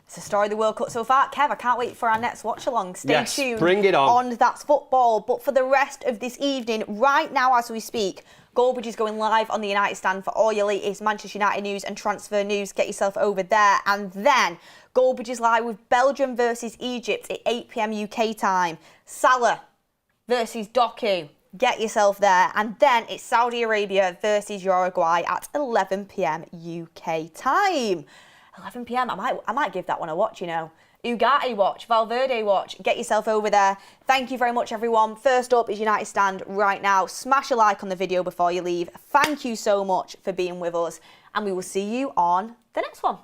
It's the story of the World Cup so far. Kev, I can't wait for our next watch-along. Stay tuned. Bring it on. That's Football. But for the rest of this evening, right now as we speak, Goldbridge is going live on the United Stand for all your latest Manchester United news and transfer news. Get yourself over there. And then Goldbridge is live with Belgium versus Egypt at 8 p.m. UK time. Salah versus Doku. Get yourself there. And then it's Saudi Arabia versus Uruguay at 11 p.m. UK time. 11 p.m. I might give that one a watch, Ugarte watch, Valverde watch. Get yourself over there. Thank you very much, everyone. First up is United Stand right now. Smash a like on the video before you leave. Thank you so much for being with us, and we will see you on the next one.